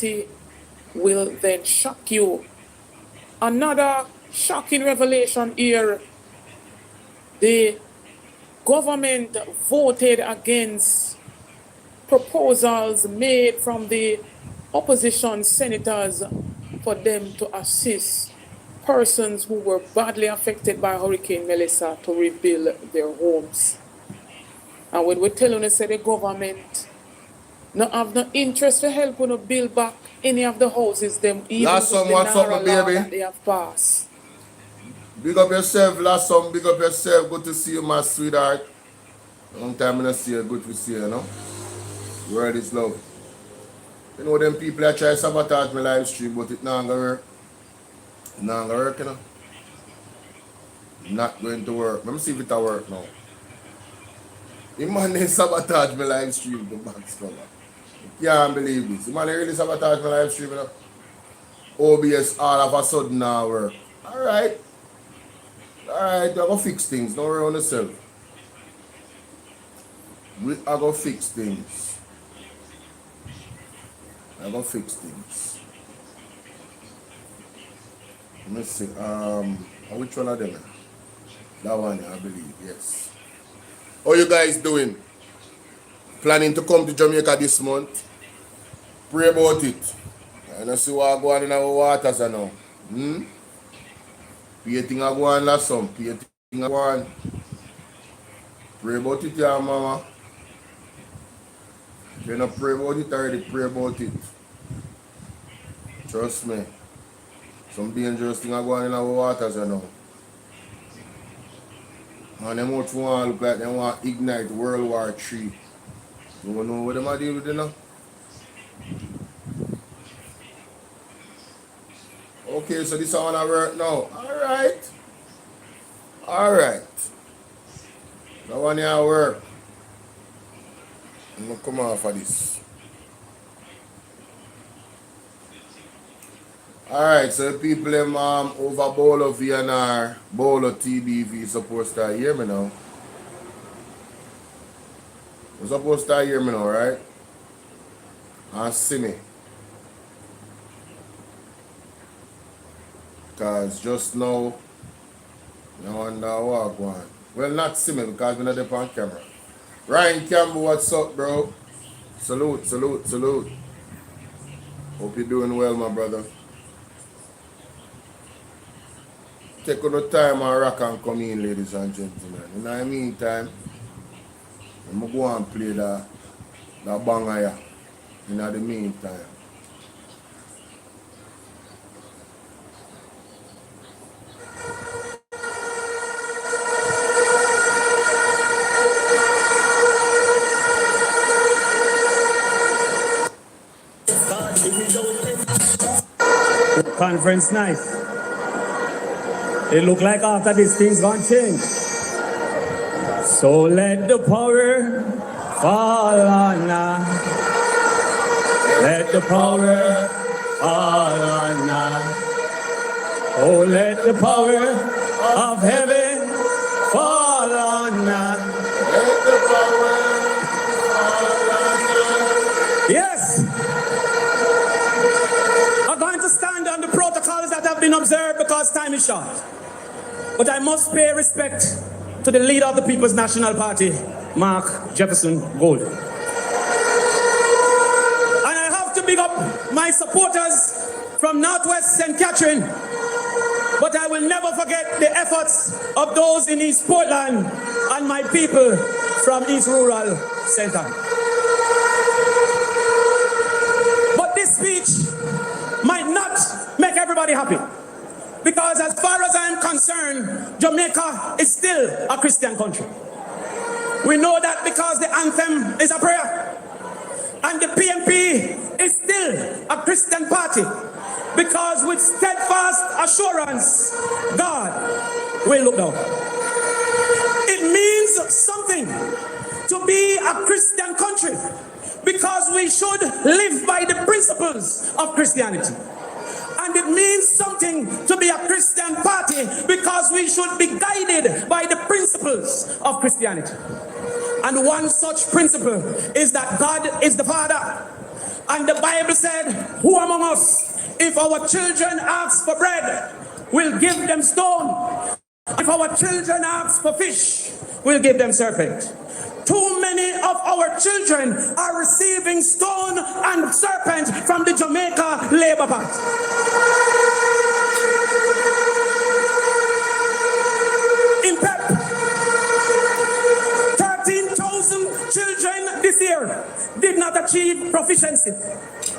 reality will then shock you. Another shocking revelation here. The government voted against proposals made from the opposition senators for them to assist persons who were badly affected by Hurricane Melissa to rebuild their homes. And when we tell you, say the government not have no interest to help you build back any of the houses, them even with the narrow law that they have passed. Big up yourself, last song, big up yourself. Good to see you, my sweetheart. Long time I don't see you, good to see you, you know. Word is love. You know them people that try to sabotage my live stream, but it not gonna work. It not gonna work, you know. Not going to work. Let me see if it'll work now. The man they sabotage my live stream, the box cover. Can't believe this. The man they really sabotage my live stream, you know. OBS all of a sudden now work. Alright. Alright, I go fix things. Don't worry on yourself. I go fix things. I go fix things. Let me see. Which one of them? That one, I believe, yes. How you guys doing? Planning to come to Jamaica this month? Pray about it. I don't see what go on in our waters now. Painting I go on last some. Painting I go on. Pray about it, yeah, mama. If you don't pray about it already, pray about it. Trust me. Some dangerous thing are going in our waters now. And them out want to look like they want to ignite World War III. You don't know what them are dealing with, you know? Okay, so this one I work now. Alright. Alright. That one here work. I'm going to come off of this. Alright, so the people them over Bolo VNR, Bolo TBV supposed to hear me now. You're supposed to hear me now, right? And see me. Because just now, I wonder what go on. Well, not see me because we're not there on camera. Ryan Campbell, what's up, bro? Salute, salute, salute. Hope you're doing well, my brother. Take on the time and rock and come in, ladies and gentlemen. In the meantime, I'm going to go and play the banger here. In the meantime. Conference night. It look like after this thing's gonna change. So let the power fall on us. Let the power fall on us. Oh, let the power of heaven fall on us. Let the power fall on us. Yes. I'm going to stand on the protocols that have been observed because time is short. But I must pay respect to the leader of the People's National Party, Mark Jefferson Gold. And I have to big up my supporters from Northwest St. Catherine, but I will never forget the efforts of those in East Portland and my people from East Rural Center. But this speech might not make everybody happy. Because as far as I'm concerned, Jamaica is still a Christian country. We know that because the anthem is a prayer. And the PNP is still a Christian party. Because with steadfast assurance, God will look down. It means something to be a Christian country. Because we should live by the principles of Christianity. And it means something to be a Christian party because we should be guided by the principles of Christianity. And one such principle is that God is the Father And the Bible said, who among us, if our children ask for bread, will give them stone? If our children ask for fish, we'll give them serpent. Too many of our children are receiving stone and serpent from the Jamaica Labour Party. In PEP, 13,000 children this year did not achieve proficiency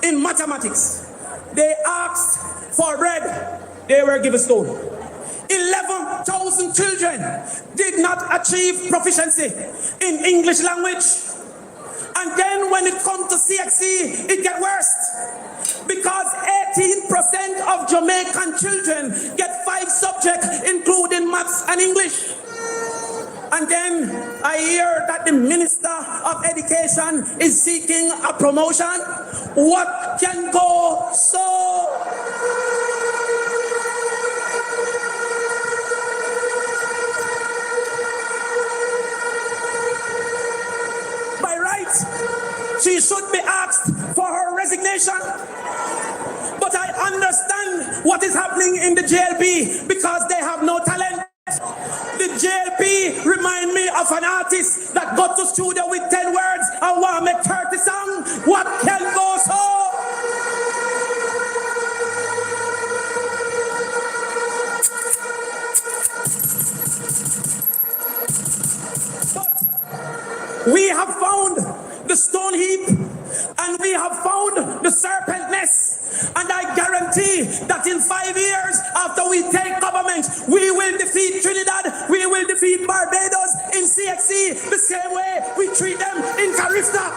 in mathematics. They asked for bread, they were given stone. 11,000 children did not achieve proficiency in English language. And then when it comes to CXC, it gets worse. Because 18% of Jamaican children get 5 subjects, including maths and English. And then I hear that the Minister of Education is seeking a promotion. What can go so? She should be asked for her resignation. But I understand what is happening in the JLP because they have no talent. The JLP remind me of an artist that got to studio with 10 words and want to make 30 songs. What can go so? But we have found the stone heap, and we have found the serpent nest, and I guarantee that in 5 years after we take government, we will defeat Trinidad, we will defeat Barbados in CXC the same way we treat them in Carifta.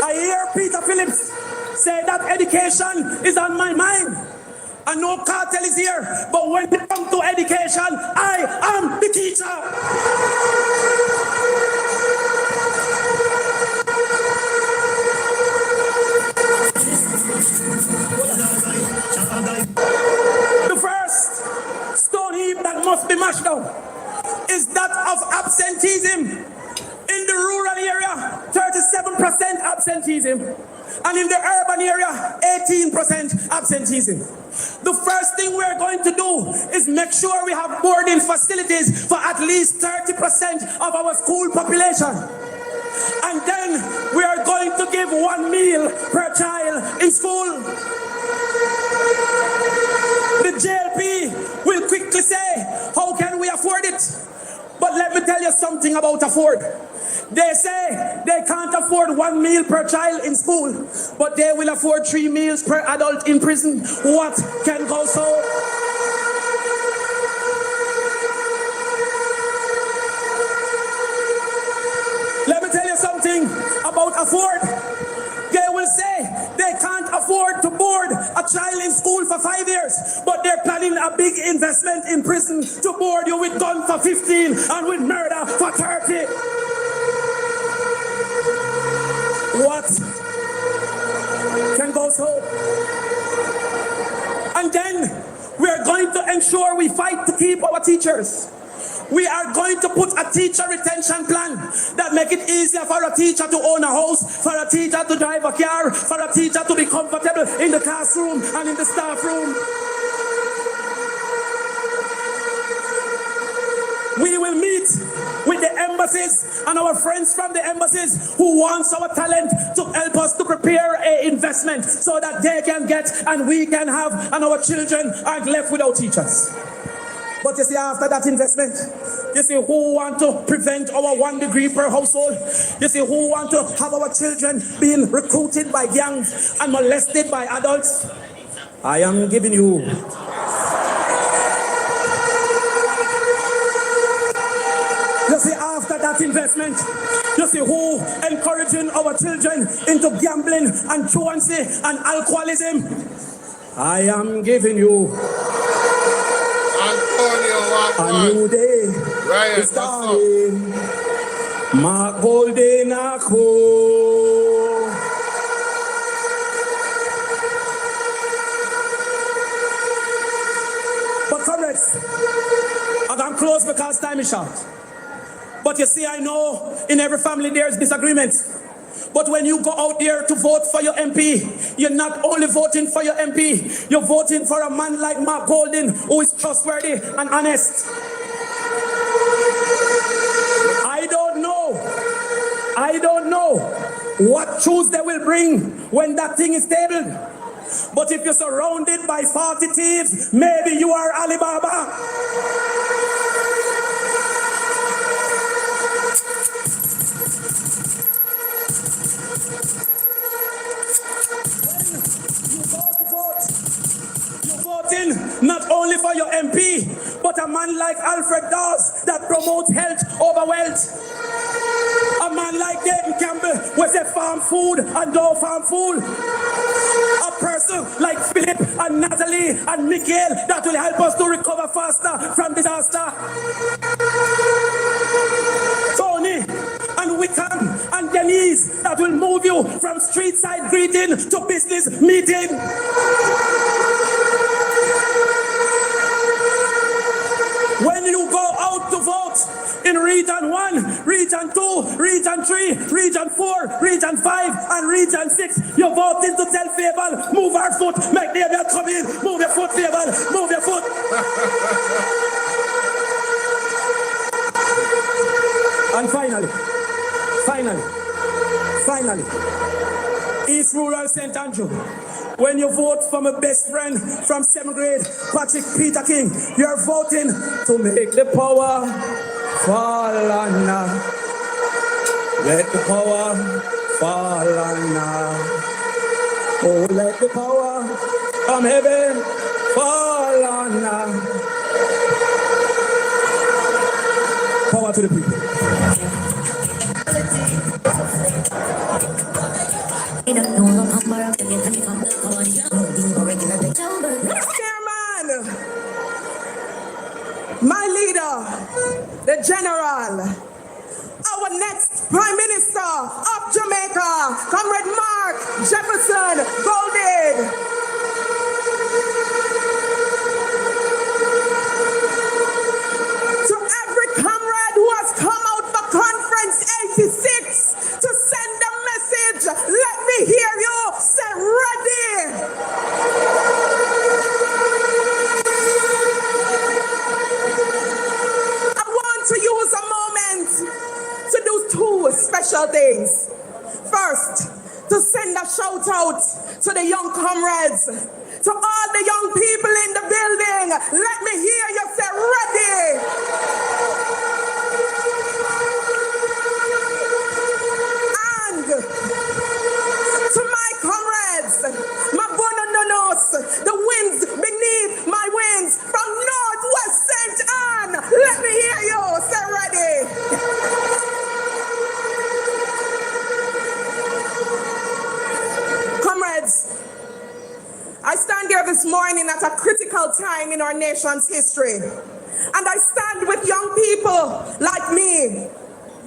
I hear Peter Phillips say that education is on my mind. And no cartel is here, but when it comes to education, I am the teacher. The first stone heap that must be mashed down is that of absenteeism. In the rural area, 37% absenteeism. And in the urban area, 18% absenteeism. The first thing we're going to do is make sure we have boarding facilities for at least 30% of our school population. And then we are going to give 1 meal per child in school. The JLP will quickly say, how can we afford it? But let me tell you something about afford. They say they can't afford 1 meal per child in school, but they will afford 3 meals per adult in prison. What can go so? Let me tell you something about afford. They will say they can't afford to board a child in school for 5 years, but they're planning a big investment in prison to board you with gun for 15 and with murder for 30. What can go so? And then we are going to ensure we fight to keep our teachers. We are going to put a teacher retention plan that make it easier for a teacher to own a house, for a teacher to drive a car, for a teacher to be comfortable in the classroom and in the staff room. We will meet with the embassies and our friends from the embassies who wants our talent to help us to prepare an investment so that they can get and we can have and our children aren't left without teachers. But you see, after that investment, you see who want to prevent our 1 degree per household. You see who want to have our children being recruited by gangs and molested by adults. I am giving you. You see, after that investment, you see who encouraging our children into gambling and truancy and alcoholism. I am giving you a new day. Right, It's starting. Ma golden ako. But comrades, I'm close because time is short. But But you see, I know in every family there's disagreements. But when you go out there to vote for your MP, you're not only voting for your MP, you're voting for a man like Mark Golden, who is trustworthy and honest. I don't know what truth they will bring when that thing is tabled. But if you're surrounded by 40 thieves, maybe you are Alibaba. Not only for your MP, but a man like Alfred Dawes that promotes health over wealth. A man like David Campbell who say farm food and don't farm food. A person like Philip and Natalie and Miguel that will help us to recover faster from disaster. Tony and Wickham and Denise that will move you from street side greeting to business meeting. When you go out to vote in Region 1, Region 2, Region 3, Region 4, Region 5, and Region 6, you're voting to tell Fable, move our foot, make David come in, move your foot, Fable, move your foot. And finally, East Rural St. Andrew. When you vote for my best friend from 7th grade, Patrick Peter King, you're voting to make the power fall on now. Let the power fall on now. Oh, let the power from heaven fall on now. Power to the people. Chairman, my leader, the general, our next Prime Minister of Jamaica, Comrade Mark Jefferson Golden. To every comrade who has come out for Conference 86 to send a message, let me hear you say ready. I want to use a moment to do two special things. First, to send a shout out to the young comrades, to all the young people in the building. Let me hear you say ready. And to my comrades, my bonononos, the winds beneath my wings from Northwest St. Anne. Let me hear you say ready. Comrades, I stand here this morning at a critical time in our nation's history. And I stand with young people like me,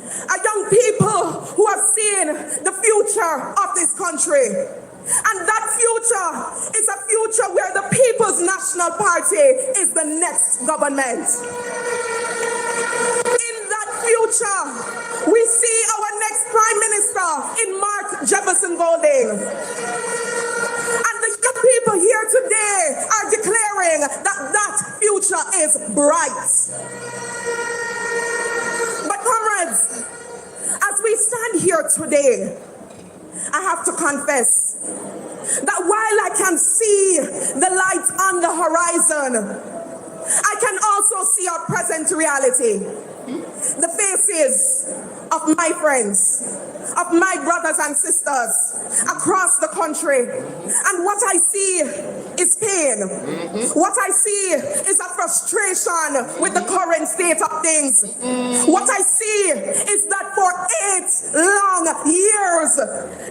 a young people who have seen the future of this country. And that future is a future where the People's National Party is the next government. In that future, we see our next Prime Minister in Mark Jefferson Golden. And the young people here today are declaring that that future is bright. But comrades, as we stand here today, I have to confess that while I can see the light on the horizon, I can also see our present reality. The faces of my friends, of my brothers and sisters across the country. And what I see is pain. What I see is a frustration with the current state of things. What I see is that for 8 long years,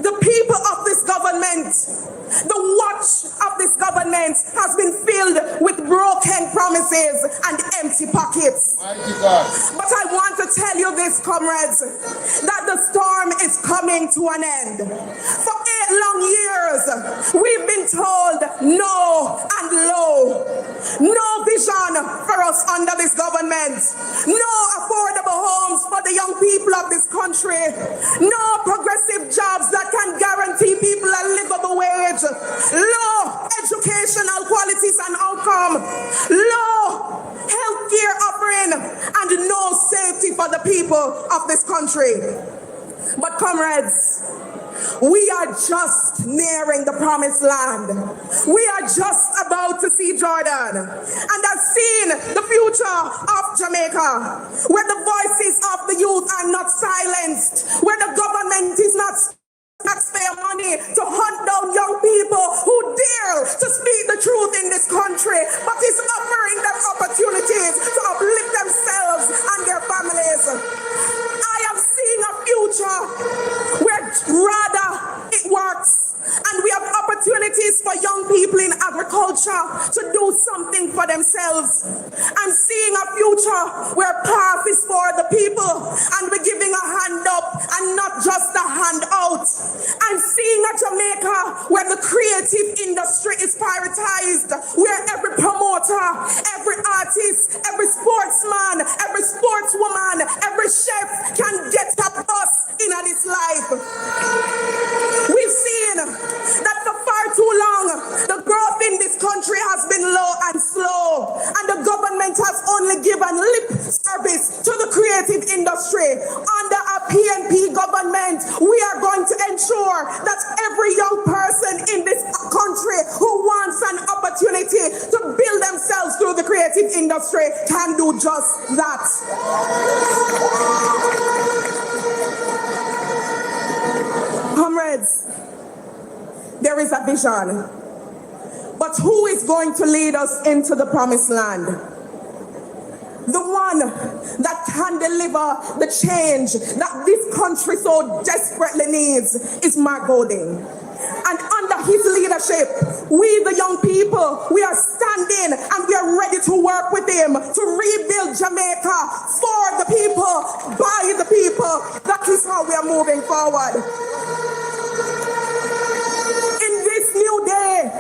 the people of this government, the watch of this government has been filled with broken promises and empty pockets. But I want to tell you this, comrades, that the storm is coming to an end. For long years, we've been told no and low. No vision for us under this government. No affordable homes for the young people of this country. No progressive jobs that can guarantee people a livable wage. Low educational qualities and outcome. Low healthcare offering and no safety for the people of this country. But comrades, we are just nearing the promised land. We are just about to see Jordan and have seen the future of Jamaica, where the voices of the youth are not silenced, where the government is not taxpayer money to hunt down young people who dare to speak the truth in this country, but is offering them opportunities to uplift themselves and their families. I am seeing a future where rather it works, and we have opportunities for young people in agriculture to do something for themselves. I'm seeing a future where path is for the people and we're giving a hand up and not just a hand out. I'm seeing a Jamaica where the creative industry is prioritized, where every promoter, every artist, every sportsman, every sportswoman, every chef can get a bus in this life. We've seen that for far too long, the growth in this country has been low and slow, and the government has only given lip service to the creative industry. Under a PNP government, we are going to ensure that every young person in this country who wants an opportunity to build themselves through the creative industry can do just that. Comrades, there is a vision, but who is going to lead us into the promised land? The one that can deliver the change that this country so desperately needs is Mark Golding. And under his leadership, we the young people, we are standing and we are ready to work with him to rebuild Jamaica for the people, by the people. That is how we are moving forward. In this new day,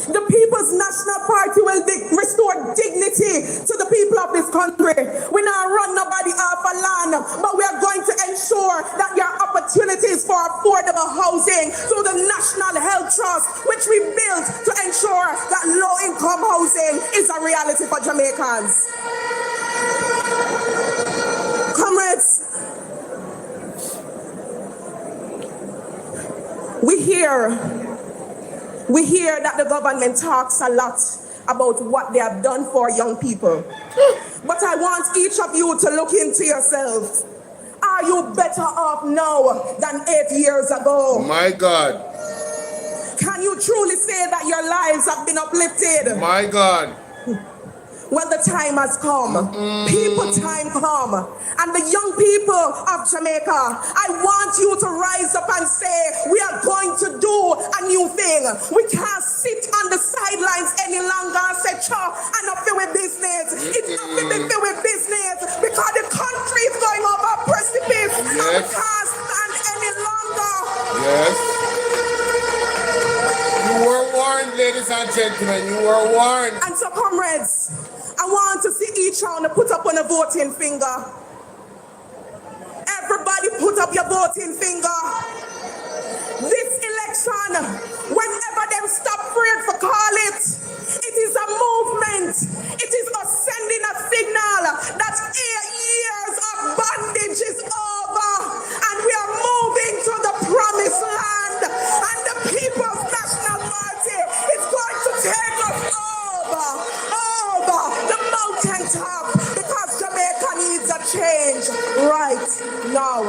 the People's National Party will restore dignity to the people of this country. We not run nobody off a land, but we are going to ensure that there are opportunities for affordable housing through the National Health Trust, which we built to ensure that low-income housing is a reality for Jamaicans. Comrades, we hear that the government talks a lot about what they have done for young people. But I want each of you to look into yourselves. Are you better off now than 8 years ago? My God. Can you truly say that your lives have been uplifted? My God. Well, the time has come. People time come. And the young people of Jamaica, I want you to rise up and say, we are going to do a new thing. We can't sit on the sidelines any longer and say, I'm not filled with business. It's not filled with business because the country is going over a precipice. Yes. And we can't stand any longer. Yes. You were warned, ladies and gentlemen. You were warned. And so, comrades, I want to see each one put up on a voting finger. Everybody put up your voting finger. This election, whenever them stop praying for call it, it is a movement. It is us sending a signal that 8 years of bondage is over and we are moving to the promised land. And the People's National Party is going to take us over the mountaintop because Jamaica needs a change right now.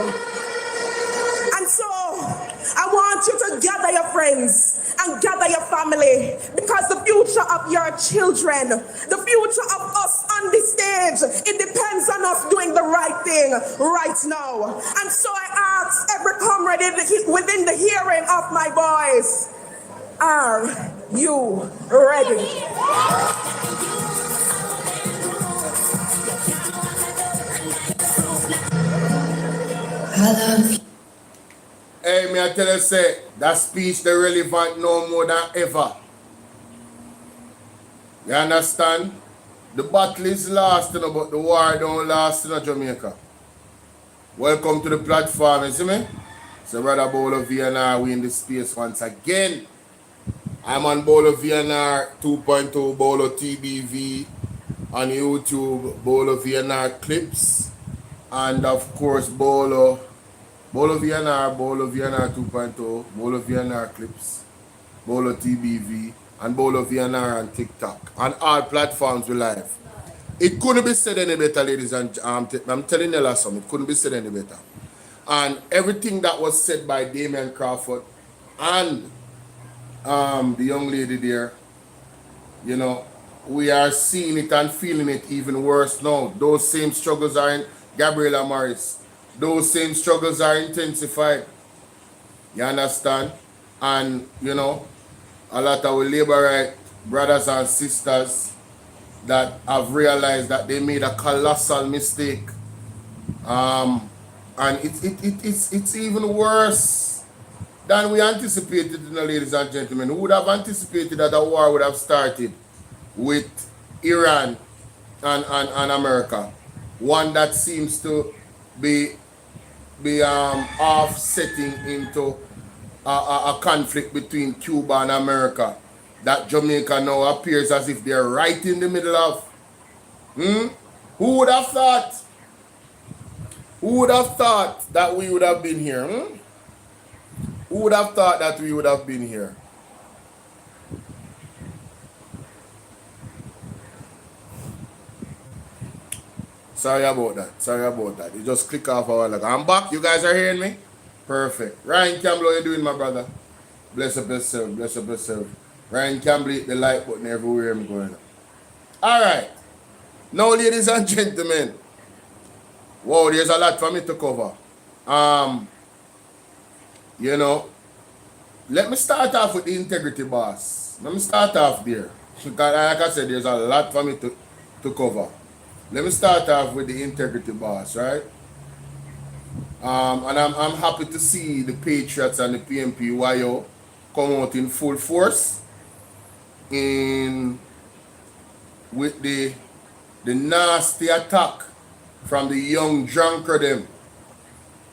And so I want you to gather your friends and gather your family because the future of your children, the future of us on this stage, it depends on us doing the right thing right now. And so I ask every comrade within the hearing of my voice, are you ready? hey, me I tell you, say, that speech they relevant no more than ever. You understand? The battle is lost, you know, but the war don't last in Jamaica. Welcome to the platform, you see me? So brother Bolo VNR, we in the space once again. I'm on Bolo VNR 2.0, Bolo TBV, on YouTube, Bolo VNR clips, and of course Bolo VNR 2.0, Bolo VNR clips, Bolo TBV, and Bolo VNR on TikTok. On all platforms we live. It couldn't be said any better, ladies and I'm telling you last it couldn't be said any better. And everything that was said by Damian Crawford and the young lady there, you know, we are seeing it and feeling it even worse now. Those same struggles are in Gabriela Morris. Those same struggles are intensified. You understand? And, you know, a lot of our labor right brothers and sisters that have realized that they made a colossal mistake. And it's even worse than we anticipated, you know, ladies and gentlemen. Who would have anticipated that a war would have started with Iran and America? One that seems to be offsetting into a conflict between Cuba and America that Jamaica now appears as if they're right in the middle of. Who would have thought? Who would have thought that we would have been here? Who would have thought that we would have been here? Sorry about that. You just click off a while ago. I'm back. You guys are hearing me? Perfect. Ryan Campbell, how you doing, my brother? Bless up yourself. Ryan Campbell, hit the like button everywhere I'm going. Alright. Now, ladies and gentlemen. Wow, there's a lot for me to cover. You know, let me start off with the integrity boss. Let me start off there. Because like I said, there's a lot for me to cover. Let me start off with the integrity boss, right? And I'm happy to see the Patriots and the PMP come out in full force with the nasty attack from the young drunkard them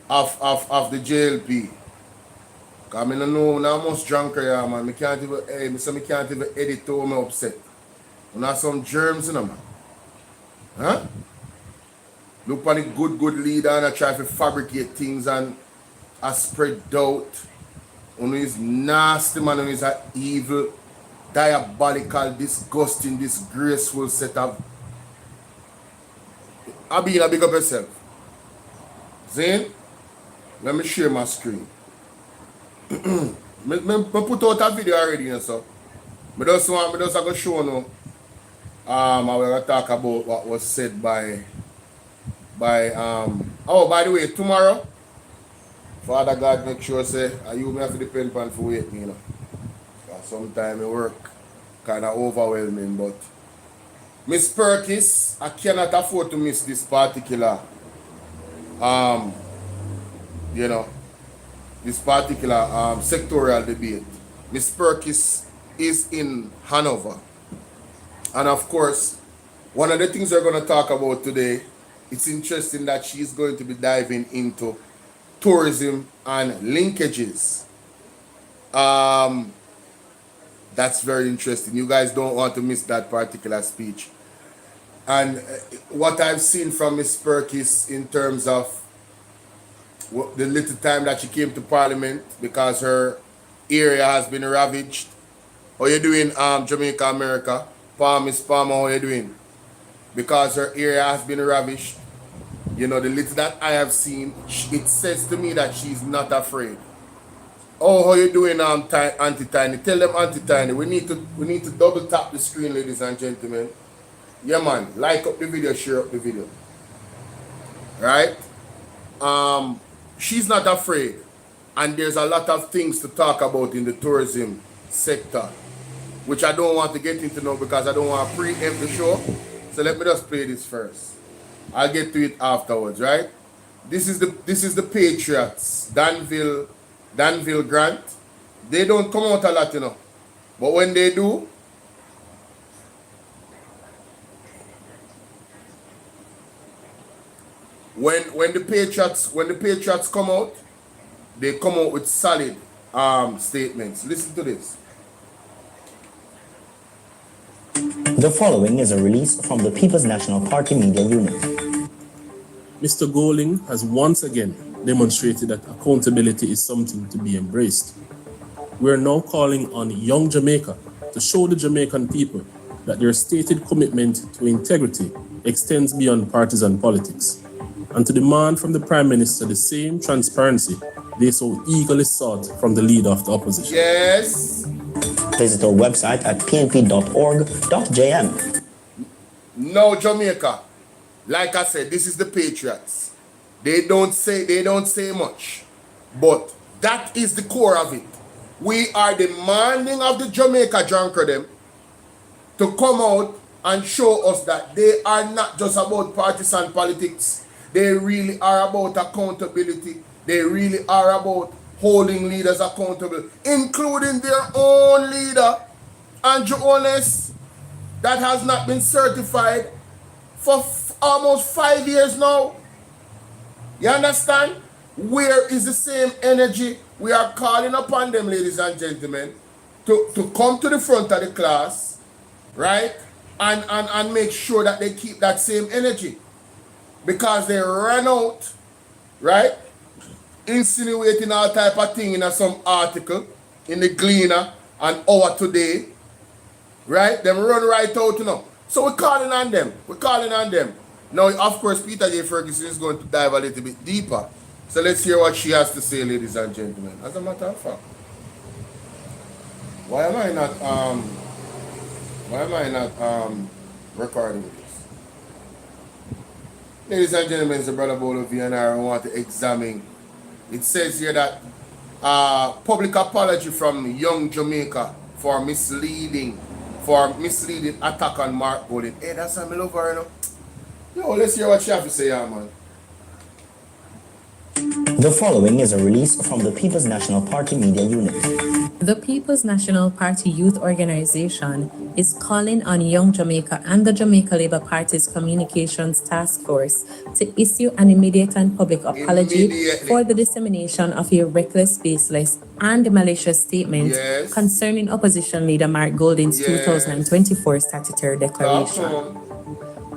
of the JLP. Cause I don't know how much drunker you are, man. I can't even edit to me upset. You have some germs in them, man. Huh? Look on the good leader and I try to fabricate things and I spread doubt. One is nasty, man. One is an evil, diabolical, disgusting, disgraceful set of. I be a big up yourself. Zane, let me share my screen. I put out a video already, you know, so. I just want to show you. I will talk about what was said by by the way, tomorrow, Father God make sure say you may have to depend on for wait me, you know. Sometimes it work kind of overwhelming, but Miss Perkis, I cannot afford to miss this particular you know, this particular sectorial debate. Miss Perkis is in Hanover. And of course, one of the things we're going to talk about today, it's interesting that she's going to be diving into tourism and linkages. That's very interesting. You guys don't want to miss that particular speech. And what I've seen from Miss Perkis in terms of the little time that she came to Parliament, because her area has been ravaged. How you doing, Jamaica, America? Miss Palmer, how you doing? Because her area has been ravished. You know, the little that I have seen, it says to me that she's not afraid. Oh, how you doing, Auntie Tiny? Tell them, Auntie Tiny, we need to double tap the screen, ladies and gentlemen. Yeah, man, like up the video, share up the video. Right? She's not afraid. And there's a lot of things to talk about in the tourism sector, which I don't want to get into now because I don't want to preempt the show. So let me just play this first. I'll get to it afterwards, right? This is the Patriots, Danville Danville Grant, they don't come out a lot, you know. But when they do, when the Patriots come out, they come out with solid statements. Listen to this. The following is a release from the People's National Party Media Unit. Mr. Golding has once again demonstrated that accountability is something to be embraced. We are now calling on young Jamaica to show the Jamaican people that their stated commitment to integrity extends beyond partisan politics, and to demand from the Prime Minister the same transparency they so eagerly sought from the leader of the opposition. Yes. Visit our website at pnp.org.jm. No, Jamaica. Like I said, this is the Patriots. They don't say much, but that is the core of it. We are demanding of the Jamaica drunkardom to come out and show us that they are not just about partisan politics. They really are about accountability. They really are about holding leaders accountable, including their own leader, Andrew Holness, that has not been certified for almost 5 years now. You understand? Where is the same energy? We are calling upon them, ladies and gentlemen, to come to the front of the class, right? And make sure that they keep that same energy. Because they ran out, right? Insinuating all type of thing in some article in the Gleaner and Our Today, right? Them run right out, you know. So we're calling on them. We're calling on them. Now, of course, Peter J. Ferguson is going to dive a little bit deeper. So let's hear what she has to say, ladies and gentlemen. As a matter of fact, why am I not recording this? Ladies and gentlemen, it's the brother Bolo V, and I want to examine. It says here that public apology from young Jamaica for misleading attack on Mark Golding. Hey, that's how I love her, you know. Yo, let's hear what she have to say, yeah, man. The following is a release from the People's National Party Media Unit. The People's National Party Youth Organization is calling on Young Jamaica and the Jamaica Labour Party's Communications Task Force to issue an immediate and public apology for the dissemination of a reckless, baseless, and malicious statement concerning opposition leader Mark Golding's 2024 statutory declaration.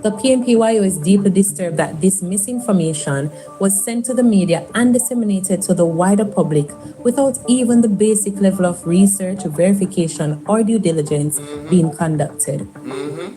The PNPYO is deeply disturbed that this misinformation was sent to the media and disseminated to the wider public without even the basic level of research, verification, or due diligence being conducted.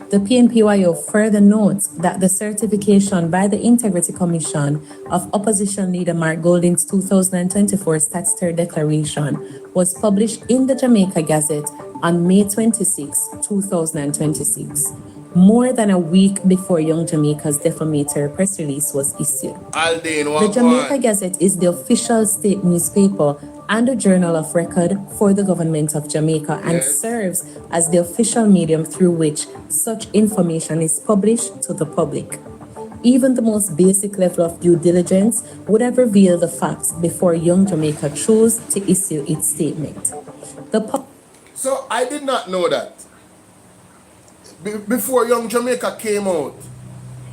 The PNPYO further notes that the certification by the Integrity Commission of opposition leader Mark Golding's 2024 statutory declaration was published in the Jamaica Gazette on May 26, 2026. More than a week before Young Jamaica's defamatory press release was issued. The Jamaica Gazette is the official state newspaper and a journal of record for the government of Jamaica and serves as the official medium through which such information is published to the public. Even the most basic level of due diligence would have revealed the facts before Young Jamaica chose to issue its statement. So I did not know that. Before Young Jamaica came out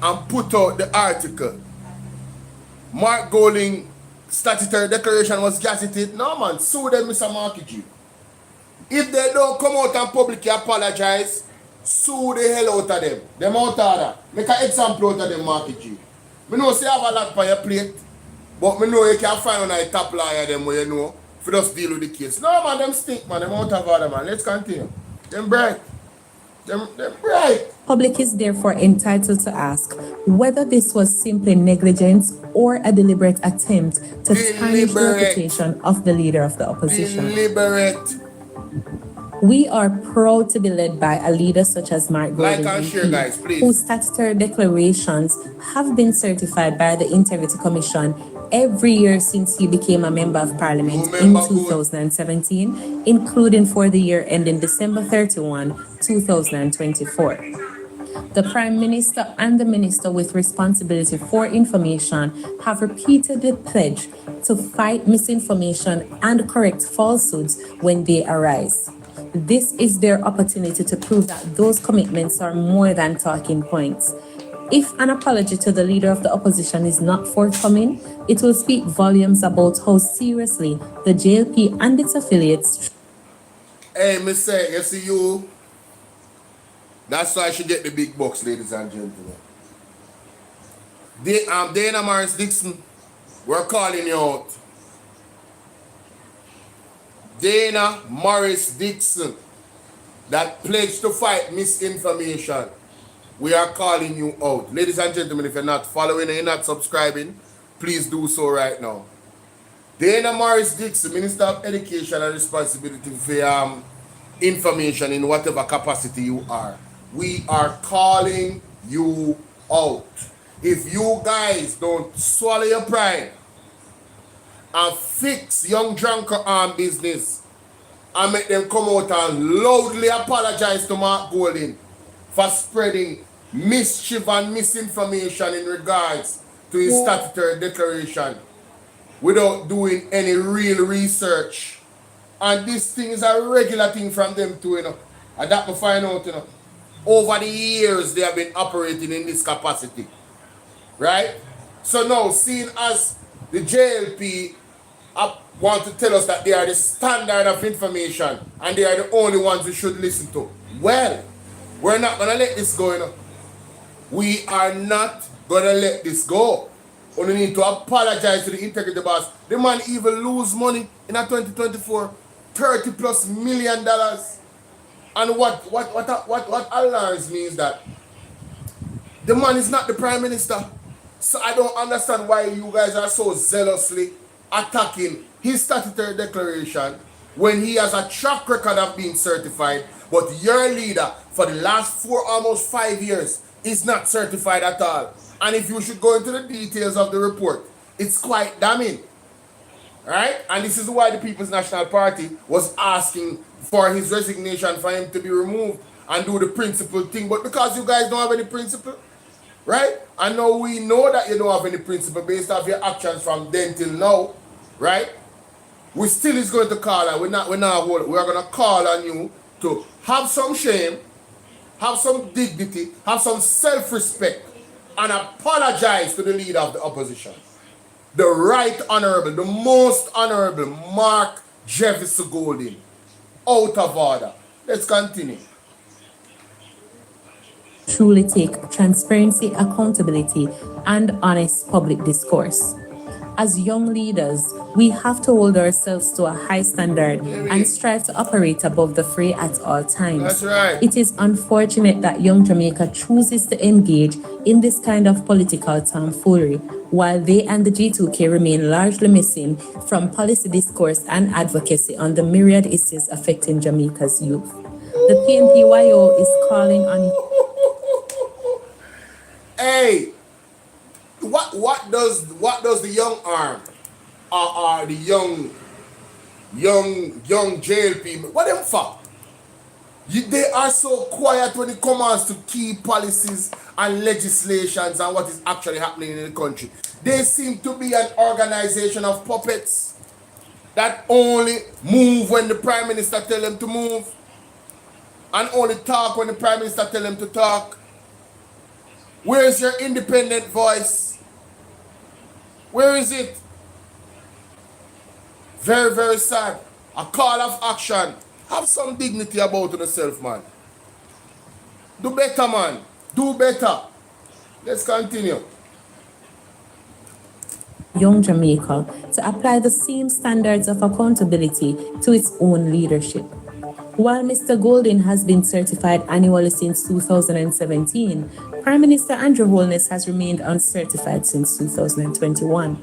and put out the article, Mark Golding statutory declaration was gazetted. No man, sue them, Mr. Marky G. If they don't come out and publicly apologize, sue the hell out of them. Them out of that. Make an example out of them, Marky G. I know say you have a lot on your plate, but I know you can find on a top lawyer them where you know for just deal with the case. No man, them stink man, them out of order man. Let's continue. Them bright. Them bright. Public is therefore entitled to ask whether this was simply negligence or a deliberate attempt to tarnish the reputation of the leader of the opposition. Deliberate. We are proud to be led by a leader such as Mark Golding, Like and share, guys, please. whose statutory declarations have been certified by the Integrity Commission every year since he became a member of Parliament in 2017, including for the year ending December 31, 2024. The Prime Minister and the Minister with responsibility for information have repeatedly pledged to fight misinformation and correct falsehoods when they arise. This is their opportunity to prove that those commitments are more than talking points. If an apology to the leader of the opposition is not forthcoming, it will speak volumes about how seriously the JLP and its affiliates. Hey, me say, you see you? That's why I should get the big box, ladies and gentlemen. Dana Morris Dixon, we're calling you out. Dana Morris Dixon, that pledged to fight misinformation. We are calling you out. Ladies and gentlemen, if you're not following and you're not subscribing, please do so right now. Dana Morris Dixon, Minister of Education and Responsibility for information in whatever capacity you are. We are calling you out. If you guys don't swallow your pride and fix young drunker arm business and make them come out and loudly apologize to Mark Golding for spreading mischief and misinformation in regards to his statutory declaration without doing any real research. And this thing is a regular thing from them too, you know. And that we find out, you know. Over the years, they have been operating in this capacity. Right? So now, seeing as the JLP want to tell us that they are the standard of information and they are the only ones we should listen to. Well, we're not going to let this go, you know. We are not going to let this go. Only need to apologize to the integrity boss. The man even lose money in a 2024, $30+ million. And what alarms me is that the man is not the Prime Minister. So I don't understand why you guys are so zealously attacking his statutory declaration when he has a track record of being certified, but your leader for the last almost 5 years is not certified at all. And if you should go into the details of the report, it's quite damning. Right? And this is why the People's National Party was asking for his resignation, for him to be removed and do the principle thing. But because you guys don't have any principle, right? And now we know that you don't have any principle based off your actions from then till now, right? We still is going to call on, we are going to call on you to have some shame, have some dignity, have some self-respect, and apologize to the leader of the opposition. The Right Honorable, the Most Honorable Mark Jefferson Golding. Out of order. Let's continue. Truly take transparency, accountability, and honest public discourse. As young leaders, we have to hold ourselves to a high standard and strive to operate above the fray at all times. That's right. It is unfortunate that young Jamaica chooses to engage in this kind of political tomfoolery, while they and the G2K remain largely missing from policy discourse and advocacy on the myriad issues affecting Jamaica's youth. The PNPYO is calling on... Hey, what does the young arm or the young JLP, what them for? They are so quiet when it comes to key policies and legislations and what is actually happening in the country. They seem to be an organization of puppets that only move when the Prime Minister tells them to move and only talk when the Prime Minister tells them to talk. Where is your independent voice? Where is it? Very, very sad. A call of action. Have some dignity about yourself, man. Do better, man. Do better. Let's continue. Young Jamaica to apply the same standards of accountability to its own leadership. While Mr. Golding has been certified annually since 2017, Prime Minister Andrew Holness has remained uncertified since 2021.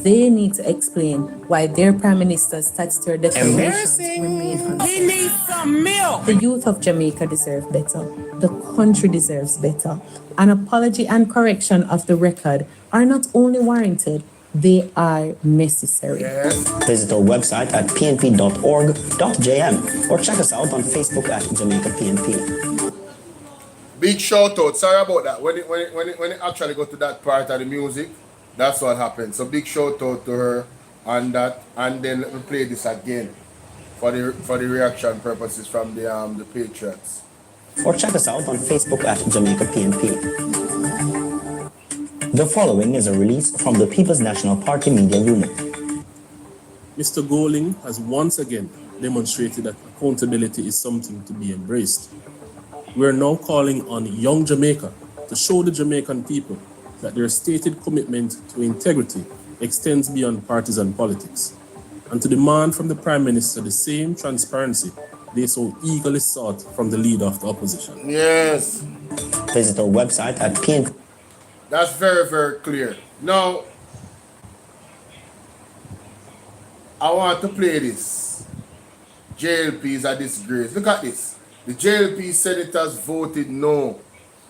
They need to explain why their Prime Minister's statutory declarations remain uncertified. He needs some milk. The youth of Jamaica deserve better. The country deserves better. An apology and correction of the record are not only warranted, they are necessary. Yes. Visit our website at pnp.org.jm or check us out on Facebook at Jamaica PNP. Big shout out. Sorry about that. When it actually got to that part of the music, that's what happened. So big shout out to her on that, and then let me play this again for the reaction purposes from the Patriots. Or check us out on Facebook at Jamaica PNP. The following is a release from the People's National Party Media Unit. Mr. Goling has once again demonstrated that accountability is something to be embraced. We are now calling on young Jamaica to show the Jamaican people that their stated commitment to integrity extends beyond partisan politics, and to demand from the Prime Minister the same transparency they so eagerly sought from the leader of the opposition. Yes. Visit our website at PNP. That's very, very clear. Now, I want to play this. JLP is a disgrace. Look at this. The JLP senators voted no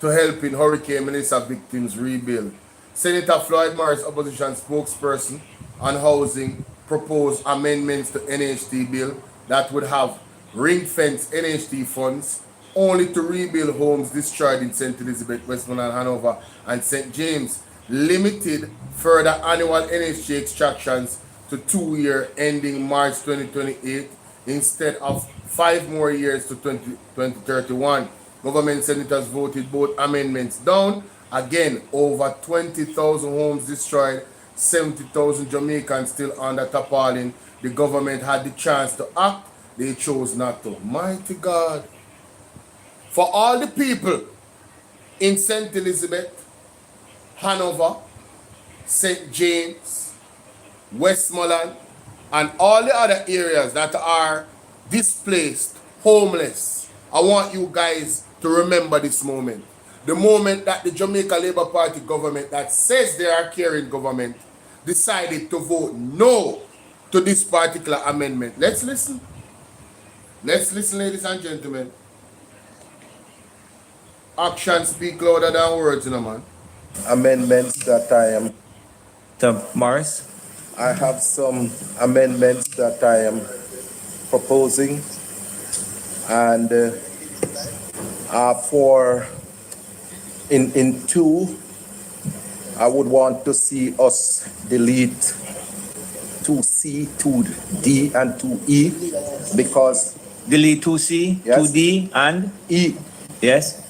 to helping Hurricane Melissa victims rebuild. Senator Floyd Morris, opposition spokesperson on housing, proposed amendments to NHT bill that would have ring-fenced NHT funds only to rebuild homes destroyed in St. Elizabeth, Westmoreland, Hanover, and St. James. Limited further annual NHT extractions to 2 years ending March 2028 instead of 5 more years to 2031. Government senators voted both amendments down. Again, over 20,000 homes destroyed, 70,000 Jamaicans still under tarpaulin. The government had the chance to act. They chose not to. Mighty God. For all the people in St. Elizabeth, Hanover, St. James, Westmoreland, and all the other areas that are displaced, homeless, I want you guys to remember this moment. The moment that the Jamaica Labour Party government that says they are caring government decided to vote no to this particular amendment. Let's listen. Let's listen, ladies and gentlemen. Actions speak louder than words, you know, man. Amendments that I am. Morris? I have some amendments that I am proposing, and for in two, I would want to see us delete 2C, 2D, and 2E because Delete 2C, Yes. 2D, and E, yes?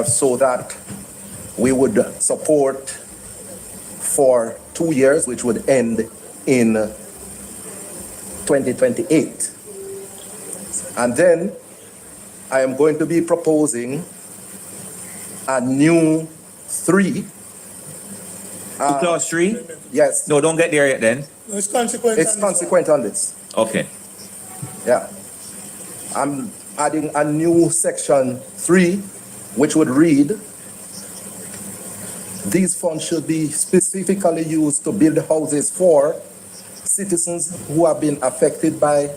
so that we would support for 2 years, which would end in 2028. And then I am going to be proposing a new 3. To clause 3? Yes, No, don't get there yet then. it's consequent on this. Okay. Yeah. I'm adding a new section 3, which would read, these funds should be specifically used to build houses for citizens who have been affected by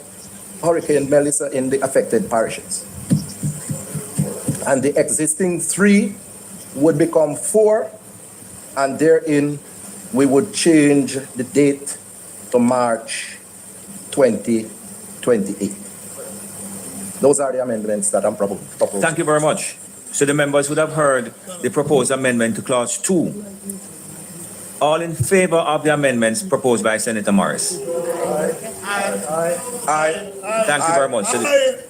Hurricane Melissa in the affected parishes. And the existing 3 would become 4, and therein we would change the date to March 2028. Those are the amendments that I'm proposing. Thank you very much. So the members would have heard the proposed amendment to clause 2. All in favor of the amendments proposed by Senator Morris? Aye. Thank you very much. So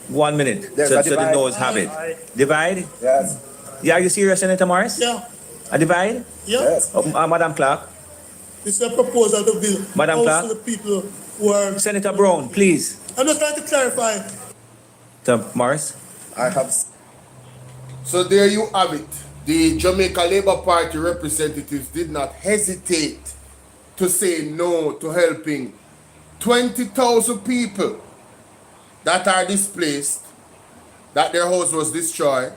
1 minute. There's So a the divide. noes have it. Divide? Yes. Yeah, are you serious, Senator Morris? Yeah, A divide? Yes. Madam Clerk? this is a proposal to build Madam house Clerk? for the people who are. Senator Brown, please. I'm just trying to clarify. Senator Morris? I have. So there you have it. The Jamaica Labour Party representatives did not hesitate to say no to helping 20,000 people that are displaced, that their house was destroyed,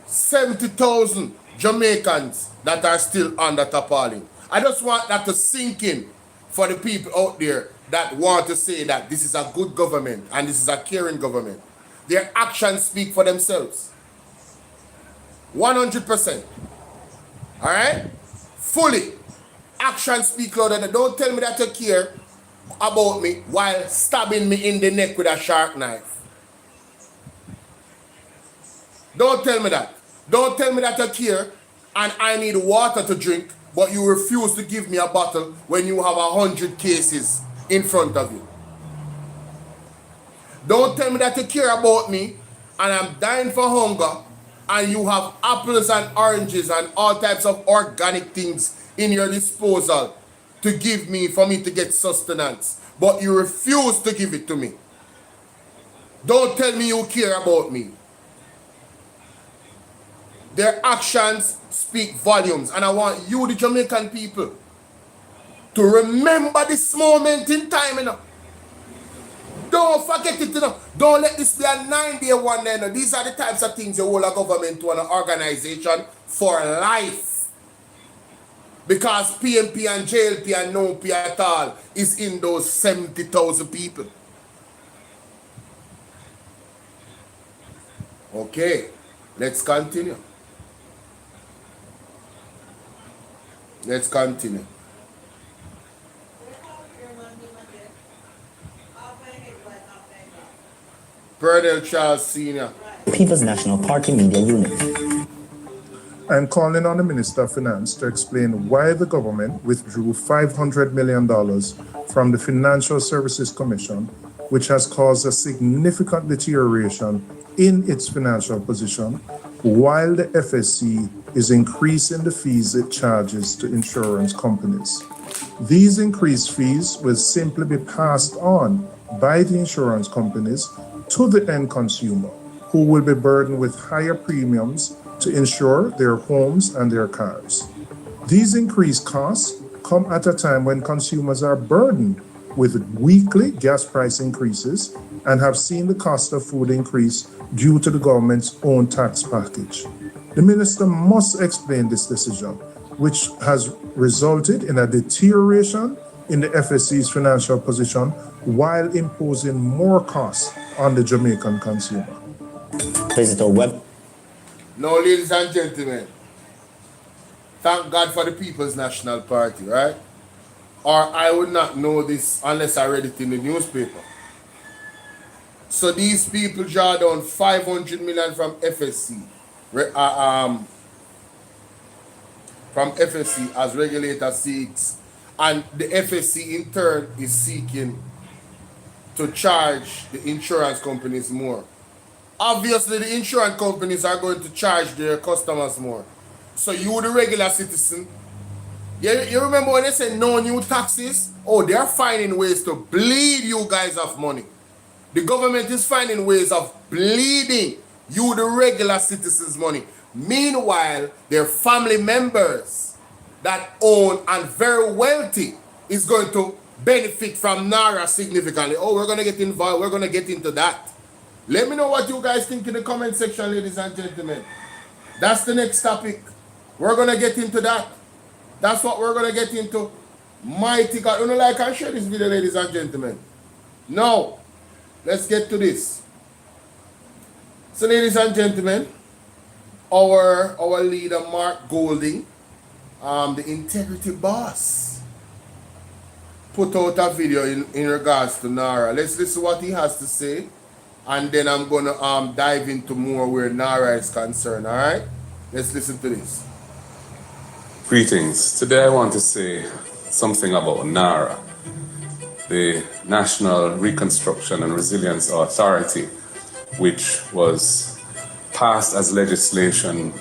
70,000 Jamaicans that are still under tarpaulin. I just want that to sink in for the people out there that want to say that this is a good government and this is a caring government. Their actions speak for themselves. 100%. All right? Fully. Actions speak louder than. Don't tell me that you care about me while stabbing me in the neck with a sharp knife. Don't tell me that. Don't tell me that you care and I need water to drink, but you refuse to give me a bottle when you have 100 cases in front of you. Don't tell me that you care about me and I'm dying for hunger and you have apples and oranges and all types of organic things in your disposal to give me for me to get sustenance, but you refuse to give it to me. Don't tell me you care about me. Their actions speak volumes, and I want you, the Jamaican people, to remember this moment in time, you know. Don't forget it, you know. Don't let this be a 9-day one, you know. These are the types of things you hold a government to an organization for life. Because PMP and JLP and no P at all is in those 70,000 people. Okay, let's continue. Let's continue. Pernell Charles Sr. People's National Party Media Unit. I'm calling on the Minister of Finance to explain why the government withdrew $500 million from the Financial Services Commission, which has caused a significant deterioration in its financial position, while the FSC is increasing the fees it charges to insurance companies. These increased fees will simply be passed on by the insurance companies to the end consumer, who will be burdened with higher premiums to insure their homes and their cars. These increased costs come at a time when consumers are burdened with weekly gas price increases and have seen the cost of food increase due to the government's own tax package. The minister must explain this decision, which has resulted in a deterioration in the FSC's financial position while imposing more costs on the Jamaican consumer. Visit our web. Now, ladies and gentlemen, thank God for the People's National Party, right? Or I would not know this unless I read it in the newspaper. So these people draw down 500 million from FSC, as regulator seeks, and the FSC in turn is seeking to charge the insurance companies more. Obviously, the insurance companies are going to charge their customers more. So you, the regular citizen, you remember when they said no new taxes? Oh, they are finding ways to bleed you guys of money. The government is finding ways of bleeding you, the regular citizens' money. Meanwhile, their family members that own and very wealthy is going to benefit from NARA significantly. Oh, we're going to get involved. We're going to get into that. Let me know what you guys think in the comment section, ladies and gentlemen. That's the next topic. We're going to get into that. That's what we're going to get into. Mighty God. You know, like and share this video, ladies and gentlemen. Now, let's get to this. So, ladies and gentlemen, our leader, Mark Golding, the integrity boss, put out a video in regards to NARA. Let's listen to what he has to say. And then I'm going to dive into more where NARA is concerned, all right? Let's listen to this. Greetings. Today I want to say something about NARA, the National Reconstruction and Resilience Authority, which was passed as legislation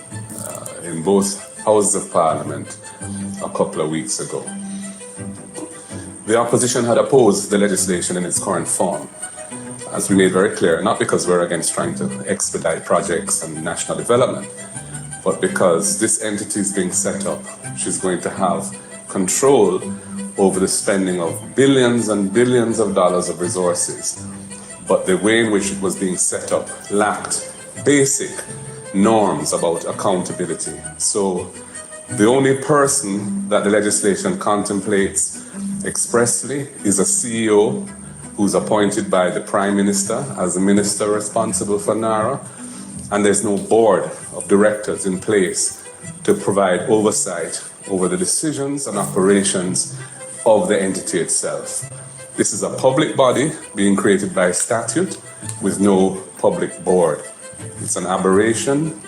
in both houses of Parliament a couple of weeks ago. The opposition had opposed the legislation in its current form, as we made very clear, not because we're against trying to expedite projects and national development, but because this entity is being set up, she's going to have control over the spending of billions and billions of dollars of resources. But the way in which it was being set up lacked basic norms about accountability. So the only person that the legislation contemplates expressly is a CEO who's appointed by the Prime Minister as the minister responsible for NARA, and there's no board of directors in place to provide oversight over the decisions and operations of the entity itself. This is a public body being created by statute with no public board. It's an aberration,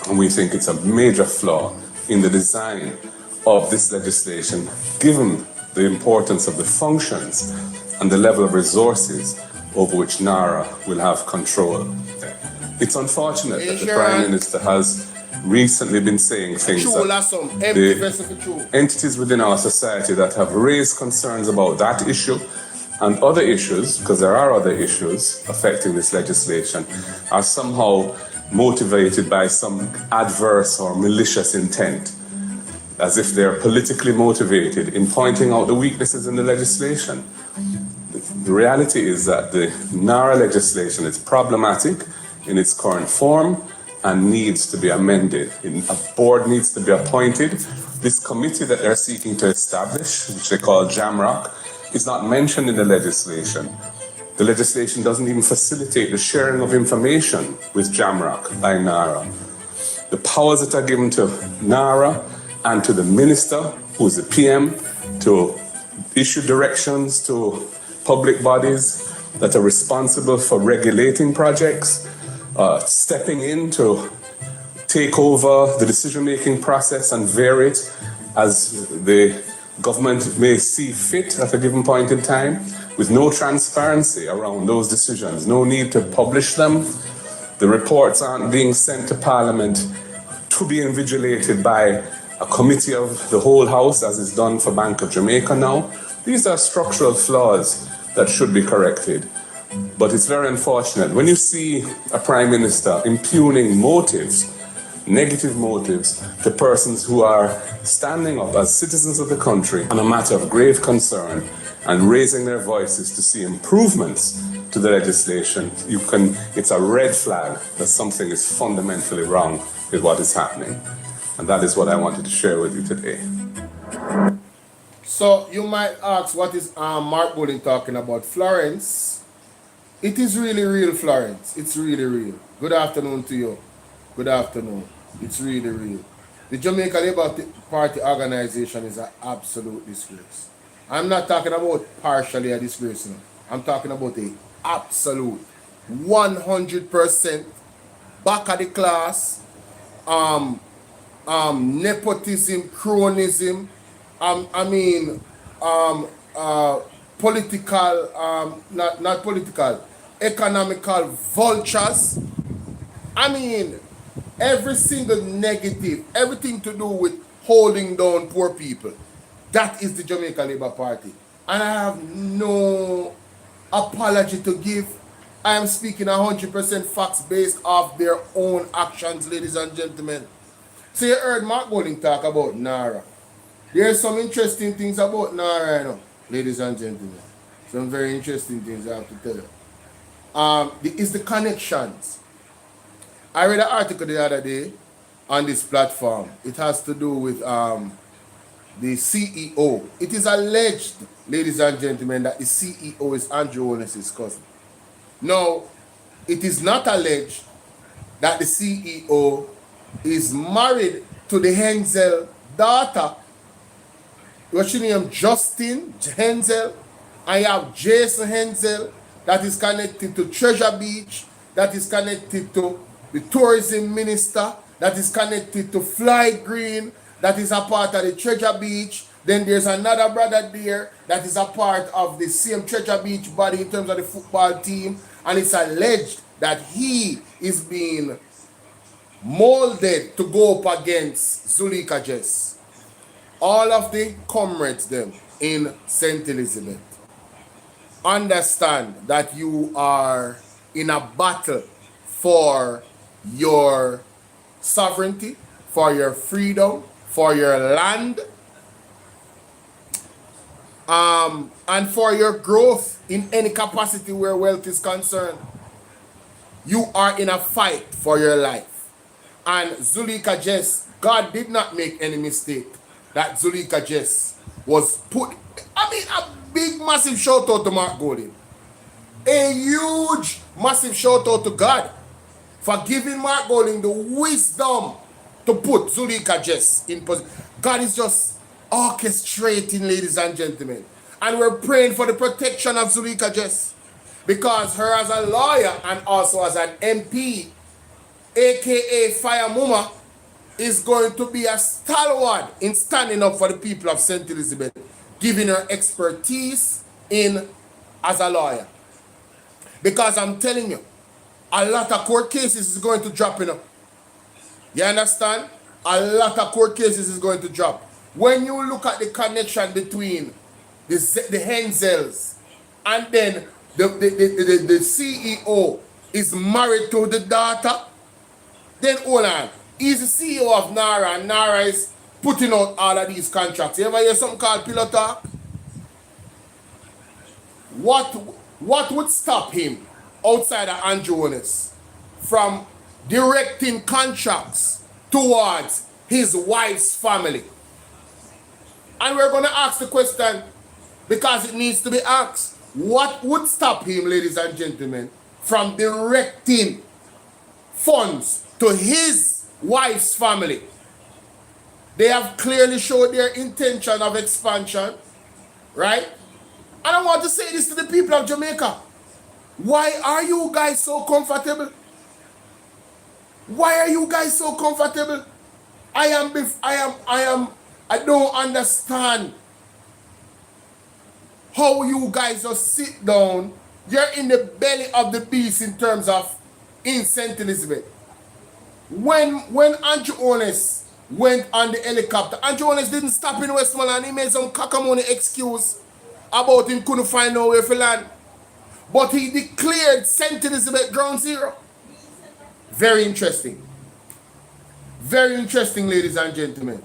And we think it's a major flaw in the design of this legislation, given the importance of the functions and the level of resources over which NARA will have control. It's unfortunate that the Prime Minister has recently been saying things that the entities within our society that have raised concerns about that issue and other issues, because there are other issues affecting this legislation, are somehow motivated by some adverse or malicious intent, as if they're politically motivated in pointing out the weaknesses in the legislation. The reality is that the NARA legislation is problematic in its current form and needs to be amended. A board needs to be appointed. This committee that they're seeking to establish, which they call JAMROC, is not mentioned in the legislation. The legislation doesn't even facilitate the sharing of information with JAMROC by NARA. The powers that are given to NARA and to the minister, who is the PM, to issue directions to public bodies that are responsible for regulating projects, stepping in to take over the decision-making process and vary it as the government may see fit at a given point in time, with no transparency around those decisions, no need to publish them. The reports aren't being sent to Parliament to be invigilated by a committee of the whole House, as is done for Bank of Jamaica now. These are structural flaws that should be corrected. But it's very unfortunate when you see a Prime Minister impugning motives, negative motives, to persons who are standing up as citizens of the country on a matter of grave concern and raising their voices to see improvements to the legislation. It's a red flag that something is fundamentally wrong with what is happening. And that is what I wanted to share with you today. So you might ask, what is Mark Bowling talking about? Florence. It is really real, Florence. It's really real. Good afternoon to you. Good afternoon. It's really real. The Jamaica Labour Party organization is an absolute disgrace. I'm not talking about partially a disgrace. No. I'm talking about a absolute 100% back of the class, nepotism, cronyism, political, not political, economical vultures. I mean, every single negative, everything to do with holding down poor people. That is the Jamaica Labour Party. And I have no apology to give. I am speaking 100% facts based off their own actions, ladies and gentlemen. So you heard Mark Bowling talk about NARA. There are some interesting things about NARA, you know, ladies and gentlemen. Some very interesting things I have to tell you. Is the connections. I read an article the other day on this platform. It has to do with the CEO. It is alleged, ladies and gentlemen, that the CEO is Andrew Holness's cousin. No, it is not alleged that the CEO is married to the Hensel daughter. What's your name? Justin Hensel. I have Jason Hensel that is connected to Treasure Beach, that is connected to the tourism minister, that is connected to Fly Green, that is a part of the Treasure Beach. Then there's another brother there that is a part of the same Treasure Beach body in terms of the football team. And it's alleged that he is being molded to go up against Zuleika Jess. All of the comrades them in St. Elizabeth. Understand that you are in a battle for your sovereignty, for your freedom, for your land, and for your growth in any capacity where wealth is concerned. You are in a fight for your life. And Zuleika Jess, God did not make any mistake that Zuleika Jess was put. I mean, a big, massive shout out to Mark Bowling. A huge, massive shout out to God for giving Mark Bowling the wisdom to put Zuleika Jess in position. God is just orchestrating, ladies and gentlemen. And we're praying for the protection of Zuleika Jess, because her as a lawyer and also as an MP, aka Fire Muma, is going to be a stalwart in standing up for the people of St. Elizabeth, giving her expertise as a lawyer. Because I'm telling you, a lot of court cases is going to drop, You understand? A lot of court cases is going to drop. When you look at the connection between the Henzels and then the CEO is married to the daughter, then hold on. He's the CEO of NARA, and NARA is putting out all of these contracts. You ever hear something called pillow talk? What would stop him, outside of Andrew Honest, from directing contracts towards his wife's family? And we're going to ask the question because it needs to be asked. What would stop him, ladies and gentlemen, from directing funds to his wife's family? They have clearly showed their intention of expansion, right? And I want to say this to the people of Jamaica. Why are you guys so comfortable? Why are you guys so comfortable? I don't understand how you guys just sit down. You're in the belly of the beast in terms of in St. Elizabeth. When Andrew Honest went on the helicopter, Andrew Honest didn't stop in Westmoreland. He made some cacamone excuse about him couldn't find nowhere for land. But he declared St. Elizabeth ground zero. Very interesting. Very interesting, ladies and gentlemen.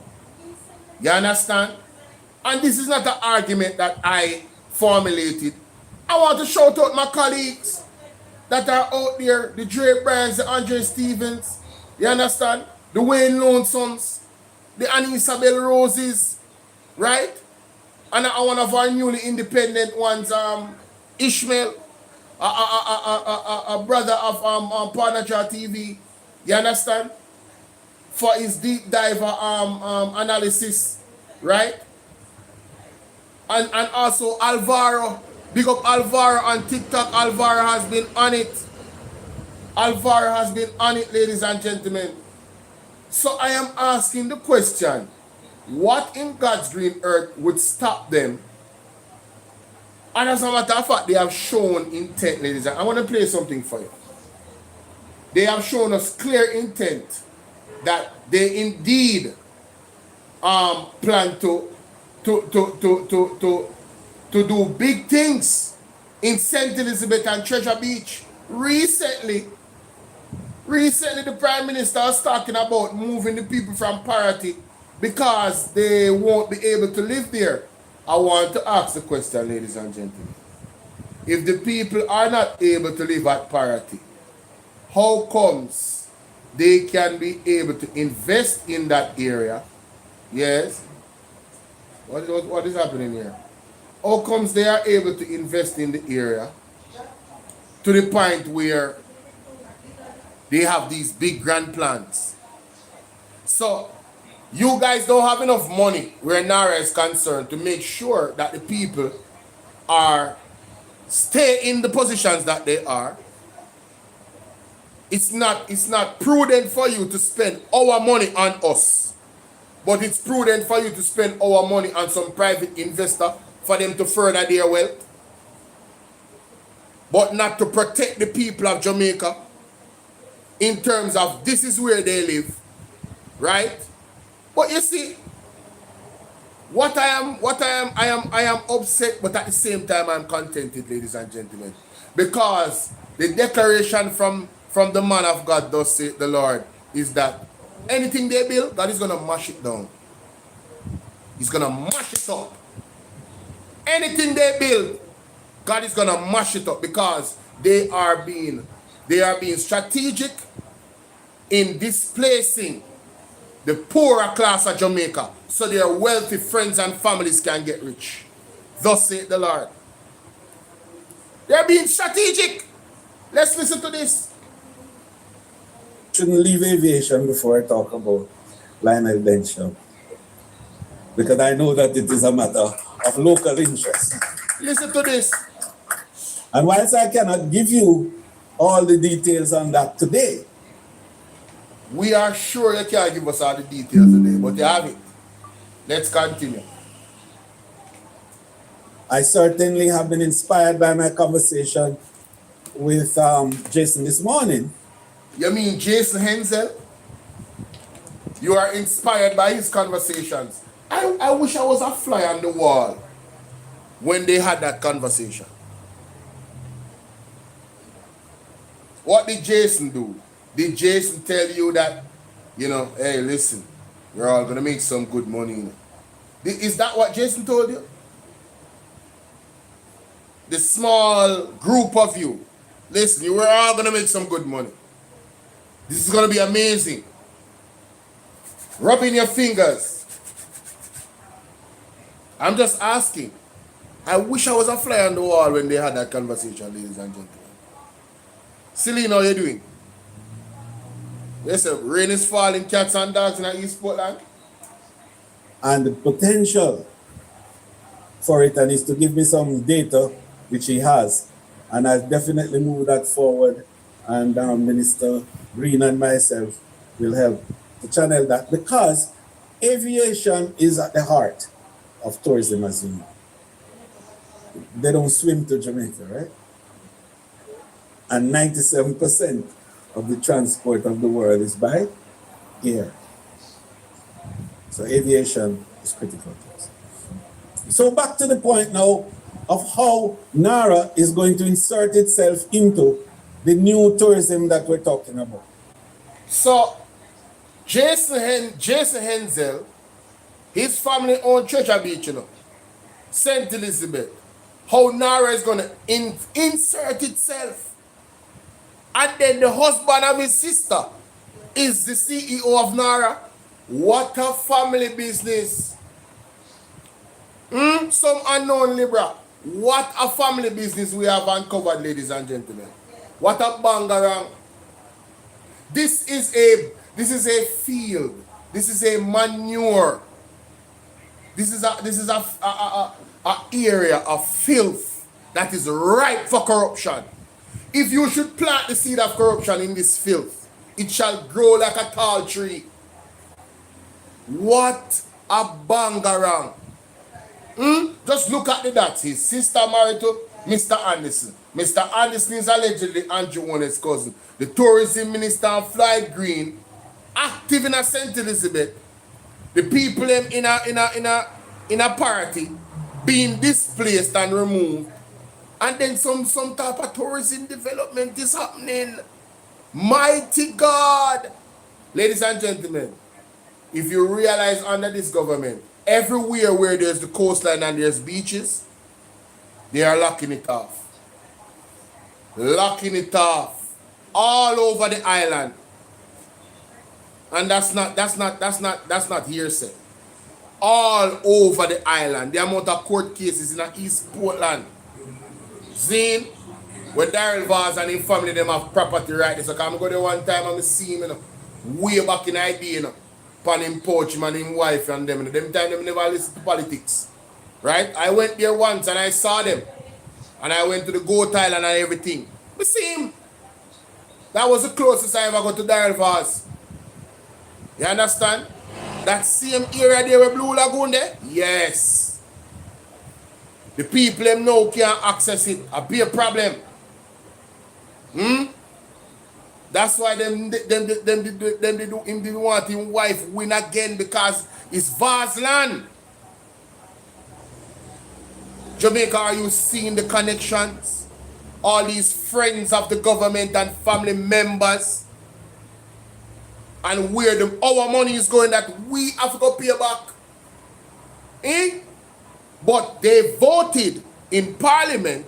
You understand? And this is not an argument that I formulated. I want to shout out my colleagues that are out there, the Dre Bryans, the Andre Stevens, you understand? The Wayne Lone Sons, the Annie Isabel Roses, right? And one of our newly independent ones, Ishmael, a brother of Partnership TV, you understand? For his deep dive analysis, right? And also Alvaro, big up Alvaro on TikTok. Alvaro has been on it. Alvaro has been on it, ladies and gentlemen. So I am asking the question, what in God's green earth would stop them? And as a matter of fact, they have shown intent, ladies. I want to play something for you. They have shown us clear intent that they indeed plan to do big things in St. Elizabeth and Treasure Beach. Recently, the Prime Minister was talking about moving the people from Parity because they won't be able to live there. I want to ask the question, ladies and gentlemen. If the people are not able to live at Parity, how comes they can be able to invest in that area? Yes. What is happening here? How comes they are able to invest in the area to the point where they have these big grand plans? So you guys don't have enough money where NARA is concerned to make sure that the people stay in the positions that they are. It's not prudent for you to spend our money on us, but it's prudent for you to spend our money on some private investor for them to further their wealth, but not to protect the people of Jamaica in terms of this is where they live, right? But you see, I am upset, but at the same time I'm contented, ladies and gentlemen, because the declaration from the man of God, thus saith the Lord, is that anything they build, God is going to mash it down. He's going to mash it up. Anything they build, God is going to mash it up because they are being strategic in displacing the poorer class of Jamaica so their wealthy friends and families can get rich. Thus saith the Lord. They're being strategic. Let's listen to this. Shouldn't leave aviation before I talk about Lionel Bencham, because I know that it is a matter of local interest. Listen to this. And whilst I cannot give you all the details on that today, We are sure you can't give us all the details today, but you have it. Let's continue. I certainly have been inspired by my conversation with Jason this morning. You mean Jason Hensel? You are inspired by his conversations. I wish I was a fly on the wall when they had that conversation. What did Jason do? Did Jason tell you that, you know, hey, listen, we're all going to make some good money? Is that what Jason told you? The small group of you, listen, we're all going to make some good money. This is going to be amazing. Rubbing your fingers. I'm just asking. I wish I was a fly on the wall when they had that conversation, ladies and gentlemen. Celine, how you doing? Yes, rain is falling, cats and dogs in East Portland. And the potential for it, and is to give me some data, which he has. And I'll definitely move that forward. And Minister Green and myself will help to channel that, because aviation is at the heart of tourism, as you know. They don't swim to Jamaica, right? And 97% of the transport of the world is by air. So aviation is critical to us. So back to the point now of how NARA is going to insert itself into the new tourism that we're talking about. So Jason Hensel, his family owned Treasure Beach, you know, St. Elizabeth. How NARA is going to insert itself. And then the husband of his sister is the CEO of NARA. What a family business. Some unknown Libra. What a family business we have uncovered, ladies and gentlemen. What a bangarang. This is a field. This is a manure. This is a area of filth that is ripe for corruption. If you should plant the seed of corruption in this filth, it shall grow like a tall tree. What a bangarang. Just look at the dots. His sister married to Mr. Anderson. Mr. Anderson is allegedly Andrew Warner's cousin. The tourism minister, Floyd Green, active in a St. Elizabeth. The people in a party being displaced and removed. And then some type of tourism development is happening. Mighty God. Ladies and gentlemen, if you realize under this government, everywhere where there's the coastline and there's beaches, they are locking it off. Locking it off. All over the island. And that's not hearsay. All over the island. The amount of court cases in East Portland. Zane, where Daryl Vaz and his family them have property right. So I'm go there one time and I see him, you know, way back in ID, you know, upon him porch, him and his wife and them. You know, them time them never listen to politics. Right? I went there once and I saw them. And I went to the Goat Island and everything. We see him. That was the closest I ever got to Daryl Vaz. You understand? That same area there with Blue Lagoon there? Yes. The people them now can't access it. A big problem. That's why them didn't want his wife win again, because it's vast land. Jamaica, are you seeing the connections? All these friends of the government and family members, and where our money is going that we have to go pay back. But they voted in Parliament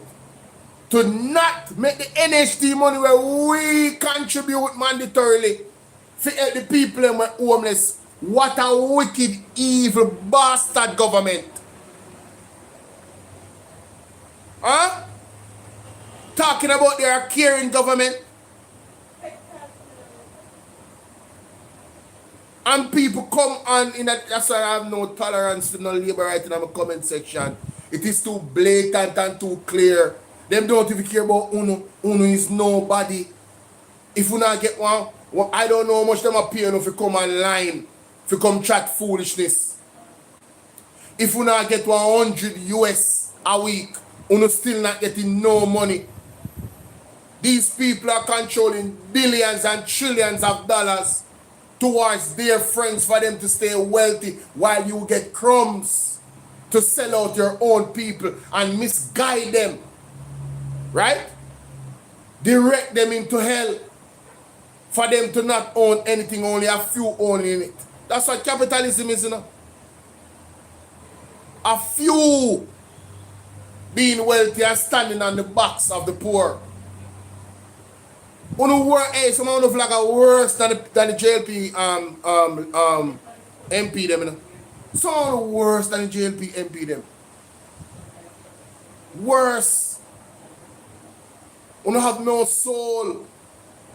to not make the NHT money where we contribute mandatorily to help the people who are homeless. What a wicked, evil, bastard government. Huh? Talking about their caring government. And people come on in that. That's why I have no tolerance to no labor right in my comment section. It is too blatant and too clear. Them don't even care about Uno. Uno is nobody. If you not get one Well, I don't know how much them are paying if you come online, if you come chat foolishness. If you not get 100 US a week, you still not getting no money. These people are controlling billions and trillions of dollars towards their friends for them to stay wealthy while you get crumbs to sell out your own people and misguide them. Right? Direct them into hell for them to not own anything, only a few owning it. That's what capitalism is, you know. A few being wealthy and standing on the backs of the poor. Some of them like are worse than the JLP MP them, you know. Some of them worse than the JLP MP them. Worse. You have no soul.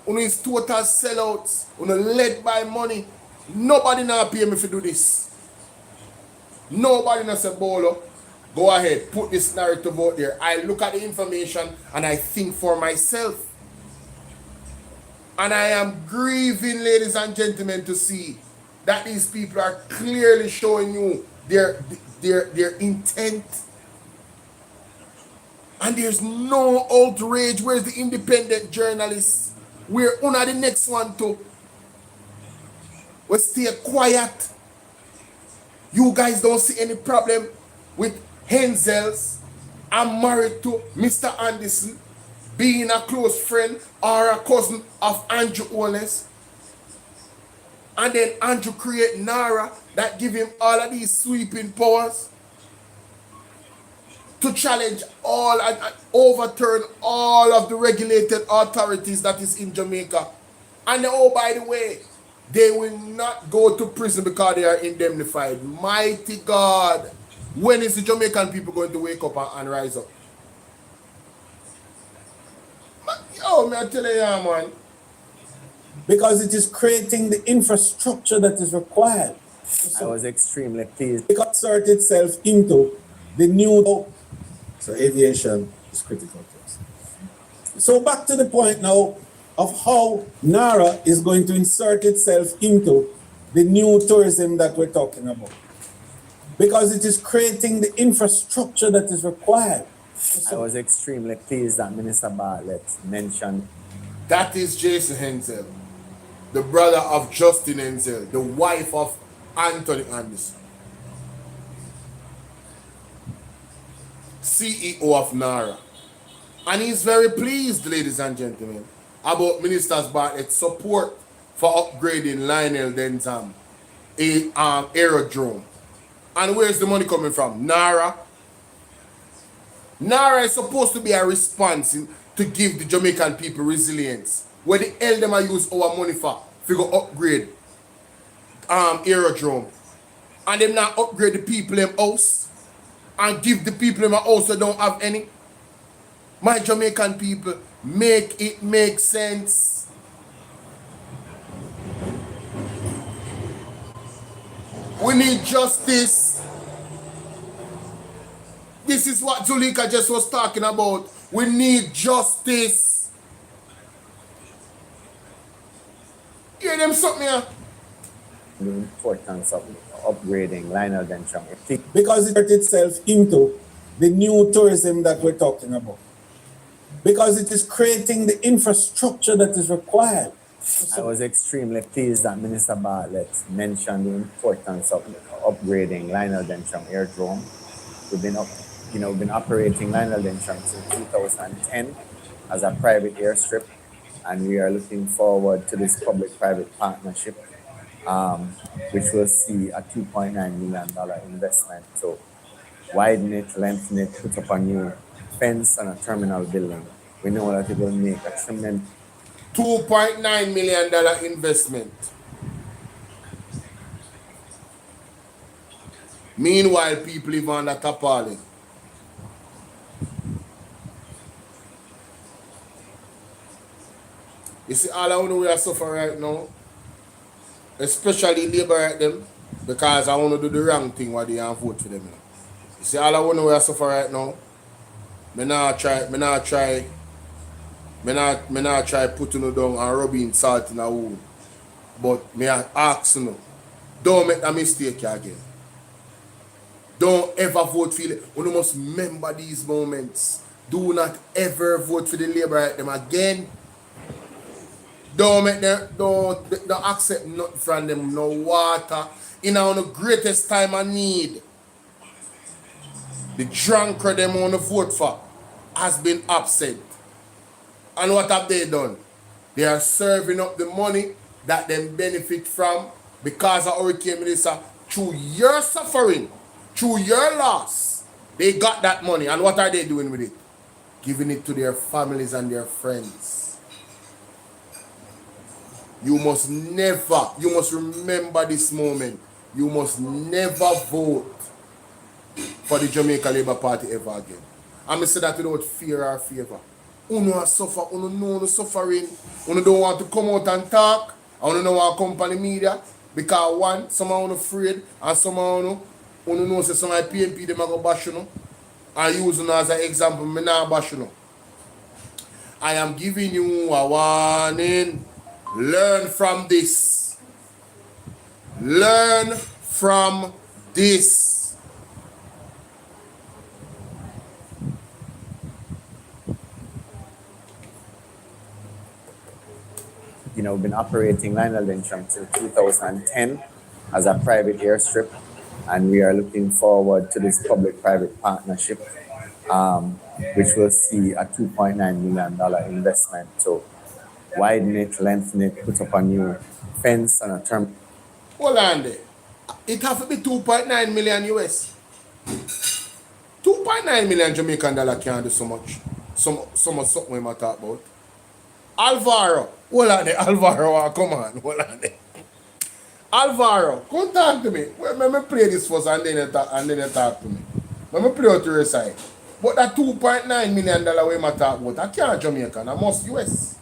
You is total sellouts. You led by money. Nobody now pay me to do this. Nobody now say, Bolo, go ahead, put this narrative out there. I look at the information and I think for myself. And I am grieving, ladies and gentlemen, to see that these people are clearly showing you their intent. And there's no outrage. Where's the independent journalists? We're on the next one too. We stay quiet. You guys don't see any problem with Henzels. I'm married to Mr. Anderson, being a close friend or a cousin of Andrew Owens. And then Andrew create Nara that give him all of these sweeping powers to challenge all and overturn all of the regulated authorities that is in Jamaica. And oh, by the way, they will not go to prison because they are indemnified. Mighty God. When is the Jamaican people going to wake up and rise up? Yo, man, I tell you, man. Because it is creating the infrastructure that is required. I was extremely pleased. It insert itself into the new. So aviation is critical to us. So back to the point now of how NARA is going to insert itself into the new tourism that we're talking about. Because it is creating the infrastructure that is required. I was extremely pleased that Minister Bartlett mentioned. That is Jason Hensel, the brother of Justin Hensel, the wife of Anthony Anderson, CEO of NARA. And he's very pleased, ladies and gentlemen, about Minister Bartlett's support for upgrading Lionel Denham aerodrome. And where's the money coming from? NARA. NARA is supposed to be a response to give the Jamaican people resilience. Where the hell them I use our money for go upgrade aerodrome. And them not upgrade the people in house and give the people in my house that don't have any. My Jamaican people, make it make sense. We need justice. This is what Zulika just was talking about. We need justice. Hear them something here? The importance of upgrading Lionel Denham. Because it insert itself into the new tourism that we're talking about. Because it is creating the infrastructure that is required. I was extremely pleased that Minister Bartlett mentioned the importance of upgrading Lionel Denham aerodrome. We've been operating Lionel Denham since 2010 as a private airstrip, and we are looking forward to this public-private partnership, which will see a $2.9 million investment to widen it, lengthen it, put up a new fence and a terminal building. We know that it will make a tremendous $2.9 million investment. Meanwhile, people live on that appalling. You see, all I know we are suffering right now, especially Labour right them, because I want to do the wrong thing while they don't vote for them. You see, all I know we are suffering right now, me not try Me not try put you down and rubbing salt in a wound. But me ask you, don't make a mistake again. Don't ever vote for it. You must remember these moments. Do not ever vote for the Labour at them again. Don't accept nothing from them, no water. In our greatest time of need. The drunkard them want to vote for has been absent. And what have they done? They are serving up the money that them benefit from because of Hurricane Melissa through your suffering, through your loss. They got that money. And what are they doing with it? Giving it to their families and their friends. You must remember this moment. You must never vote for the Jamaica Labour Party ever again. And I say that without fear or favor. Uno suffer, uno know the suffering. Uno don't want to come out and talk. And uno don't want to come on the media. Because one, some are afraid, and some are uno know say some of the PNP them go bash you know. And use uno as an example, me not bash you know. I am giving you a warning. Learn from this. Learn from this. You know, we've been operating Lionel Lyncham till 2010 as a private airstrip, and we are looking forward to this public-private partnership, which will see a $2.9 million investment to widen it, lengthen it, put up a new fence and a term. Hold on there. It have to be 2.9 million US. 2.9 million Jamaican dollar can't do so much. So much something we might talk about. Alvaro. Hold on there. Alvaro, come on. Hold on there. Alvaro, come talk to me. Well, let me play this first and then you talk to me. Let me play out to your side. But that $2.9 million we might talk about, I can't Jamaican. I must US.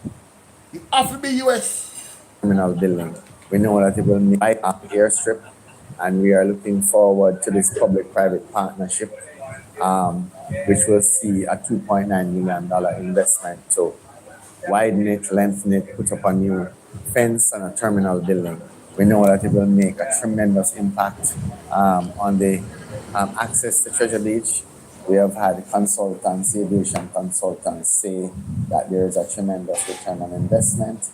It have to be US. Terminal building. We know that it will need an airstrip, and we are looking forward to this public-private partnership, which will see a $2.9 million investment to widen it, lengthen it, put up a new fence and a terminal building. We know that it will make a tremendous impact on the access to Treasure Beach. We have had consultants, aviation consultants say that there is a tremendous return on investment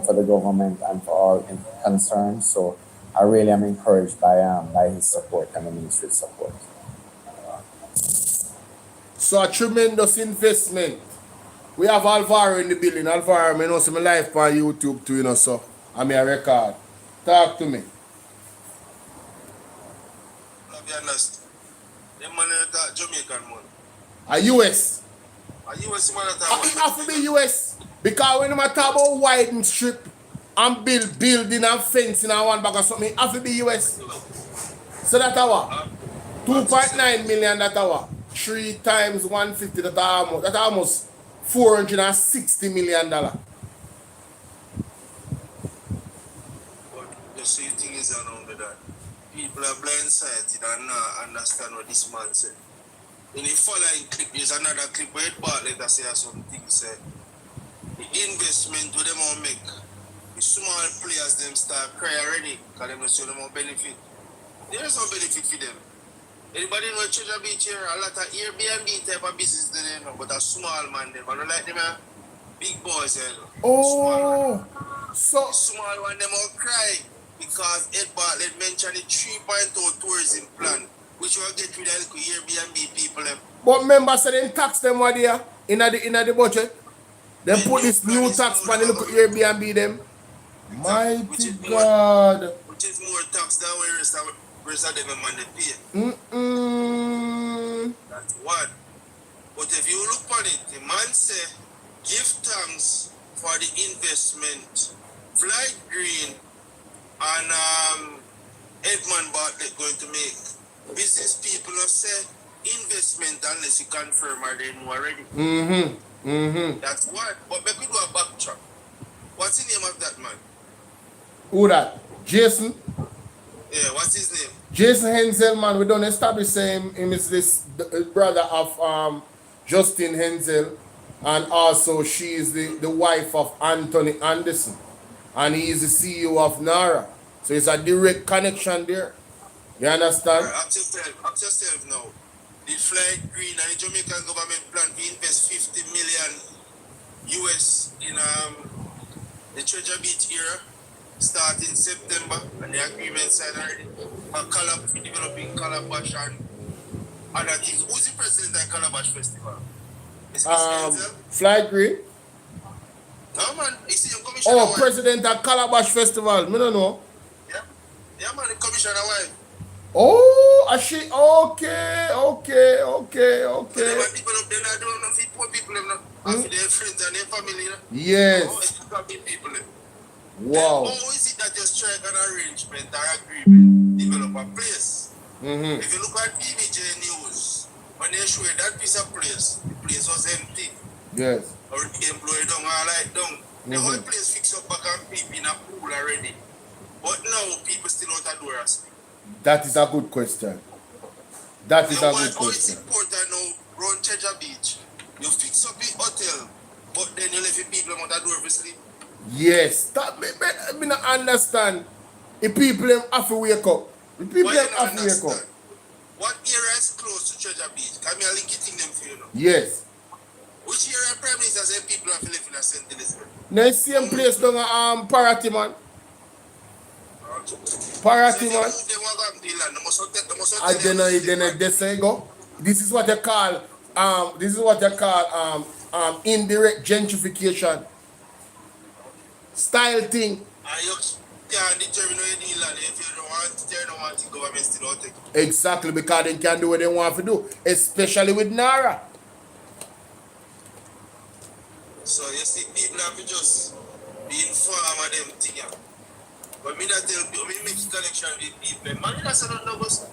for the government and for all concerned. So I really am encouraged by his support and the ministry's support. So a tremendous investment. We have Alvaro in the building. Alvaro, I know some live on YouTube too, you know, so I'm a record. Talk to me. I'll be honest. The money that Jamaican money. A US. A US money It have to be US. Because when I talk about widen strip and building and fencing and one bag of something, it have to be US. So that's our 2.9 million that our 3 times 150 that's almost $460 million. But the same thing is around with that. People are blindsided and not understand what this man said. In the following clip, there's another clip where Bartlett say something said. The investment to them will make the small players them start cry already because they don't see them more benefit. There is no benefit for them. Anybody know Treasure Beach here? A lot of Airbnb type of business they know, but a small man them. I don't like them big boys you know. Oh, so the small one them all cry because Ed Bartlett mentioned the 3.0 tourism plan, which will get rid of the Airbnb people. But remember, so they tax them what they are in the budget. They put this new tax plan, look at Airbnb them. Mighty God. Which is more tax than where the rest of them man they pay. That's one. But if you look on it, the man say, give thanks for the investment. Flight Green and Edmund Bartlett going to make. Business people will say investment unless you confirm or they know already. That's what. But maybe we go a backtrack. What's the name of that man? Who that? Jason? Yeah, what's his name? Jason Hensel, man. We don't establish him is this brother of Justin Hensel. And also, she is the wife of Anthony Anderson. And he is the CEO of NARA. So it's a direct connection there. You understand? Ask yourself now. The Flight Green and the Jamaican government plan to invest 50 million US in the Treasure Beach area starting September, and the agreement signed already. Developing Calabash and other things. Who's the president of Calabash Festival? Is Flight Green? No man, he's the commissioner. Oh, president of Calabash Festival. Me don't know. Yeah man, the commissioner wife. Oh, she okay. So there are people up there that don't know if poor people have not have their friends and their family. Yes. Oh, it's people. Wow. Then how is it that you strike an arrangement or agreement, develop a place? If you look at BBJ News, when they show you that piece of place, the place was empty. Yes. Or it became blown down or light down. The whole place fixed up back and people in a pool already. But now people still out the door asleep. That is a good question. That is a good How is question. it important now, around Treasure Beach? You fix up the hotel, but then you let the people out the door to sleep. Yes. That me not understand. The people them have to wake up. The people them have to wake up. What area is close to Treasure Beach? Can I link it in them for you now? Yes. Which area Prime Minister said people have to live in a St. Elizabeth? Now same place down at Parati, man. Parati, man. And then they say go. This is what they call indirect gentrification style thing. Exactly, because they can do what they want to do, especially with NARA. So you see, people have to just be informed of them things. But me that tell people, me make connection with people. Man, that's not numbers.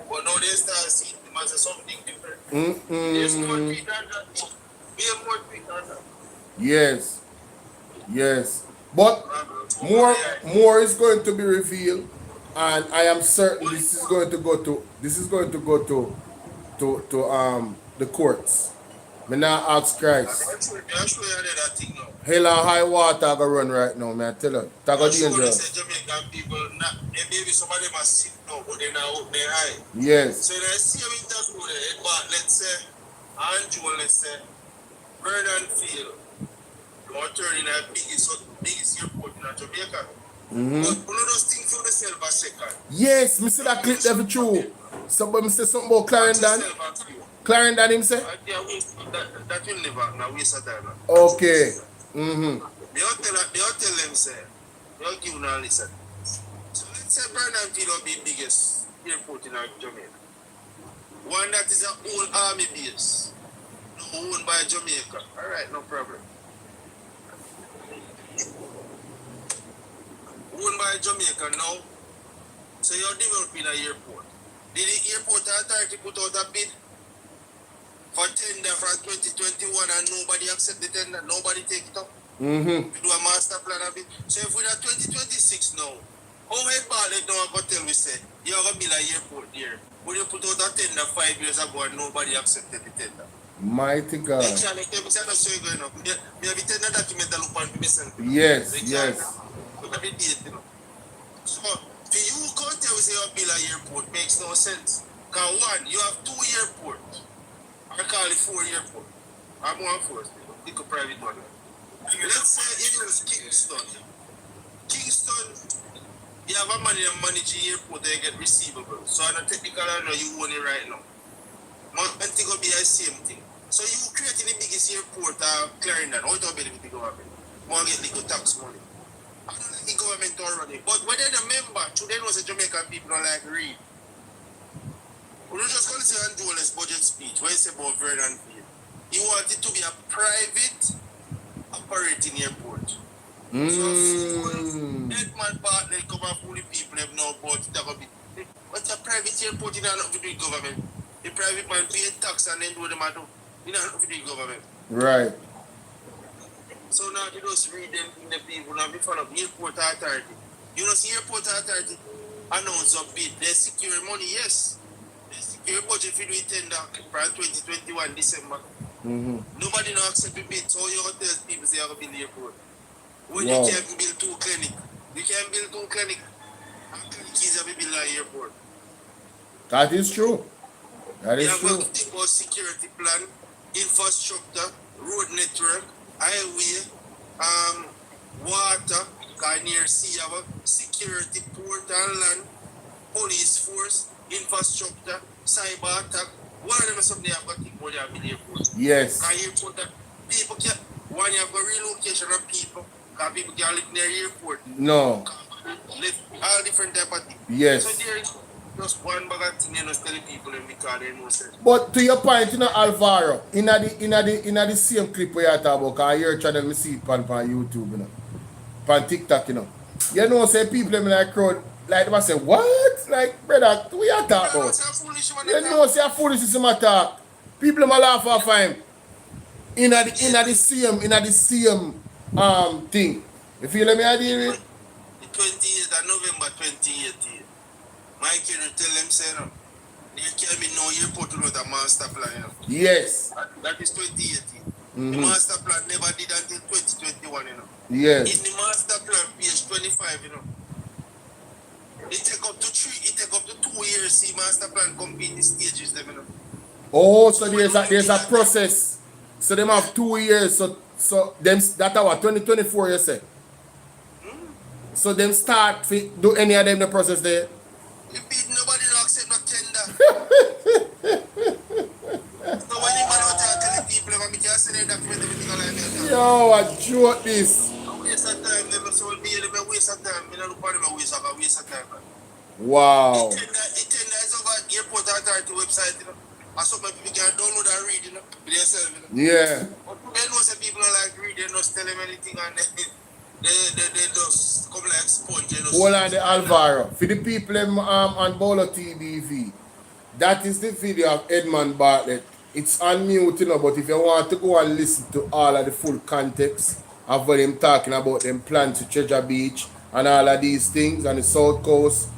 But now they start seeing them as something different. There's more tweet than that. We have more tweet than that. Yes. Yes. But more is going to be revealed, and I am certain this is going to go to the courts. Me not ask Christ. Hell and high water go run right now, man. I tell you. That go dangerous. Jamaican people, maybe some of them are sick now, but they're not out there high. Yes. So let's see how it does go there. But let's say, Andrew, let's say, Vernon Field, you're turning the biggest airport in Jamaica. But one of those things for yourself a second. Yes, me see that clip every true. Somebody say something about Clarendon. Clarendon him say? Yeah, that will never now waste of time. Okay. The hotel them say, they'll give you all listen. So let's say Vernon Field will be the biggest airport in Jamaica. One that is an old army base, owned by Jamaica. Alright, no problem. Owned by Jamaica now. So you're developing an airport. Did the airport authority put out a bid for tender for 2021 and nobody accept the tender? Nobody take it up? We do a master plan of it. So if we're at 2026 now, how bad they don't go tell we say, you're going to build an airport there. When you put out a tender 5 years ago and nobody accepted the tender? Mighty God. Yes, yes. So, for you go tell we say you build an airport makes no sense. Because one, you have 2 airports. I call it 4 airports. I'm one first. Pick a private one. Let's say it was Kingston. Kingston, you have a money to manage the airport and you get receivable. So on a technical level, you own it right now. And think will be the same thing. So you creating the biggest airport Clarendon. How it will benefit the government? More get legal tax money. I don't like the government to run it. But when they're the member, today was the Jamaican people don't like read. We don't just go to say Andrew's budget speech where he said about Vernon Field. He wanted to be a private operating airport. So Edmund Bartlett come and fool the people have now bought it. What's a private airport? You don't have to do it government. The private man pay tax and then do them at home. You don't have to do it government. Right. So now you just read them in the people now before the airport authority. You know see airport authority announce a bid. They secure money, yes. They secure budget for the tender for 2021 December. Nobody no accept the bid, so you tell people say you have to build the airport. When Wow. you can't build 2 clinics, you can't build 2 clinics, and clinics have to build an airport. That is true. That We is have true. to think about security plan, infrastructure, road network, highway, water, because near sea have a security, port and land, police force, infrastructure, cyber attack. One of them is something they have got to think about their airport. Yes. Because airport, people can, one you have a relocation of people, because people can live near airport. No. Live all different type of things. Yes. So there is just one bag of thing you just tell the people in because they know sense. But to your point, you know, Alvaro, in the same clip where you talk about, because your channel, me see it on YouTube, you know, on TikTok, you know. You know, say people in the crowd, like, they say, what? Like, brother, what you talk about? You know, say a foolish is my talk. People may laugh off him. In the same thing. You feel me idea? The 28th of November 2018, Mike Henry tell them, say, no, there can be no airport without a master plan, you know. Yes. That is 2018. The master plan never did until 2021, you know. Yes. In the master plan, page 25, you know, it take up to 2 years, see master plan complete the stages, them, you know. Oh, so there's a process. So them have 2 years. So them that our 2024, you say. So them start do any of them the process there. Nobody no accept no tender. So when the man out there tell the people, if I can send them document everything like that. Yo, I joke this. A waste of time, never so will be a waste of time. I don't look at them a waste of time. Man. Wow. The tender is over at Airport Authority website, you know. And some people can download and read, you know, for themselves, you know. Yeah. But they know some people don't like read, they don't tell them anything and they just come like sponge, you know. Hold on the Alvaro. For the people on Bolo TV, that is the video of Edmund Bartlett. It's on mute, you know, but if you want to go and listen to all of the full context of what him talking about, them plans to Treasure Beach and all of these things on the South Coast,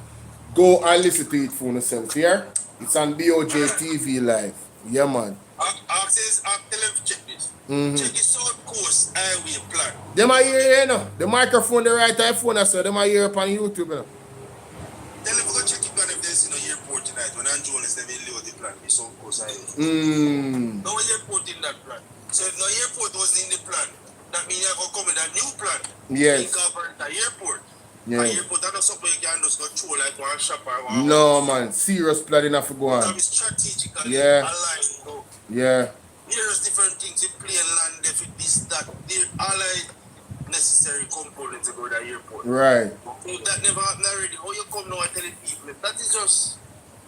go and listen to it for yourself, yeah? It's on BOJ TV Live. Yeah, man. I'll tell them to check this. Check the South Coast Highway plan. Them are here, you know. The microphone, the right iPhone, so them are here up on YouTube, you know. Tell them to go check the plan if there's no airport tonight. When I'm Jones, they will leave the plan, the South Coast Highway. No airport in that plan. So if no airport was in the plan, that means you're going to come with a new plan. Yes. Incorporate the airport. Yeah. An airport, that's not something you can just go through like one shop or one. No, man. Serious plan enough to go on. That is strategically Yeah. aligned. So Yeah. there's different things in plane, land, if it is that. They're allied necessary components to go to the airport. Right. So that never happened already. How you come now and tell the people? That is just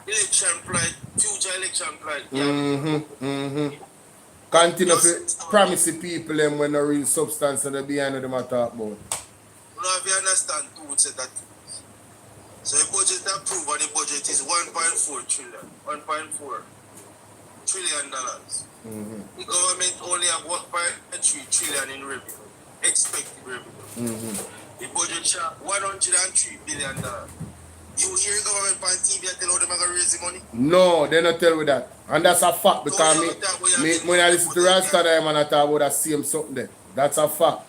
election pride, future election pride. Continue to promise the people them when the real substance and the behind of them I talk about. You know, if you understand two set of things. So the budget approved and the budget is 1.4 trillion. $1.4 trillion. The government only have 1.3 trillion in revenue. Expected revenue. The budget shot $103 billion. You hear government on TV and tell how they're going to raise the money? No, they not tell me that. And that's a fact because when I listen to Rasta them and I talk about that same something there. That's a fact.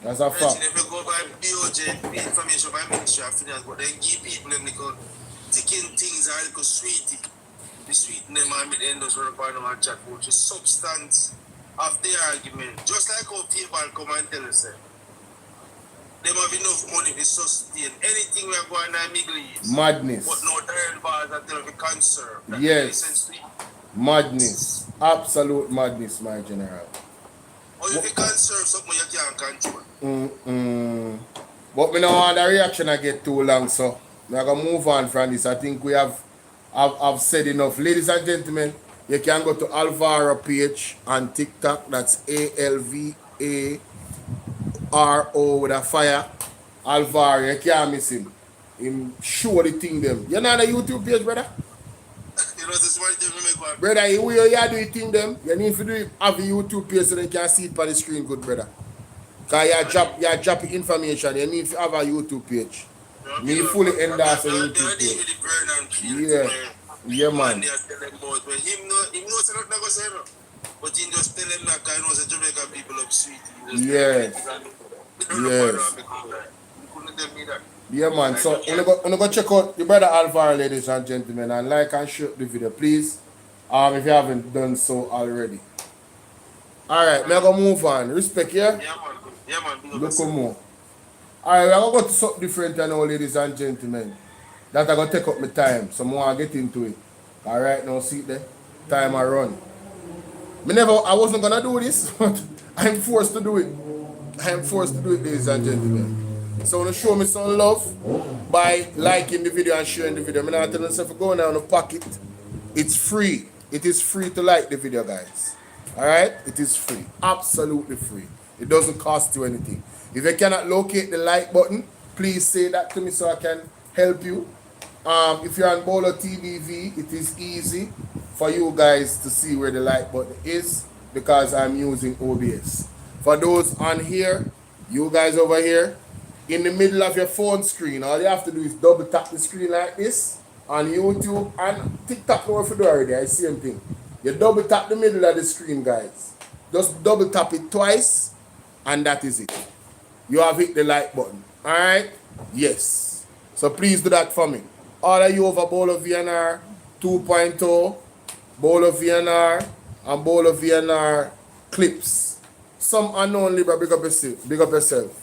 That's a fact. If you go by BOJ, the information by Ministry of Finance, but then give people them little ticking things are little sweetie. The sweet name and the end does run upon them and chat about the substance of the argument. Just like how people come and tell us, them have enough money to sustain anything we are going to Middle East. Madness. But no iron bars until we conserve. That Yes. makes sense to you. Madness. Absolute madness, my general. Or if you conserve something you can't control. But we don't want the reaction to get too long, so we're going to move on from this. I think we have said enough. Ladies and gentlemen, you can go to Alvaro page on TikTok. That's ALVARO with a fire. Alvaro, you can't miss him. Him show the thing them. You're not on the YouTube page, brother? You know, this is what you make one. Brother, you do the thing them. You need to do it, have the YouTube page so they can see it on the screen, good brother. Because you drop information, you need to have a YouTube page. Me fully endorse a YouTube page. Yeah, man. Him knows not going to say no. But he just tell them that kind of the Jamaican people up sweet. He just Yes. tell them Yes. He couldn't tell me that. Yeah, man. So, I'm go check out the brother Alvaro, ladies and gentlemen, and like and share the video, please. If you haven't done so already. Alright, me go move on. Respect, yeah? Yeah, man. Look more. Alright, we're going to go to something different now, ladies and gentlemen. That I going to take up my time, so I want to get into it. Alright, now see there. Time I run. I wasn't going to do this, but I'm forced to do it. I am forced to do it, ladies and gentlemen. So I want to show me some love by liking the video and sharing the video. I'm not telling myself to go now in the pocket. It's free. It is free to like the video, guys. Alright? It is free. Absolutely free. It doesn't cost you anything. If you cannot locate the like button, please say that to me so I can help you. If you're on Bolo TVV, it is easy for you guys to see where the like button is because I'm using OBS. For those on here, you guys over here, in the middle of your phone screen, all you have to do is double tap the screen like this on YouTube and TikTok. No, if you do already, I see same thing. You double tap the middle of the screen, guys. Just double tap it twice, and that is it. You have hit the like button. Alright? Yes. So please do that for me. All of you over Bolo VNR 2.0, Bolo VNR, and Bolo VNR clips. Some unknown Libra, big up yourself. Big up yourself.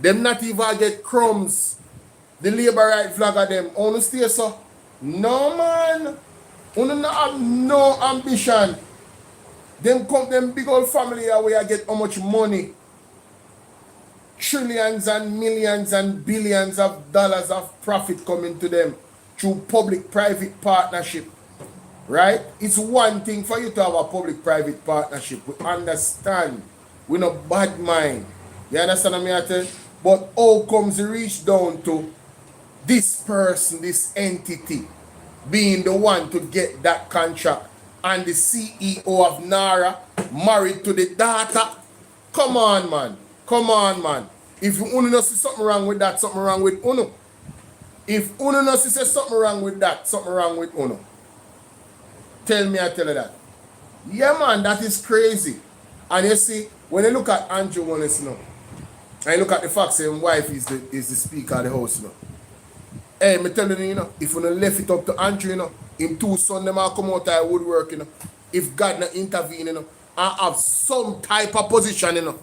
Them not even get crumbs. The labor right flag of them. Only stay so. No man. Only not have no ambition. Them come them big old family where I get how much money. Trillions and millions and billions of dollars of profit coming to them through public-private partnership. Right? It's one thing for you to have a public-private partnership. We understand. We no bad mind. You understand what I mean? But how comes it reach down to this person, this entity, being the one to get that contract and the CEO of NARA married to the daughter? Come on, man. Come on, man. If you only see something wrong with that, something wrong with Uno. If Uno no see something wrong with that, something wrong with Uno. Tell me, I tell you that. Yeah, man, that is crazy. And you see, when you look at Andrew Wallace now, and you look at the fact that his wife is the speaker of the house now. Hey, me telling you, you know, if you don't left it up to Andrew, you know, him two sons them all come out of woodwork, you know, if God not intervene, you know, and have some type of position, you know,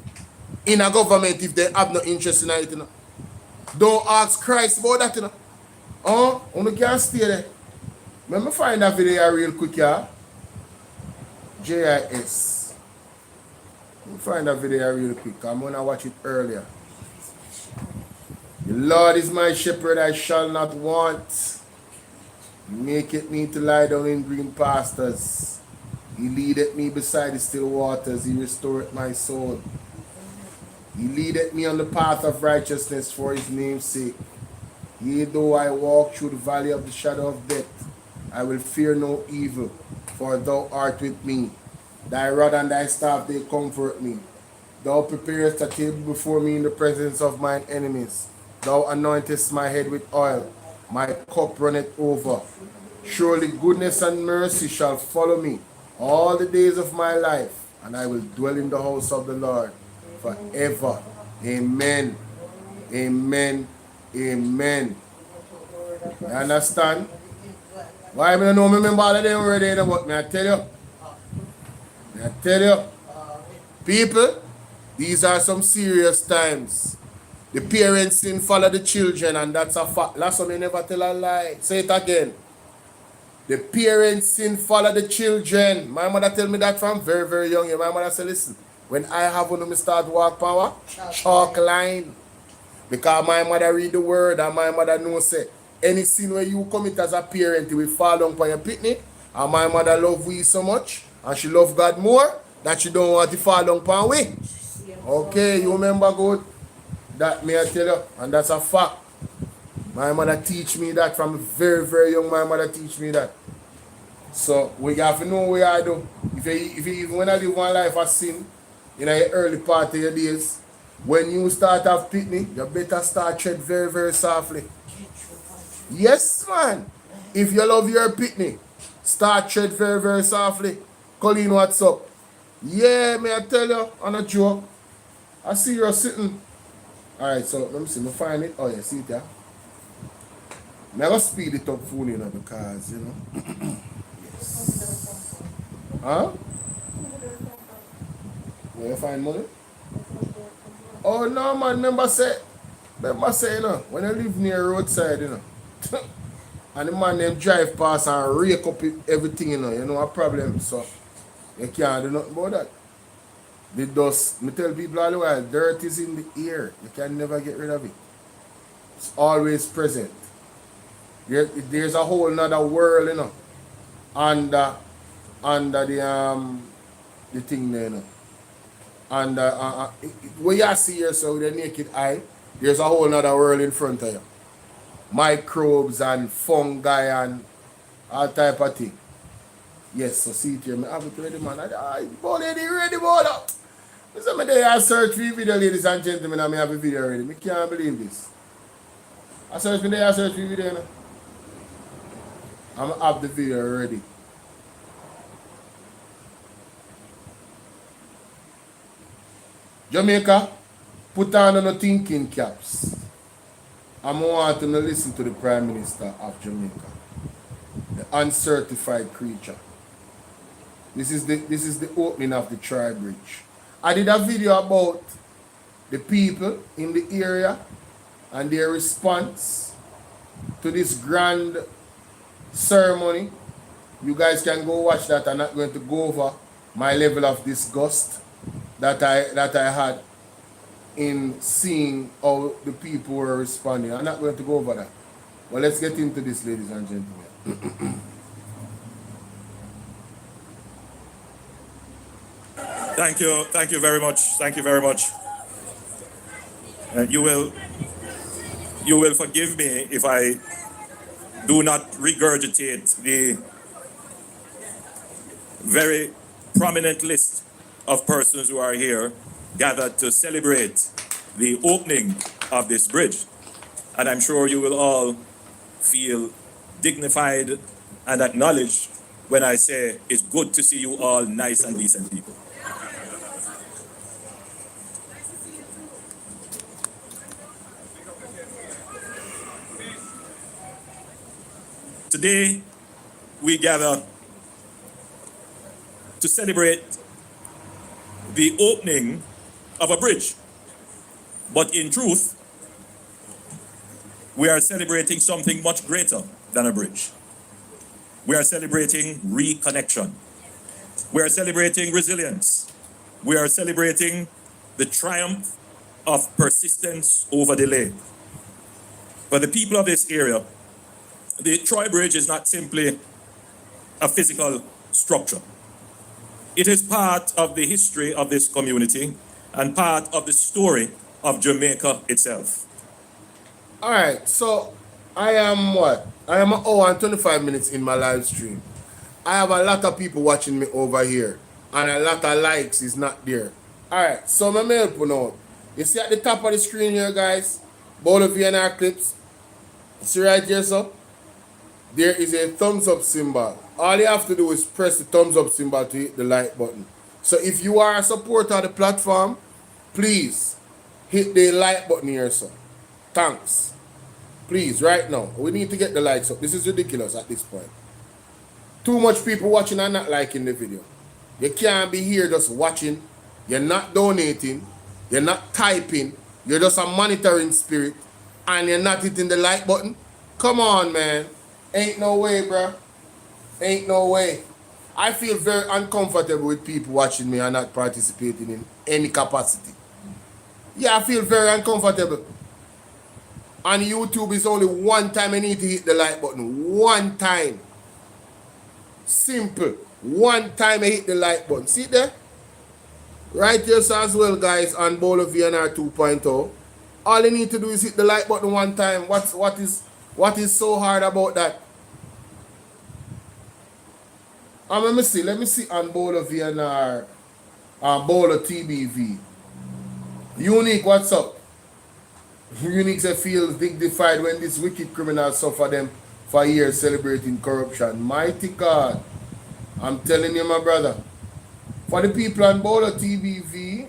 in a government if they have no interest in it, you know. Don't ask Christ about that, you know. Oh, you can't stay there. Let me find that video real quick, yeah. JIS. Let me find that video real quick. I'm gonna watch it earlier. The Lord is my shepherd, I shall not want. He maketh me to lie down in green pastures. He leadeth me beside the still waters. He restoreth my soul. He leadeth me on the path of righteousness for his name's sake. Yea, though I walk through the valley of the shadow of death, I will fear no evil, for thou art with me. Thy rod and thy staff, they comfort me. Thou preparest a table before me in the presence of mine enemies. Thou anointest my head with oil. My cup runneth over. Surely goodness and mercy shall follow me all the days of my life, and I will dwell in the house of the Lord forever. Amen. Amen. Amen. You understand? Why I don't know remember all of them already, but me I tell you. I tell you, people, these are some serious times. The parents didn't follow the children, and that's a fact. Last time you never tell a lie. Say it again. The parents didn't follow the children. My mother tell me that from very, very young. My mother said, listen, when I have when I start walk power, chalk line. Because my mother read the word, and my mother knows say, any sin where you commit as a parent, you will fall on your picnic. And my mother love we so much. And she love God more that she don't want to fall down upon we. Okay, you remember good? That may I tell you, and that's a fact. My mother teach me that from very, very young. My mother teach me that. So we have to know what I do. If you even when I live one life of sin in the early part of your days, when you start off picnic, you better start tread very, very softly. Yes, man. If you love your picnic, start tread very, very softly. Colleen, what's up? Yeah, may I tell you, on a joke. I see you're sitting. Alright, so let me see, me find it. Oh yeah, see it there. May I go speed it up for you know, because, you know. Yes. Huh? Where you find money? Oh no man, remember say, you know, when you live near roadside, you know. And the man them drive past and rake up everything, you know a problem, so you can't do nothing about that. The dust, me tell people all the while, dirt is in the air. You can never get rid of it. It's always present. There's a whole nother world, you know, under the thing there, you know. And when you see yourself with the naked eye, there's a whole nother world in front of you. Microbes and fungi and all type of thing. Yes, so see it here. I have it ready, man. Bolo, ready, Bolo. Some of I search for video, ladies and gentlemen, and I have a video ready. I can't believe this. I search for video, you know. I'm have the video ready. Jamaica, put on the thinking caps. I want to listen to the Prime Minister of Jamaica, the uncertified creature. This is the opening of the tri-bridge. I did a video about the people in the area and their response to this grand ceremony. You guys can go watch that. I'm not going to go over my level of disgust that I had in seeing how the people were responding. I'm not going to go over that. Well, let's get into this, ladies and gentlemen. Thank you very much. You will forgive me if I do not regurgitate the very prominent list of persons who are here gathered to celebrate the opening of this bridge. And I'm sure you will all feel dignified and acknowledged when I say it's good to see you all nice and decent people. Today, we gather to celebrate the opening of a bridge. But in truth, we are celebrating something much greater than a bridge. We are celebrating reconnection. We are celebrating resilience. We are celebrating the triumph of persistence over delay. For the people of this area, the Troy Bridge is not simply a physical structure. It is part of the history of this community and part of the story of Jamaica itself. All right, so I am what? I am an hour and 25 minutes in my live stream. I have a lot of people watching me over here, and a lot of likes is not there. All right, so I'm going to help you now. You see at the top of the screen here, guys, Bolo VNR clips. See right here, so? There is a thumbs up symbol. All you have to do is press the thumbs up symbol to hit the like button. So if you are a supporter of the platform, please hit the like button here, sir. Thanks. Please, right now. We need to get the likes up. This is ridiculous at this point. Too much people watching and not liking the video. You can't be here just watching. You're not donating. You're not typing. You're just a monitoring spirit. And you're not hitting the like button. Come on, man. Ain't no way, bro. Ain't no way. I feel very uncomfortable with people watching me and not participating in any capacity. Yeah, I feel very uncomfortable. On YouTube, it's only one time I need to hit the like button. One time. Simple. One time I hit the like button. See there? Right here as well, guys, on Bolo VNR 2.0. All you need to do is hit the like button one time. What is so hard about that? Let me see on Bolo VNR, Bolo TBV. Unique, what's up? Unique feels dignified when these wicked criminals suffer them for years celebrating corruption. Mighty God. I'm telling you, my brother. For the people on Bolo TVV,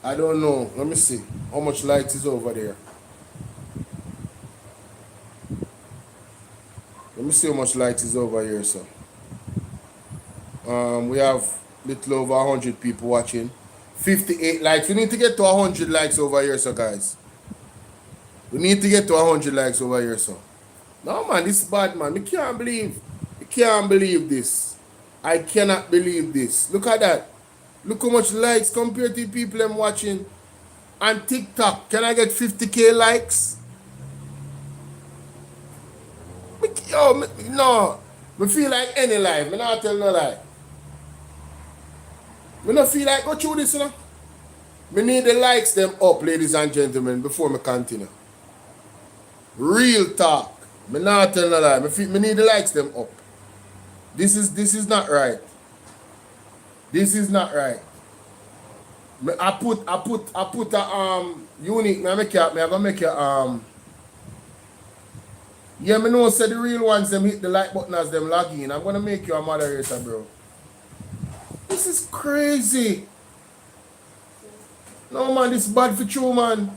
I don't know. Let me see how much light is over there. Let me see how much light is over here, sir. We have little over 100 people watching. 58 likes. We need to get to 100 likes over here, sir, guys. We need to get to 100 likes over here, sir. No, man, this is bad, man. I can't believe this. I cannot believe this. Look at that. Look how much likes compared to people I'm watching on TikTok. Can I get 50k likes? Yo, no. I feel like any life. I not tell no lie. I don't feel like go through this, you know. I need the likes them up, ladies and gentlemen, before I continue. Real talk. I not tell no lie. I need the likes them up. This is not right. This is not right. I put a unique. I gonna make a yeah, me know say the real ones them hit the like button as them log in. I'm gonna make you a moderator, bro. This is crazy. No man, this is bad for you, man.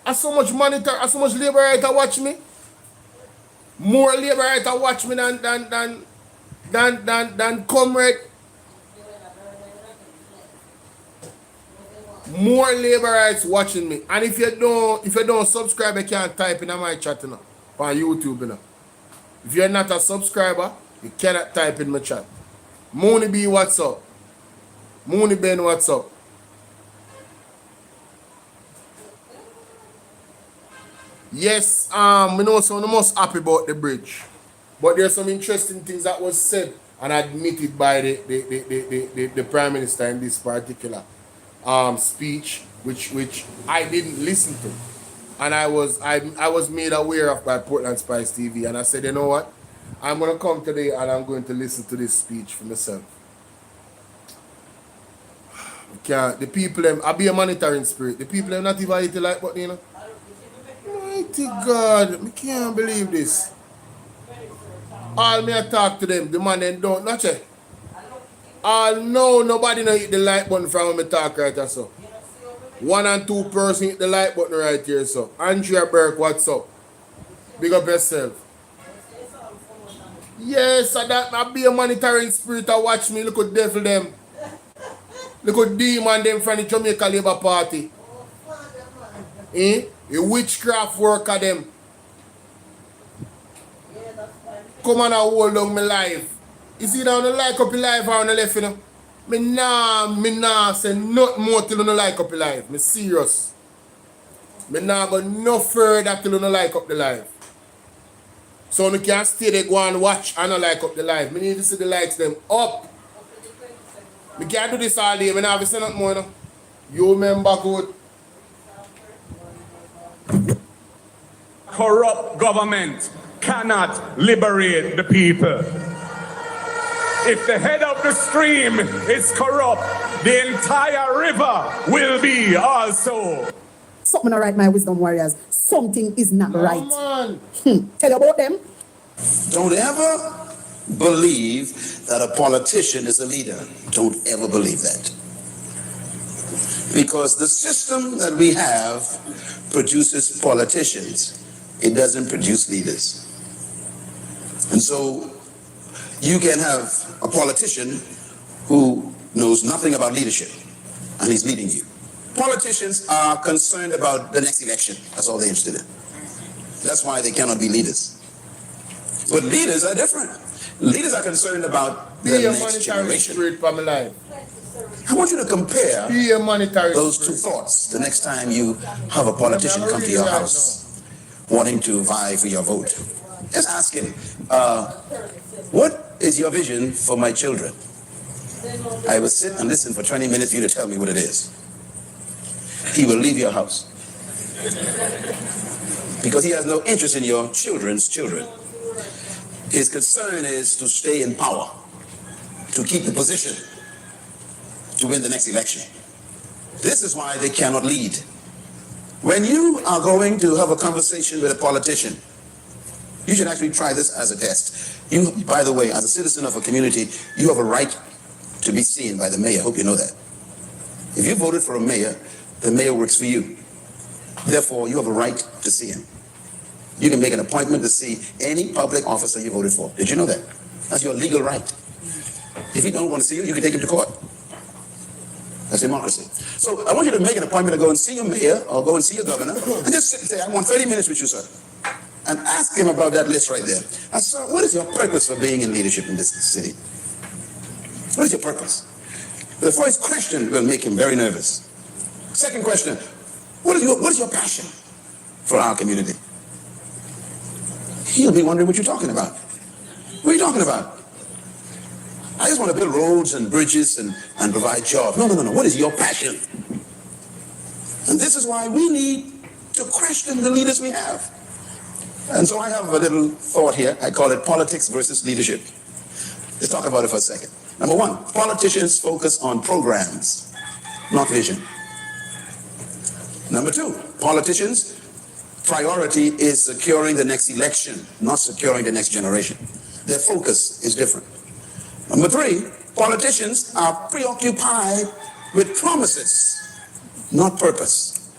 I so much monitor, I so much labor right to watch me. More labor right to watch me than comrade. More labor rights watching me. And if you don't subscribe, you can't type in my chat, you know, on YouTube, you know. If you're not a subscriber, you cannot type in my chat. Mooney B, what's up? Mooney Ben, what's up? Yes, we know some of the most happy about the bridge. But there's some interesting things that was said and admitted by the Prime Minister in this particular speech, which I didn't listen to, and I was made aware of by Portland Spice TV, and I said, you know what, I'm gonna come today and I'm going to listen to this speech for myself. The people them, I be a monitoring spirit. The people them not even hit the like button, you know. Mighty God, I can't believe this. All me I talk to them, the man then don't not check. No, nobody no hit the like button from when me talk right there, so. 1 and 2 person hit the like button right here, so. Andrea Burke, what's up? Big up yourself. Yes, that I be a monitoring spirit to watch me. Look at devil them. Look at demon them from the Jamaica Labour Party. A witchcraft worker them. Come on and hold on my life. You see that on the like up your life or on the left, you know? Me nah say nothing more till you don't like up your life. Me serious. Me nah go no further till you don't like up the life. So you can stay there, go and watch and not like up the life. Me need to see the likes them up. Me can't do this all day. Me nah have to say nothing more, you know? You remember good. Corrupt government cannot liberate the people. If the head of the stream is corrupt, the entire river will be also. Something not right, my wisdom warriors. Something is not right. Tell you about them. Don't ever believe that a politician is a leader. Don't ever believe that. Because the system that we have produces politicians. It doesn't produce leaders. And so you can have a politician who knows nothing about leadership and he's leading you. Politicians are concerned about the next election. That's all they're interested in. That's why they cannot be leaders. But leaders are different. Leaders are concerned about the next generation. I want you to compare those two thoughts the next time you have a politician come to your house wanting to vie for your vote. Just ask him, what is your vision for my children? I will sit and listen for 20 minutes for you to tell me what it is. He will leave your house. Because he has no interest in your children's children. His concern is to stay in power, to keep the position, to win the next election. This is why they cannot lead. When you are going to have a conversation with a politician, You should actually try this as a test. You, by the way, as a citizen of a community, you have a right to be seen by the mayor. Hope you know that. If you voted for a mayor, the mayor works for you. Therefore, you have a right to see him. You can make an appointment to see any public officer you voted for. Did you know that? That's your legal right. If he don't want to see you, you can take him to court. That's democracy. So I want you to make an appointment to go and see your mayor or go and see your governor and just sit and say, I want 30 minutes with you, sir. And ask him about that list right there. And sir, what is your purpose for being in leadership in this city? What is your purpose? The first question will make him very nervous. Second question, what is your passion for our community? He'll be wondering what you're talking about. What are you talking about? I just want to build roads and bridges and provide jobs. No. What is your passion? And this is why we need to question the leaders we have. And so I have a little thought here. I call it politics versus leadership. Let's talk about it for a second. Number one, politicians focus on programs, not vision. Number two, politicians' priority is securing the next election, not securing the next generation. Their focus is different. Number three, politicians are preoccupied with promises, not purpose.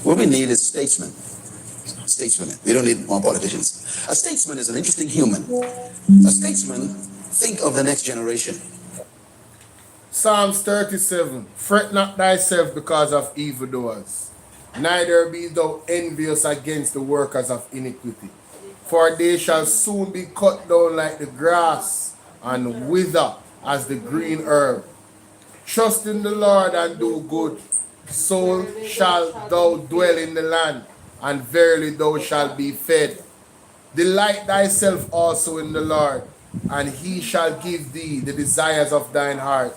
What we need is statesmen. Statesmen. We don't need more politicians. A statesman is an interesting human. A statesman think of the next generation. Psalms 37, fret not thyself because of evildoers, neither be thou envious against the workers of iniquity. For they shall soon be cut down like the grass, and wither as the green herb. Trust in the Lord and do good, so shalt thou dwell in the land, and verily thou shalt be fed. Delight thyself also in the Lord, and he shall give thee the desires of thine heart.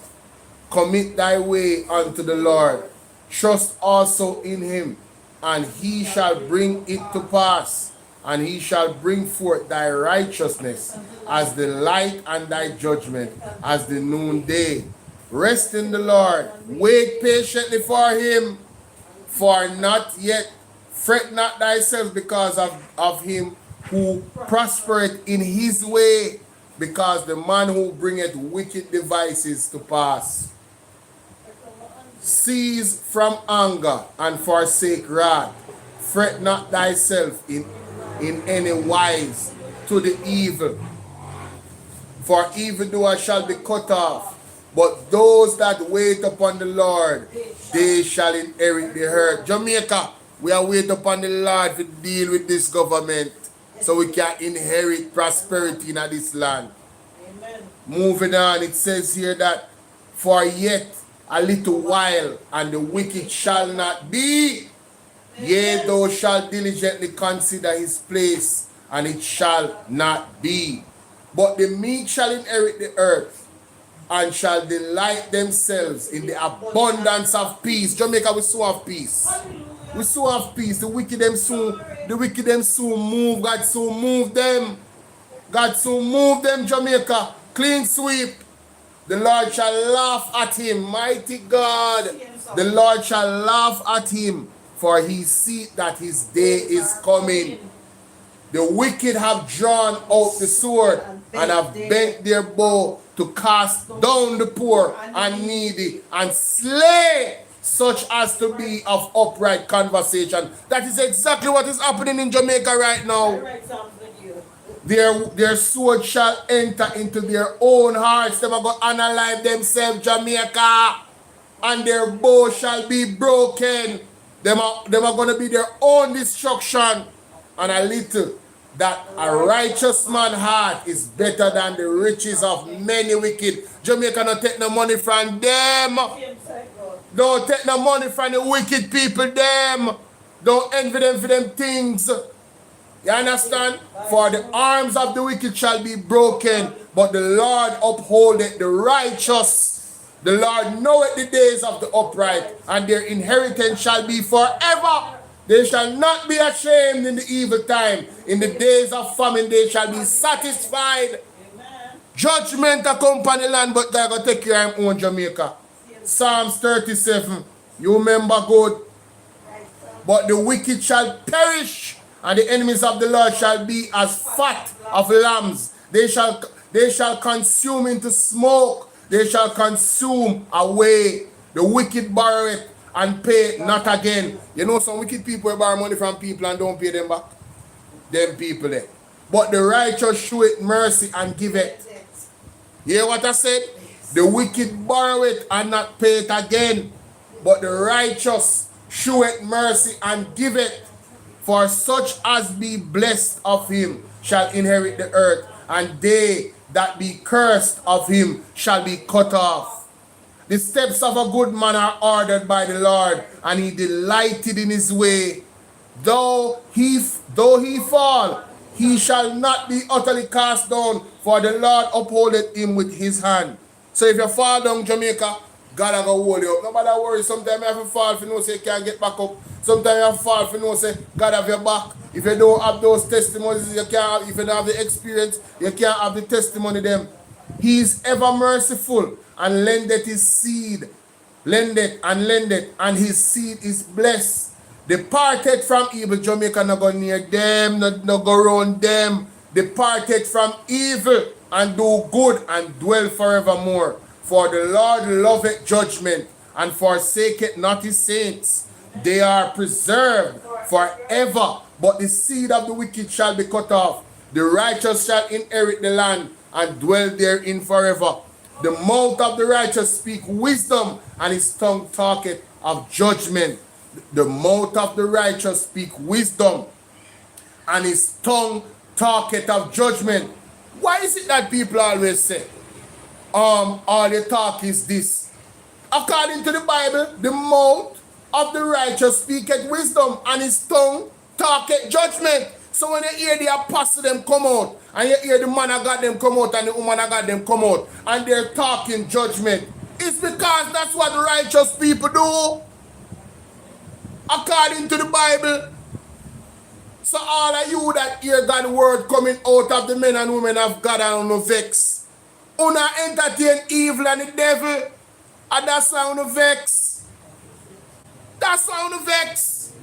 Commit thy way unto the Lord, trust also in him, and he shall bring it to pass. And he shall bring forth thy righteousness as the light, and thy judgment as the noonday. Rest in the Lord, wait patiently for him, for not yet fret not thyself because of him who prospereth in his way, because the man who bringeth wicked devices to pass. Cease from anger and forsake wrath. Fret not thyself in any wise to the evil. For evildoers shall be cut off, but those that wait upon the Lord, they shall inherit the earth. Jamaica, we are waiting upon the Lord to deal with this government so we can inherit prosperity in this land. Amen. Moving on, it says here that for yet a little while, and the wicked shall not be. Yea, thou shalt diligently consider his place, and it shall not be. But the meek shall inherit the earth, and shall delight themselves in the abundance of peace. Jamaica, we so have peace. We so have peace. The wicked them soon move. God soon move them. God soon move them, Jamaica. Clean sweep. The Lord shall laugh at him. Mighty God. The Lord shall laugh at him, for he see that his day is coming. The wicked have drawn out the sword and have bent their bow to cast down the poor and needy and slay such as to be of upright conversation. That is exactly what is happening in Jamaica right now. Their sword shall enter into their own hearts. They are going to unalive themselves, Jamaica. And their bow shall be broken. They are going to be their own destruction. And a little that a righteous man's heart is better than the riches of many wicked. Jamaica don't take no money from them. Don't take no money from the wicked people them. Don't envy them for them things. You understand? For the arms of the wicked shall be broken, but the Lord upholdeth the righteous. The Lord knoweth the days of the upright, and their inheritance shall be forever. They shall not be ashamed in the evil time. In the days of famine they shall be satisfied. Amen. Judgment accompany the land, but God will take care of him own Jamaica. Psalms 37. You remember good. But the wicked shall perish And the enemies of the Lord shall be as fat of lambs. They shall consume into smoke. They shall consume away. The wicked borrow it and pay it not again. You know some wicked people borrow money from people and don't pay them back. Them people there. But the righteous show it mercy and give it. You hear what I said? The wicked borrow it and not pay it again. But the righteous show it mercy and give it. For such as be blessed of him shall inherit the earth, and they that be cursed of him shall be cut off. The steps of a good man are ordered by the Lord, and he delighted in his way. Though he fall, he shall not be utterly cast down, for the Lord upholdeth him with his hand. So if you fall down, Jamaica, God will go hold you up. Nobody worry. Sometimes you have to fall if you know say you can't get back up. Sometimes you have to fall if you know say God have your back. If you don't have those testimonies, you can't have, if you don't have the experience, you can't have the testimony them. He is ever merciful and lendeth his seed. Lendeth, and his seed is blessed. Departed from evil, Jamaica no go near them, no go around them. Departed from evil and do good and dwell forevermore. For the Lord loveth judgment and forsaketh not his saints. They are preserved forever, but the seed of the wicked shall be cut off. The righteous shall inherit the land and dwell therein forever. The mouth of the righteous speak wisdom, and his tongue talketh of judgment. The mouth of the righteous speak wisdom, and his tongue talketh of judgment. Why is it that people always say, all they talk is this? According to the Bible, the mouth of the righteous speaketh wisdom, and his tongue talketh judgment. So when you hear the apostle them come out, and you hear the man of God them come out, and the woman of God them come out, and they're talking judgment, it's because that's what righteous people do, according to the Bible. So all of you that hear God's word coming out of the men and women of God and no vex. Una entertain evil and the devil, and that's why una vex. That's why una vex.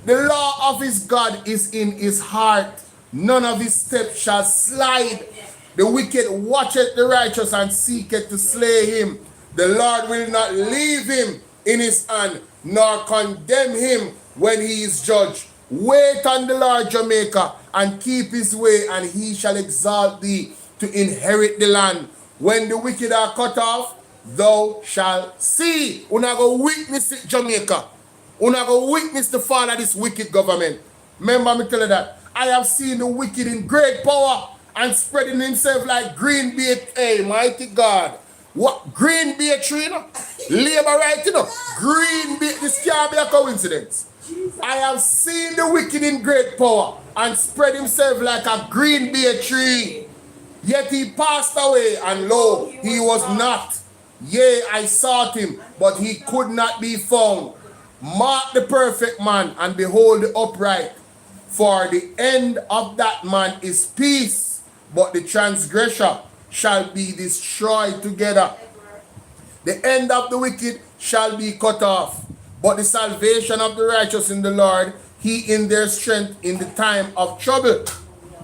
The law of his God is in his heart. None of his steps shall slide. The wicked watcheth the righteous and seeketh to slay him. The Lord will not leave him in his hand, nor condemn him when he is judged. Wait on the Lord, Jamaica, and keep his way, and he shall exalt thee to inherit the land. When the wicked are cut off, thou shalt see. Una go witness it, Jamaica. Una go witness the fall of this wicked government. Remember me tell you that. I have seen the wicked in great power and spreading himself like green bait. Hey, mighty God. What? Green bait tree, you know? Labor right, you know? Green bait. This can't be a coincidence. I have seen the wicked in great power and spread himself like a green bait tree. Yet he passed away, and lo, he was not. Yea, I sought him, but he could not be found. Mark the perfect man, and behold the upright. For the end of that man is peace, but the transgressor shall be destroyed together. The end of the wicked shall be cut off, but the salvation of the righteous in the Lord, he in their strength in the time of trouble.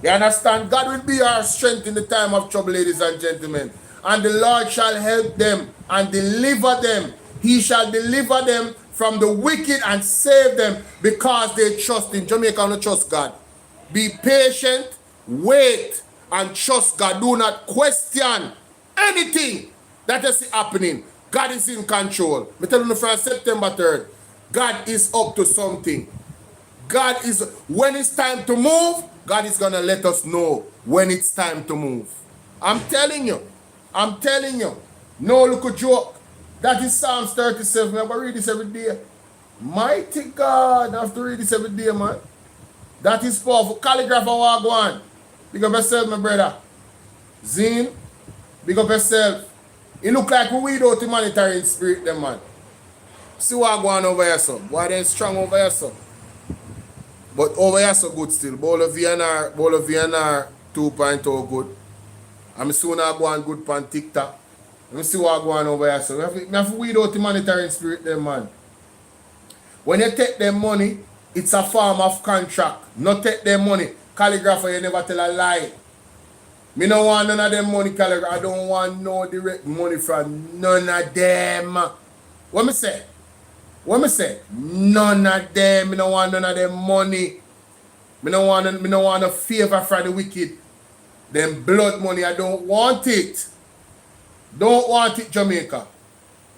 You understand? God will be our strength in the time of trouble, ladies and gentlemen. And the Lord shall help them and deliver them. He shall deliver them from the wicked and save them, because they trust in Jamaica and trust God. Be patient, wait, and trust God. Do not question anything that is happening. God is in control. I tell you from September 3rd, God is up to something. God is, when it's time to move, God is going to let us know when it's time to move. I'm telling you. I'm telling you. No little joke. That is Psalms 37. I'm going to read this every day. Mighty God. I have to read this every day, man. That is powerful. Calligraph and Wagwan. Big up yourself, my brother. Zine. Big up yourself. It look like we weed out humanitarian spirit, them, man. See what going over here, so. Why they strong over here, so. But over here so good still. Bolo VNR 2.0 good. I'm soon I go on good pan TikTok. Let me see what go on over here. So we have to weed out the humanitarian spirit them, man. When you take them money It's a form of contract. Not take their money. Calligrapher, you never tell a lie. Me no want none of them money, Calligrapher. I don't want no direct money from none of them. What me say? What me say? None of them. Me no want none of them money. Me no want a favor from the wicked. Them blood money, I don't want it. Don't want it, Jamaica.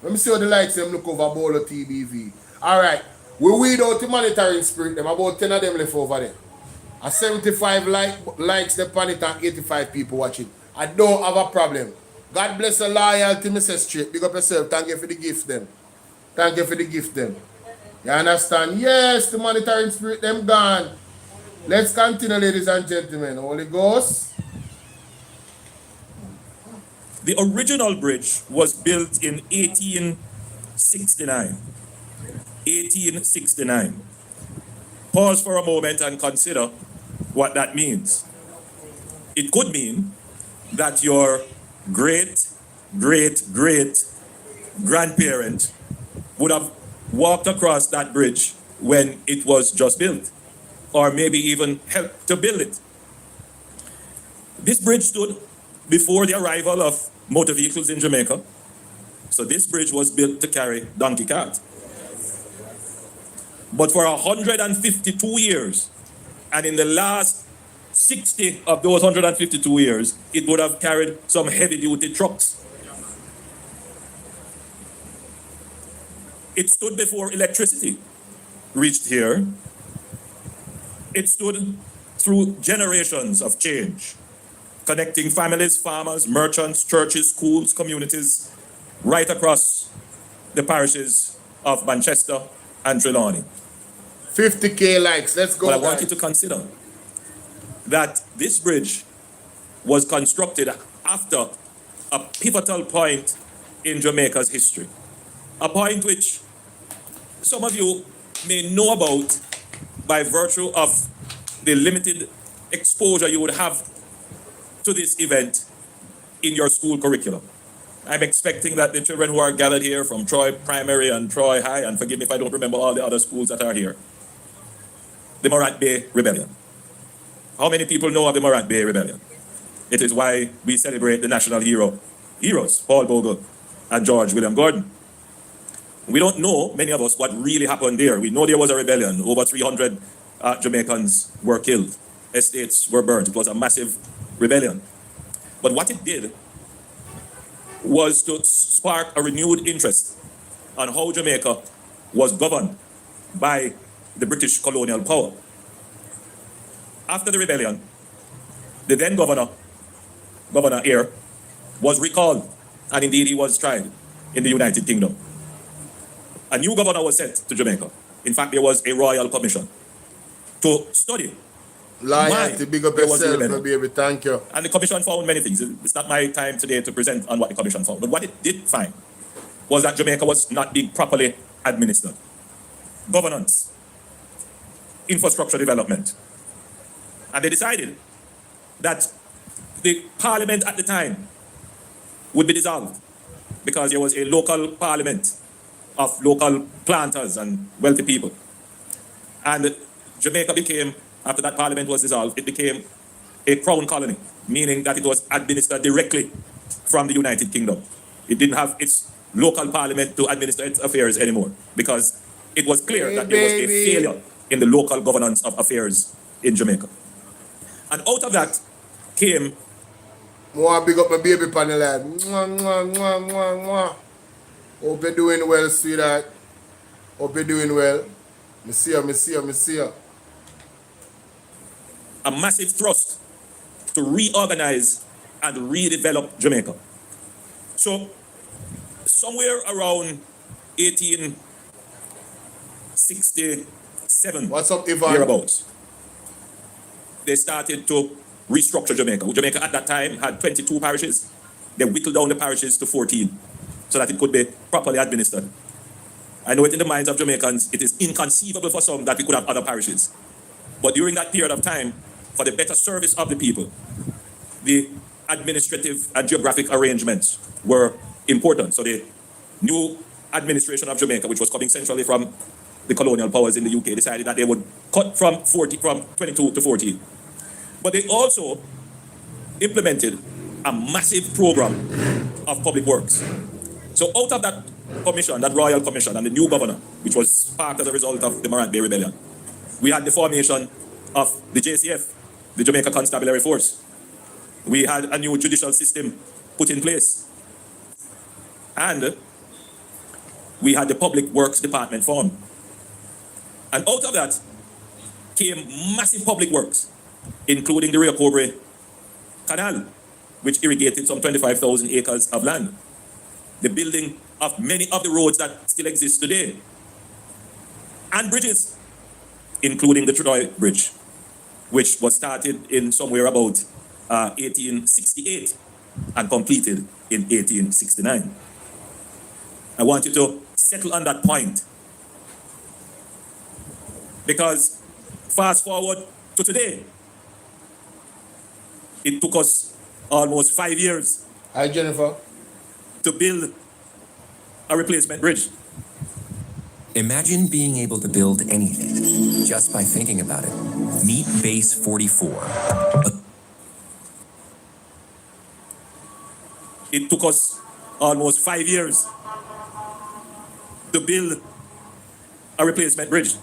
Let me see how the lights them look over Bolo TBV. Alright. We weed out the monitoring spirit. Them about 10 of them left over there. A 75 likes the on it and 85 people watching. I don't have a problem. God bless the loyalty, Mr. Straight. Big up yourself. Thank you for the gift them. Thank you for the gift them. You understand? Yes, the monitoring spirit them gone. Let's continue, ladies and gentlemen. Holy Ghost. The original bridge was built in 1869. 1869. Pause for a moment and consider what that means. It could mean that your great grandparent would have walked across that bridge when it was just built, or maybe even helped to build it. This bridge stood before the arrival of motor vehicles in Jamaica. So this bridge was built to carry donkey cart. But for 152 years, and in the last 60 of those 152 years, it would have carried some heavy-duty trucks. It stood before electricity reached here. It stood through generations of change, connecting families, farmers, merchants, churches, schools, communities, right across the parishes of Manchester and Trelawney. 50K likes, let's go. But I want you to consider that this bridge was constructed after a pivotal point in Jamaica's history. A point which some of you may know about by virtue of the limited exposure you would have to this event in your school curriculum. I'm expecting that the children who are gathered here from Troy Primary and Troy High, and forgive me if I don't remember all the other schools that are here, the Morant Bay Rebellion. How many people know of the Morant Bay Rebellion? It is why we celebrate the national heroes, Paul Bogle and George William Gordon. We don't know, many of us, what really happened there. We know there was a rebellion. Over 300 Jamaicans were killed. Estates were burnt. It was a massive rebellion. But what it did was to spark a renewed interest on how Jamaica was governed by the British colonial power. After the rebellion, the then Governor Eyre, was recalled, and indeed he was tried in the United Kingdom. A new governor was sent to Jamaica. In fact, there was a royal commission to study. Loyalty, big up yourself, baby, thank you. And the commission found many things. It's not my time today to present on what the commission found. But what it did find was that Jamaica was not being properly administered. Governance, infrastructure development. And they decided that the parliament at the time would be dissolved because there was a local parliament of local planters and wealthy people. And Jamaica became, after that parliament was dissolved, it became a crown colony, meaning that it was administered directly from the United Kingdom. It didn't have its local parliament to administer its affairs anymore because it was clear that there was a failure in the local governance of affairs in Jamaica. And out of that came... More big up my baby panel lad. Mwah, mwah, mwah, mwah, mwah. Hope you're doing well, sweetheart. Hope you're doing well. Me see you. A massive thrust to reorganize and redevelop Jamaica. So, somewhere around 1867, what's up, Ivan? Thereabouts, they started to restructure Jamaica. Jamaica at that time had 22 parishes. They whittled down the parishes to 14 so that it could be properly administered. I know it in the minds of Jamaicans, it is inconceivable for some that we could have other parishes. But during that period of time, for the better service of the people, the administrative and geographic arrangements were important. So the new administration of Jamaica, which was coming centrally from the colonial powers in the UK decided that they would cut from 22 to 14. But they also implemented a massive program of public works. So out of that commission, that royal commission, and the new governor, which was sparked as a result of the Morant Bay Rebellion, we had the formation of the JCF, the Jamaica Constabulary Force. We had a new judicial system put in place. And we had the Public Works Department formed. And out of that came massive public works, including the Rio Cobre Canal, which irrigated some 25,000 acres of land. The building of many of the roads that still exist today. And bridges, including the Troy Bridge, which was started in somewhere about 1868 and completed in 1869. I want you to settle on that point, because fast forward to today, it took us almost 5 years. Hi, Jennifer. To build a replacement bridge. Imagine being able to build anything just by thinking about it. Meet Base 44. It took us almost 5 years to build a replacement bridge.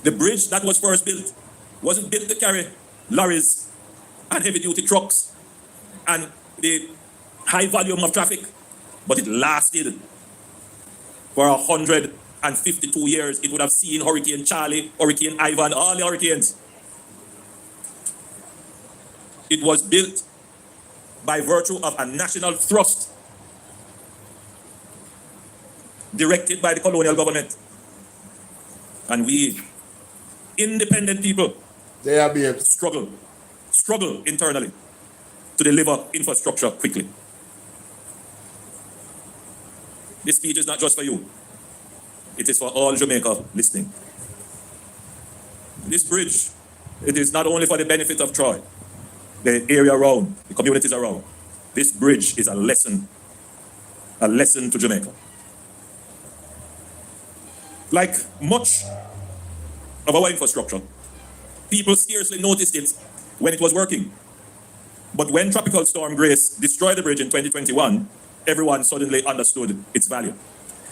The bridge that was first built wasn't built to carry lorries and heavy-duty trucks and the high volume of traffic, but it lasted for 152 years. It would have seen Hurricane Charlie, Hurricane Ivan, all the hurricanes. It was built by virtue of a national thrust directed by the colonial government. And we, independent people, they are being struggle internally to deliver infrastructure quickly. This speech is not just for you. It is for all Jamaica listening. This bridge, it is not only for the benefit of Troy, the area around, the communities around. This bridge is a lesson to Jamaica. Like much of our infrastructure, people scarcely noticed it when it was working. But when Tropical Storm Grace destroyed the bridge in 2021, everyone suddenly understood its value.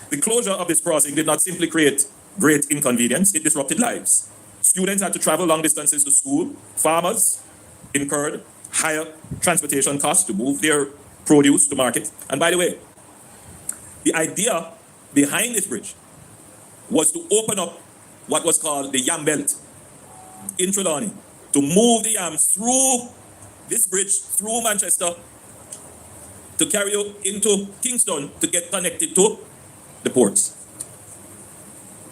The closure of this crossing did not simply create great inconvenience, it disrupted lives. Students had to travel long distances to school. Farmers incurred higher transportation costs to move their produce to market. And by the way, the idea behind this bridge was to open up what was called the Yam Belt in Trelawney, to move the yams through this bridge, through Manchester, to carry you into Kingston to get connected to the ports.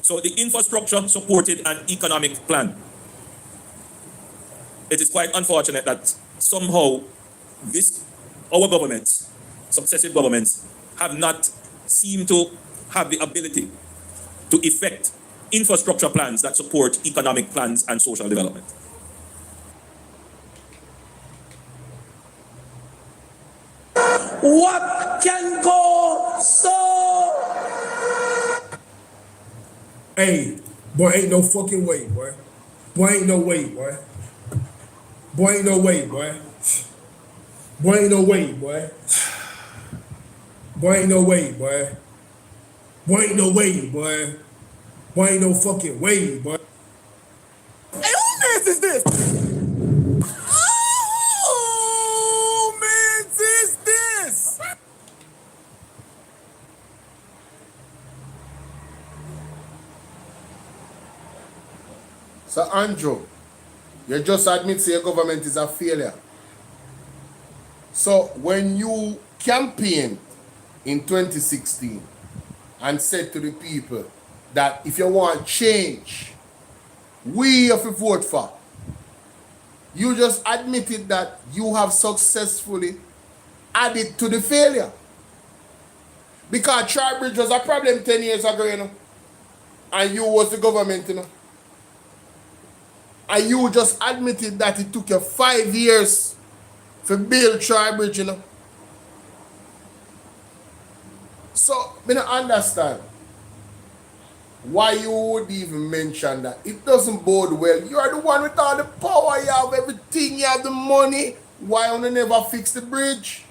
So the infrastructure supported an economic plan. It is quite unfortunate that somehow our governments, successive governments, have not seemed to have the ability to effect infrastructure plans that support economic plans and social development. What can go so? Hey, boy, ain't no fucking way, boy. Boy, ain't no way, boy. Boy, ain't no way, boy. Boy, ain't no way, boy. Boy, ain't no way, boy. Boy, ain't no way, boy. Boy, ain't no fucking way, boy. Hey, who mans is this? Oh, mans is this? So Andrew, you just admit say your government is a failure. So when you campaigned in 2016 and said to the people that if you want change, we have to vote for, you just admitted that you have successfully added to the failure. Because Tribridge was a problem 10 years ago, you know, and you was the government, you know. And you just admitted that it took you 5 years to build Tribridge, you know. So, I don't understand. why you would even mention that? It doesn't bode well. You are the one with all the power, you have everything, you have the money. Why you never fix the bridge?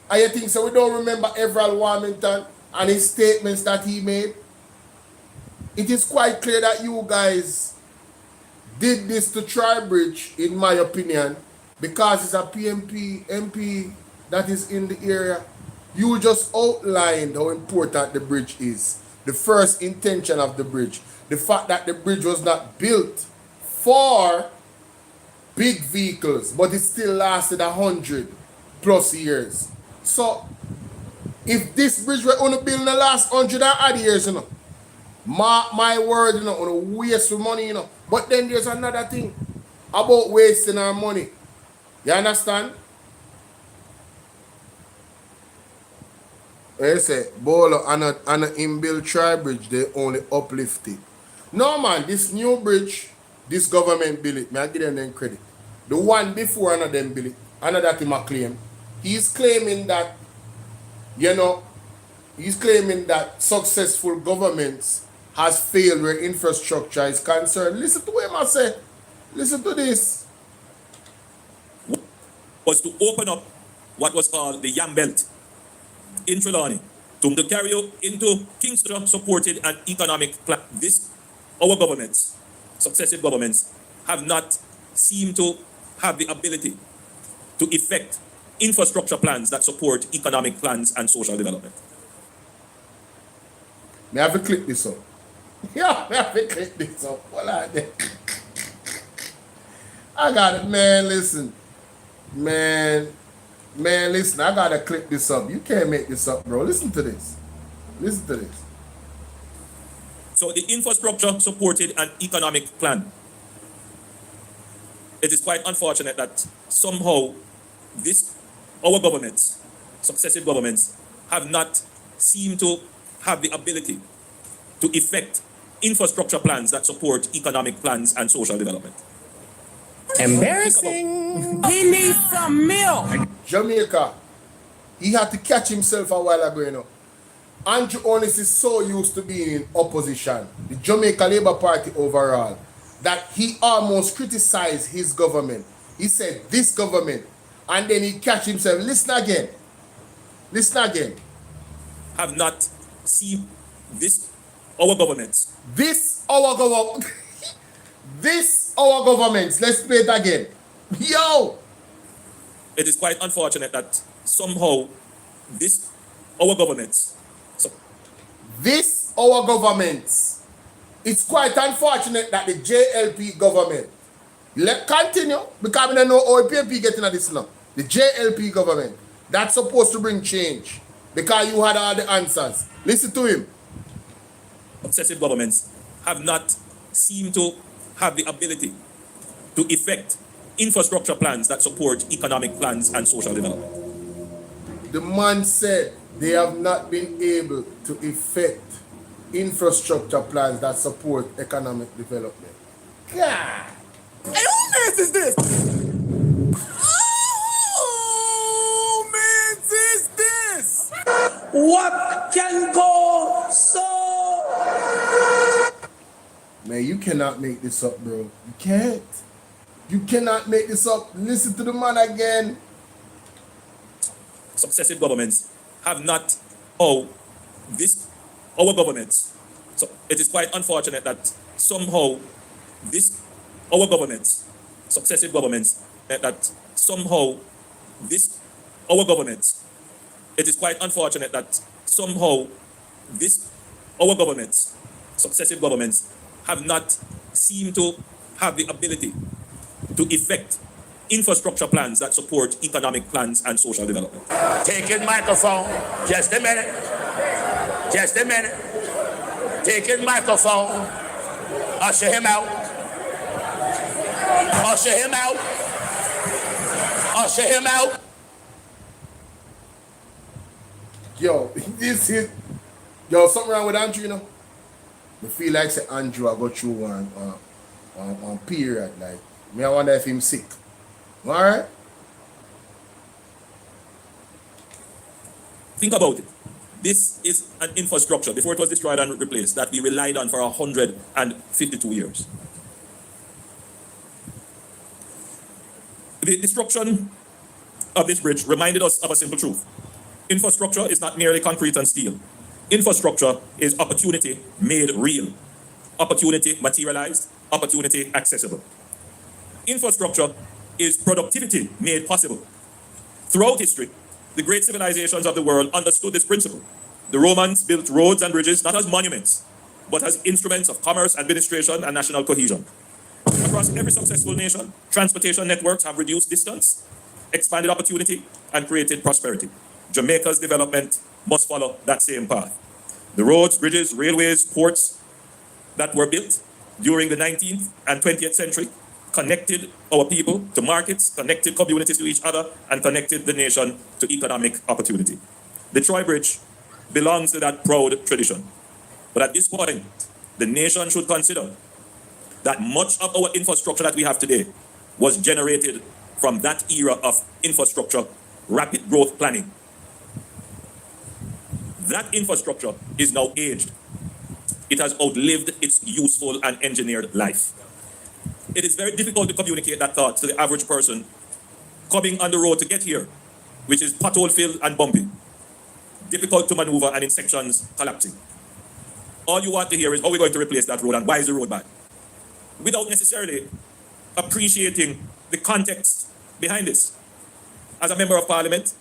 And you think so we don't remember Everald Warmington and his statements that he made? It is quite clear that you guys did this to Tribridge, in my opinion, because it's a MP that is in the area. You just outlined how important the bridge is. The first intention of the bridge. The fact that the bridge was not built for big vehicles, but it still lasted 100+ years. So, if this bridge were only built in the last 100 odd years, you know, mark my word, you know, on a waste of money, you know. But then there's another thing about wasting our money. You understand? They say, Bolo and a inbuilt tri-bridge, they only uplift it. No, man, this new bridge, this government built it. May I give them credit. The one before another them built it, another thing I claim. He's claiming that, you know, he's claiming that successful governments has failed where infrastructure is concerned. Listen to him, I say. Listen to this. Was to open up what was called the Yam Belt in Trelawney to carry out into Kingston supported an economic plan. This, our governments, successive governments, have not seemed to have the ability to effect infrastructure plans that support economic plans and social development. May I have to click this up? Yeah, may I have to click this up? What are they? I got it, man. Listen. Man, listen. I got to click this up. You can't make this up, bro. Listen to this. Listen to this. So the infrastructure supported an economic plan. It is quite unfortunate that somehow our governments, successive governments, have not seemed to have the ability to effect infrastructure plans that support economic plans and social development. Embarrassing. He needs some milk. Jamaica, he had to catch himself a while ago, you know. Andrew Holness is so used to being in opposition, the Jamaica Labour Party overall, that he almost criticized his government. He said, this government, and then he catch himself. Listen again. Listen again. Have not seen our governments. This, our governments. Let's play it again. Yo! It is quite unfortunate that somehow our governments. Our governments. It's quite unfortunate that the JLP government. Continue, because I don't know how PMP getting at this now. The JLP government. That's supposed to bring change. Because you had all the answers. Listen to him. Successive governments have not seemed to have the ability to effect infrastructure plans that support economic plans and social development. The man said they have not been able to effect infrastructure plans that support economic development. God! And who mess is this? Oh, man, is this? What can go so? Man, you cannot make this up, bro. You can't. You cannot make this up. Listen to the man again. Successive governments have not, our governments. So it is quite unfortunate that somehow our governments, successive governments, that somehow our governments. It is quite unfortunate that somehow our governments, successive governments, have not seemed to have the ability to effect infrastructure plans that support economic plans and social development. Take his microphone. Just a minute. Just a minute. Take his microphone. Usher him out. Usher him out. Usher him out. Yo, this is... Yo, something wrong with Andrew, you know? I feel like say Andrew I go through one period. Like, me I wonder if him sick. Alright? Think about it. This is an infrastructure, before it was destroyed and replaced, that we relied on for 152 years. The destruction of this bridge reminded us of a simple truth. Infrastructure is not merely concrete and steel. Infrastructure is opportunity made real, opportunity materialized, opportunity accessible. Infrastructure is productivity made possible. Throughout history, the great civilizations of the world understood this principle. The Romans built roads and bridges not as monuments, but as instruments of commerce, administration, and national cohesion. Across every successful nation, transportation networks have reduced distance, expanded opportunity, and created prosperity. Jamaica's development must follow that same path. The roads, bridges, railways, ports that were built during the 19th and 20th century connected our people to markets, connected communities to each other, and connected the nation to economic opportunity. The Troy Bridge belongs to that proud tradition. But at this point, the nation should consider that much of our infrastructure that we have today was generated from that era of infrastructure rapid growth planning. That infrastructure is now aged. It has outlived its useful and engineered life. It is very difficult to communicate that thought to the average person coming on the road to get here, which is pothole filled and bumpy, difficult to maneuver and in sections collapsing. All you want to hear is how we're going to replace that road and why is the road bad, without necessarily appreciating the context behind this. As a member of parliament,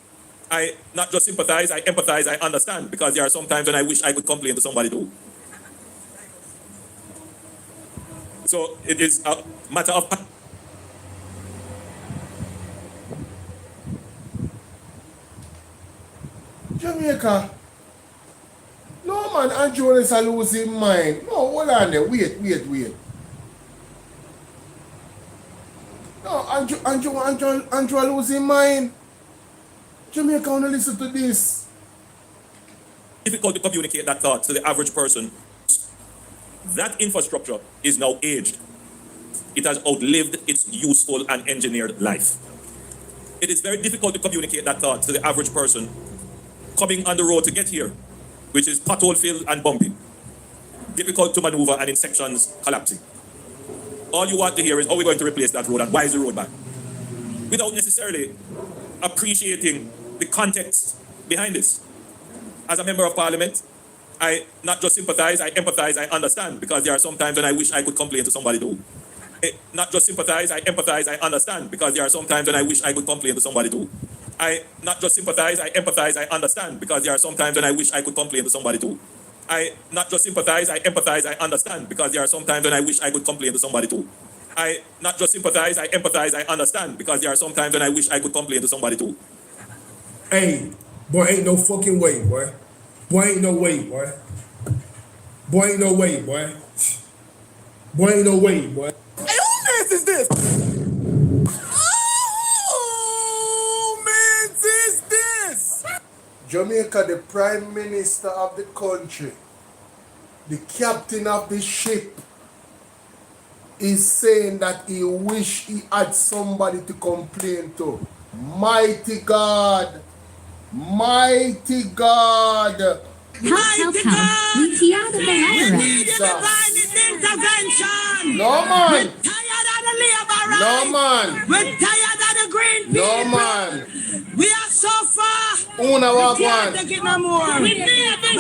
I not just sympathize, I empathize, I understand, because there are some times when I wish I could complain to somebody too. So it is a matter of Jamaica. No man, Andrew is losing mind. No, hold on there. Wait. No, Andrew losing mind. Jamaica wanna listen to this. difficult to communicate that thought to the average person. That infrastructure is now aged. It has outlived its useful and engineered life. It is very difficult to communicate that thought to the average person coming on the road to get here, which is pothole filled and bumpy, difficult to maneuver and in sections collapsing. All you want to hear is how we're going to replace that road and why is the road bad, without necessarily appreciating the context behind this. As a member of parliament, I not just sympathize, I empathize, I understand, because there are some times when I wish I could complain to somebody too. I not just sympathize, I empathize, I understand, because there are some times when I wish I could complain to somebody too. I not just sympathize, I empathize, I understand, because there are some times when I wish I could complain to somebody too. I not just sympathize, I empathize, I understand, because there are some times when I wish I could complain to somebody too. I not just sympathize, I empathize, I understand, because there are some times when I wish I could complain to somebody too. Hey, boy, ain't no fucking way, boy. Boy, ain't no way, boy. Boy, ain't no way, boy. Boy, ain't no way, boy. Hey, who mess is this? Oh, man, is this? Jamaica, the prime minister of the country, the captain of the ship, is saying that he wish he had somebody to complain to. Mighty God. Mighty God. Mighty God. We need your divine intervention. No man. We're tired of the labor rights. No man. We're tired of the green people. No man. We are so far. Una We walk can't one. take it no more. We need this.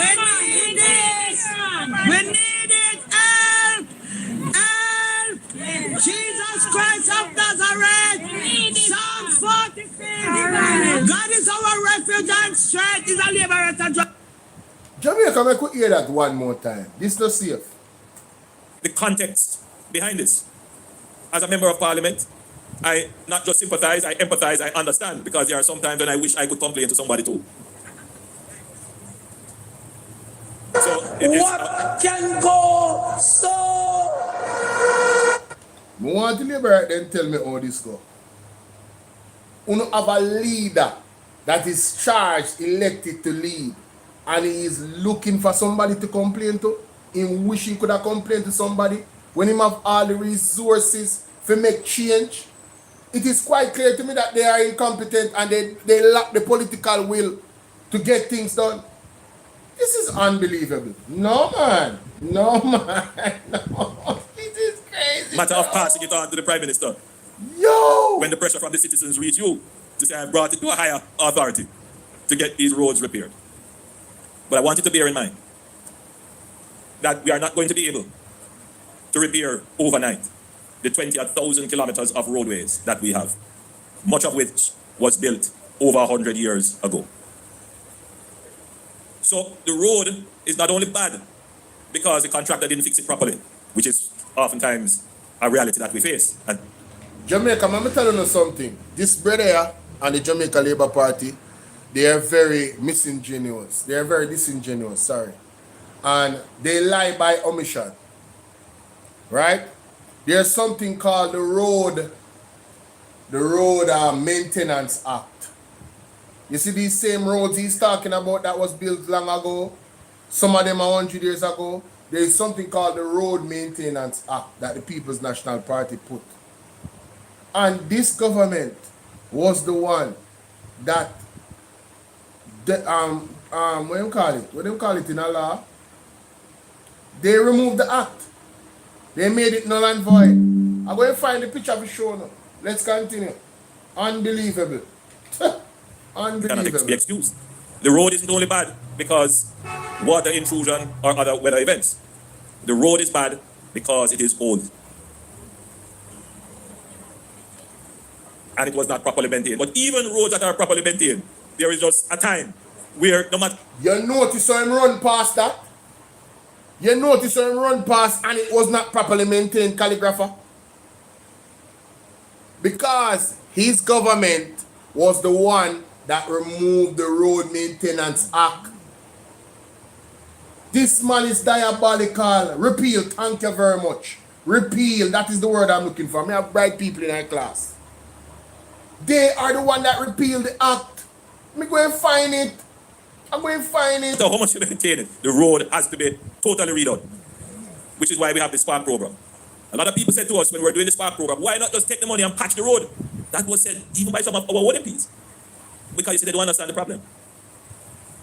We need it. Help. Help. Jesus Christ of Nazareth. Psalm 46. God is our refuge and strength. Is a liberator. Jamaica, I could hear that one more time. This is not safe. The context behind this. As a member of parliament, I not just sympathize, I empathize, I understand, because there are some times when I wish I could complain to somebody too. So what can go so? I want to liberate them, tell me how this go. You have a leader that is charged, elected to lead, and he is looking for somebody to complain to. He wish he could have complained to somebody when he have all the resources to make change. It is quite clear to me that they are incompetent and they lack the political will to get things done. This is unbelievable. No, man. No, man. No. This is crazy. Matter of passing it on to the Prime Minister. Yo! When the pressure from the citizens reach you, to say I've brought it to a higher authority to get these roads repaired. But I want you to bear in mind that we are not going to be able to repair overnight the 20,000 kilometers of roadways that we have, much of which was built over 100 years ago. So the road is not only bad because the contractor didn't fix it properly, which is oftentimes a reality that we face. And Jamaica, I'm telling you something. This brother here and the Jamaica Labour Party, they are very disingenuous. They are very disingenuous, sorry. And they lie by omission. Right? There's something called the Road Maintenance Act. You see these same roads he's talking about that was built long ago, some of them are 100 years ago. There is something called the Road Maintenance Act that the People's National Party put. And this government was the one that, what do you call it? What do you call it in a law? They removed the act. They made it null and void. I'm going to find the picture of the show now. Let's continue. Unbelievable. Unbelievable. cannot be excused. The road isn't only bad because water intrusion or other weather events. The road is bad because it is old. And it was not properly maintained. But even roads that are properly maintained, there is just a time where no matter... You notice how him run past that? You notice how him run past and it was not properly maintained, calligrapher? Because his government was the one that removed the Road Maintenance Act. This man is diabolical. Repeal, thank you very much. Repeal, that is the word I'm looking for. I have bright people in our class. They are the one that repealed the act. I'm going to find it. I'm going to find it. So how much you maintain it? The road has to be totally redone. Which is why we have the Spark program. A lot of people said to us when we were doing the Spark program, why not just take the money and patch the road? That was said even by some of our own MPs. Because you see, they don't understand the problem.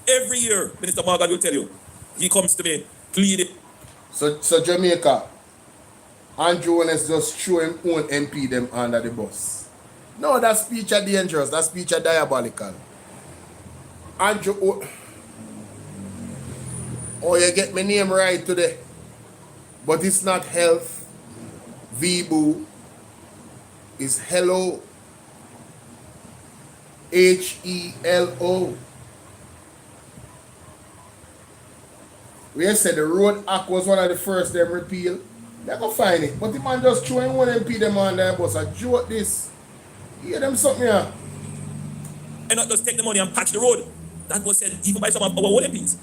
Every year, Minister Morgan will tell you, he comes to me, pleading. So Jamaica, Andrew Willis just threw him own MP them under the bus. No, that speech are dangerous. That speech are diabolical. Andrew, oh, you get my name right today. But it's not health. Vibu is hello. H-E-L-O. We said the Road Act was one of the first them repeal. They're going to find it. But the man just throwing one MP them on there, boss. I joke this. Hear them something here. And not just take the money and patch the road. That was said even by some of our own MPs.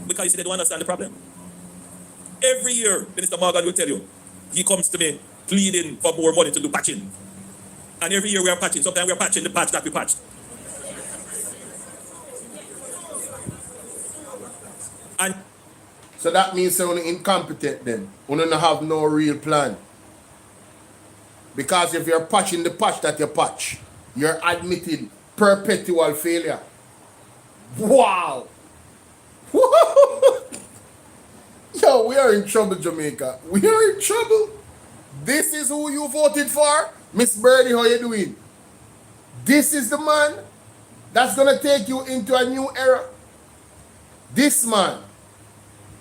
Because you see, they don't understand the problem. Every year, Minister Morgan will tell you, he comes to me pleading for more money to do patching. And every year we are patching. Sometimes we are patching the patch that we patched. And so that means you're incompetent then. You don't have no real plan. Because if you're patching the patch that you patch, you're admitting perpetual failure. Wow! Yo, we are in trouble, Jamaica. We are in trouble. This is who you voted for? Miss Birdie, how you doing? This is the man that's going to take you into a new era. This man,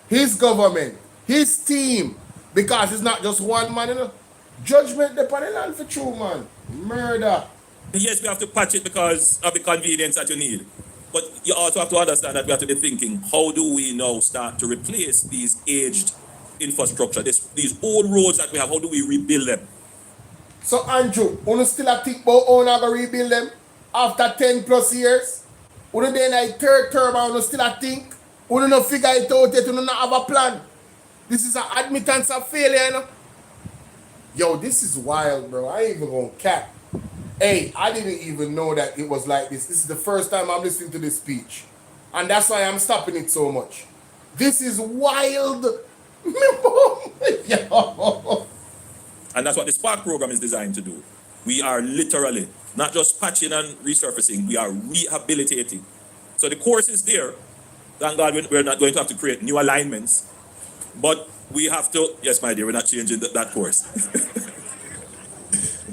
his government, his team, because it's not just one man, you know. Judgment upon the land for true, man. Murder. Yes, we have to patch it because of the convenience that you need. But you also have to understand that we have to be thinking, how do we now start to replace these aged infrastructure, these old roads that we have, how do we rebuild them? So Andrew, you still a think about how you going to rebuild them after 10 plus years? You then like third term and you still a think? You don't figure it out yet, you don't have a plan. This is an admittance of failure, you know? Yo, this is wild, bro. I ain't even gonna cap. Hey, I didn't even know that it was like this. This is the first time I'm listening to this speech. And that's why I'm stopping it so much. This is wild. Yo. And that's what the Spark program is designed to do. We are literally not just patching and resurfacing, we are rehabilitating. So the course is there, Thank God we're not going to have to create new alignments. But we have to, yes, my dear, we're not changing that course.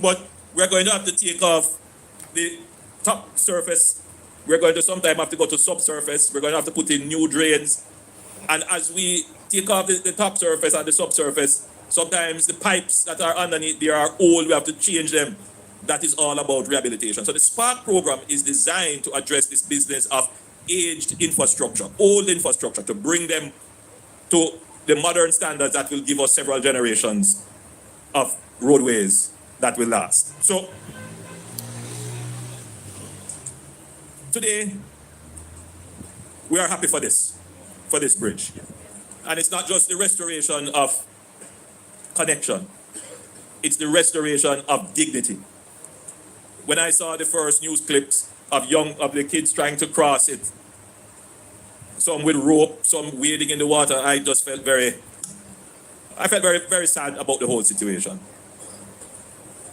But we're going to have to take off the top surface. We're going to sometime have to go to subsurface. We're going to have to put in new drains. And as we take off the top surface and the subsurface, sometimes the pipes that are underneath there are old. We have to change them. That is all about rehabilitation. So the SPARK program is designed to address this business of aged infrastructure, old infrastructure, to bring them to the modern standards that will give us several generations of roadways that will last. So today, we are happy for this bridge. And it's not just the restoration of connection, it's the restoration of dignity. When I saw the first news clips of the kids trying to cross it, some with rope, some wading in the water, I just felt very, very sad about the whole situation.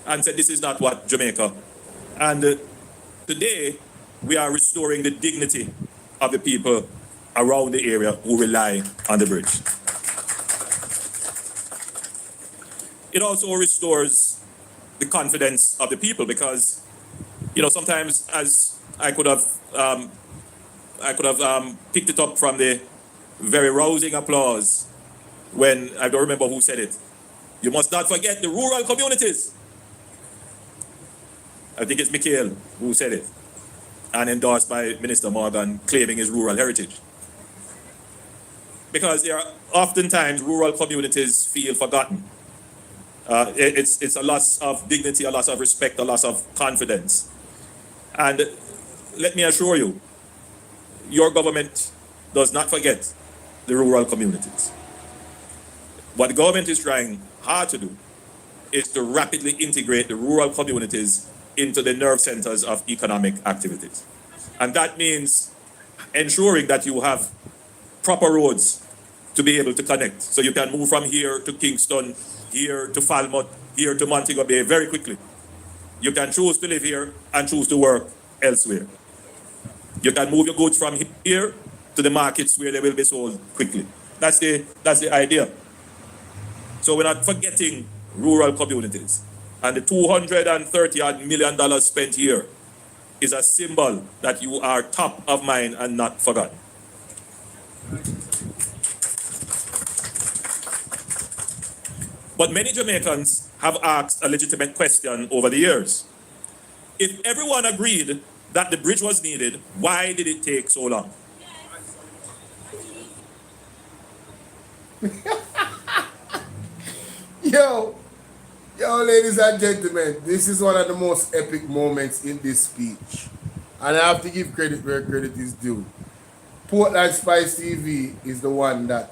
And said, this is not what Jamaica. And today, we are restoring the dignity of the people around the area who rely on the bridge. It also restores the confidence of the people because, sometimes as I could have picked it up from the very rousing applause when, I don't remember who said it, you must not forget the rural communities. I think it's Mikhail who said it, and endorsed by Minister Morgan, claiming his rural heritage. Because there are oftentimes rural communities feel forgotten. It's a loss of dignity, a loss of respect, a loss of confidence. And let me assure you, your government does not forget the rural communities. What the government is trying hard to do is to rapidly integrate the rural communities into the nerve centers of economic activities. And that means ensuring that you have proper roads to be able to connect. So you can move from here to Kingston, here to Falmouth, here to Montego Bay very quickly. You can choose to live here and choose to work elsewhere. You can move your goods from here to the markets where they will be sold quickly. That's the idea. So we're not forgetting rural communities. And the $230 million spent here is a symbol that you are top of mind and not forgotten. But many Jamaicans have asked a legitimate question over the years. If everyone agreed that the bridge was needed, why did it take so long? Yo, ladies and gentlemen, this is one of the most epic moments in this speech. And I have to give credit where credit is due. Portland Spice TV is the one that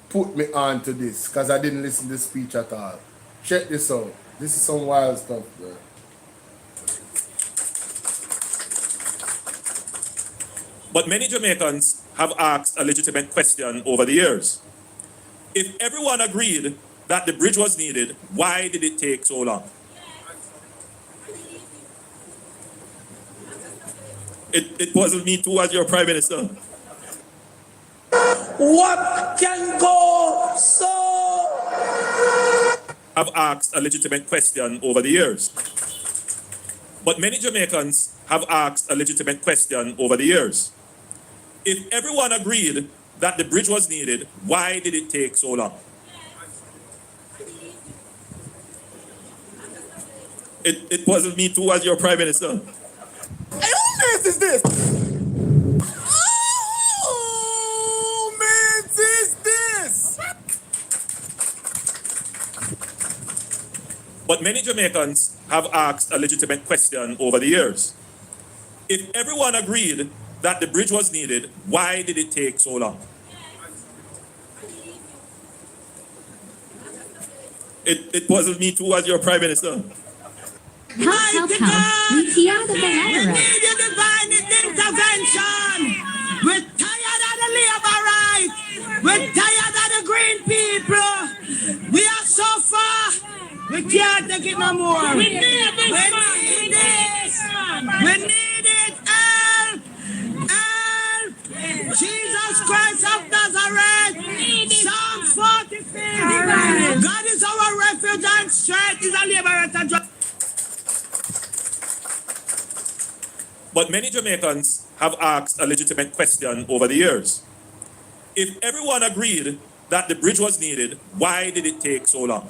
put me on to this, because I didn't listen to the speech at all. Check this out. This is some wild stuff, bro. But many Jamaicans have asked a legitimate question over the years. If everyone agreed that the bridge was needed, why did it take so long? It wasn't me too as your Prime Minister. What can go so? I've asked a legitimate question over the years. But many Jamaicans have asked a legitimate question over the years. If everyone agreed that the bridge was needed, why did it take so long? It wasn't me too as your Prime Minister. Hey, who is this? Oh, man, is this? But many Jamaicans have asked a legitimate question over the years. If everyone agreed that the bridge was needed, why did it take so long? It wasn't me too as your Prime Minister. Help. We need your divine intervention. We're tired of the labor rights. We're tired of the green people. We are so far. We can't take it no more. We need this. We need it. Help. Help. Jesus. Christ of Nazareth. Psalm 46. God is our refuge and strength. Is a liberator. But many Jamaicans have asked a legitimate question over the years. If everyone agreed that the bridge was needed, why did it take so long?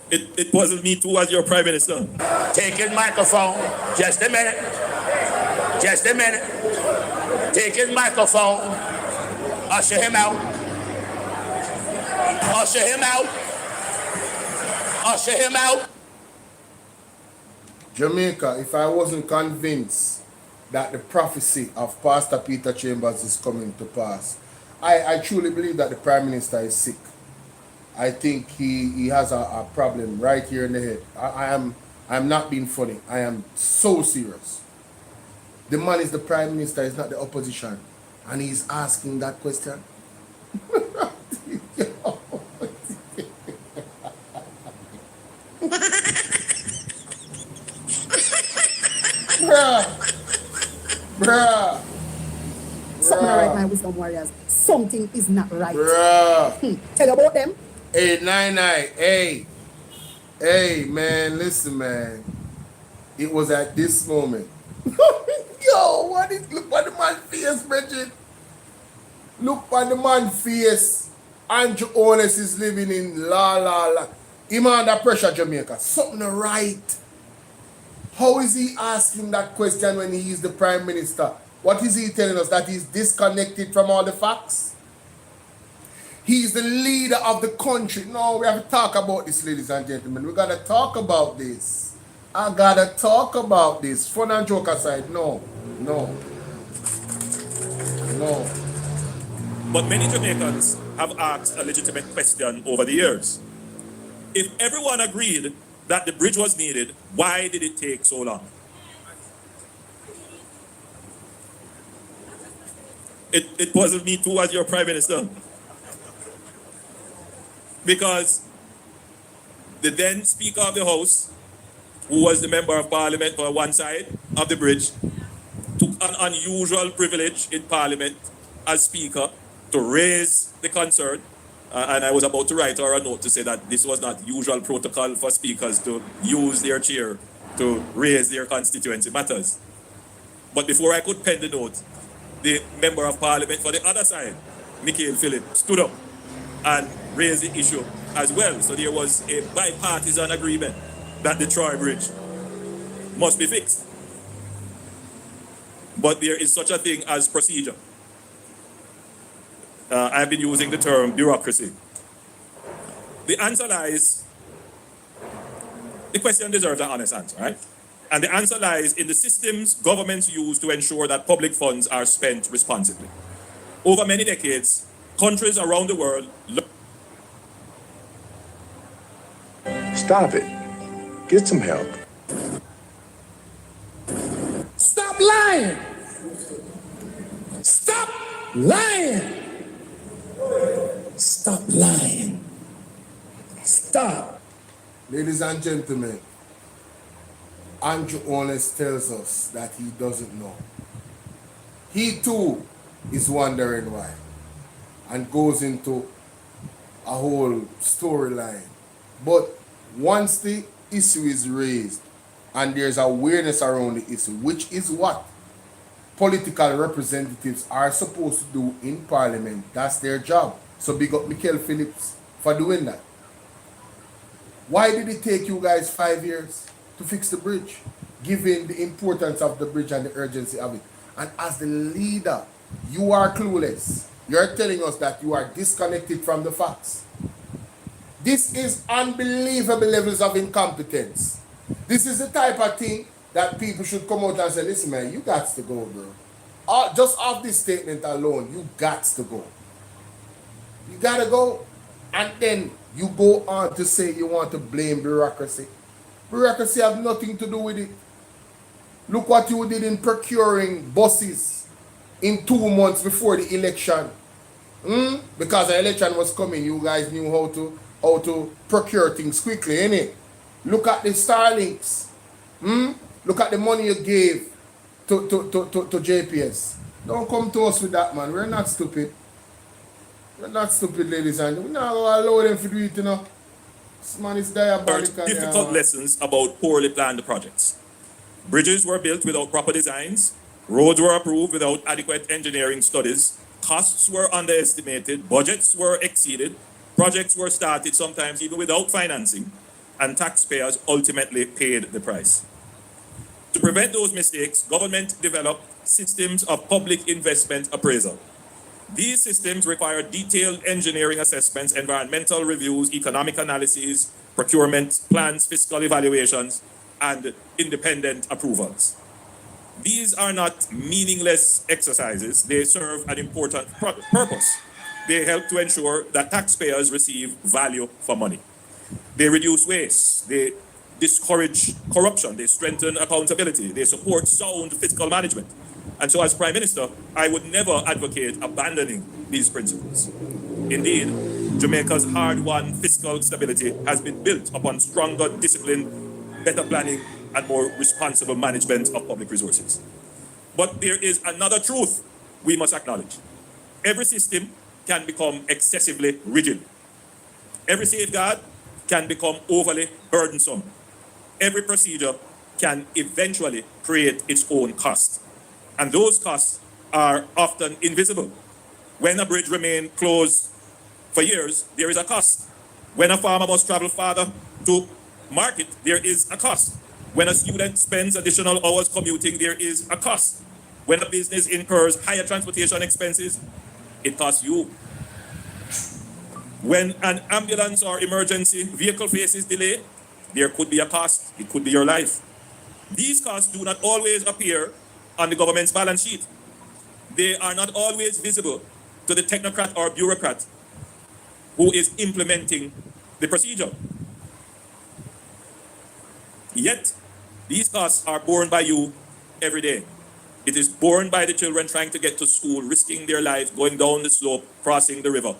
It wasn't me too as your Prime Minister. Take his microphone. Just a minute. Just a minute. Take his microphone. Usher him out. Usher him out. Usher him out. Jamaica, if I wasn't convinced that the prophecy of Pastor Peter Chambers is coming to pass, I truly believe that the Prime Minister is sick. I think he has a problem right here in the head. I'm not being funny. I am so serious. The man is the Prime Minister, he's not the opposition. And he's asking that question. Bruh. Something not right, my wisdom warriors. Something is not right. Bruh. Tell about them. Hey, Nine. Hey, man, listen, man. It was at this moment. Yo, look at the man's face, Bridget. Look at the man's face. Andrew Holness is living in la. Him under pressure, Jamaica. Something right. How is he asking that question when he is the Prime Minister? What is he telling us? That he's disconnected from all the facts? He's the leader of the country. No, we have to talk about this, ladies and gentlemen. We got to talk about this. I got to talk about this. Fun and joke aside. No. But many Jamaicans have asked a legitimate question over the years. If everyone agreed that the bridge was needed, why did it take so long? It wasn't me too as your Prime Minister. Because the then Speaker of the House, who was the Member of Parliament for one side of the bridge, took an unusual privilege in Parliament as Speaker to raise the concern. And I was about to write her a note to say that this was not usual protocol for speakers to use their chair to raise their constituency matters. But before I could pen the note, the Member of Parliament for the other side, Michael Phillip, stood up and raised the issue as well. So there was a bipartisan agreement that the Troy Bridge must be fixed. But there is such a thing as procedure. I've been using the term bureaucracy. The answer lies, the question deserves an honest answer, right? And the answer lies in the systems governments use to ensure that public funds are spent responsibly. Over many decades, countries around the world... Stop it. Get some help. Stop lying. Stop lying. Stop lying. Stop. Ladies and gentlemen, Andrew Holness tells us that he doesn't know. He too is wondering why and goes into a whole storyline. But once the issue is raised and there's awareness around the issue, which is what political representatives are supposed to do in Parliament, that's their job. So big up Michael Phillips for doing that. Why did it take you guys 5 years to fix the bridge, given the importance of the bridge and the urgency of it? And as the leader, you are clueless. You're telling us that you are disconnected from the facts. This is unbelievable levels of incompetence. This is the type of thing that people should come out and say, listen, man, you got to go, bro. Just off this statement alone, you got to go. You got to go. And then you go on to say you want to blame bureaucracy. Bureaucracy have nothing to do with it. Look what you did in procuring buses in 2 months before the election. Because the election was coming, you guys knew how to procure things quickly, innit? Look at the Starlinks. Look at the money you gave to JPS. Don't come to us with that, man. We're not stupid. We're not stupid, ladies and gentlemen. We're not going to allow them to do it, you know. This man is diabolical. Difficult lessons about poorly planned projects. Bridges were built without proper designs. Roads were approved without adequate engineering studies. Costs were underestimated. Budgets were exceeded. Projects were started sometimes even without financing. And taxpayers ultimately paid the price. To prevent those mistakes, government developed systems of public investment appraisal. These systems require detailed engineering assessments, environmental reviews, economic analyses, procurement plans, fiscal evaluations, and independent approvals. These are not meaningless exercises. They serve an important purpose. They help to ensure that taxpayers receive value for money. They reduce waste. They discourage corruption. They strengthen accountability. They support sound fiscal management. And so as Prime Minister, I would never advocate abandoning these principles. Indeed, Jamaica's hard-won fiscal stability has been built upon stronger discipline, better planning, and more responsible management of public resources. But there is another truth we must acknowledge. Every system can become excessively rigid. Every safeguard can become overly burdensome. Every procedure can eventually create its own cost. And those costs are often invisible. When a bridge remains closed for years, there is a cost. When a farmer must travel farther to market, there is a cost. When a student spends additional hours commuting, there is a cost. When a business incurs higher transportation expenses, it costs you. When an ambulance or emergency vehicle faces delay, there could be a cost. It could be your life. These costs do not always appear on the government's balance sheet. They are not always visible to the technocrat or bureaucrat who is implementing the procedure. Yet, these costs are borne by you every day. It is borne by the children trying to get to school, risking their lives, going down the slope, crossing the river.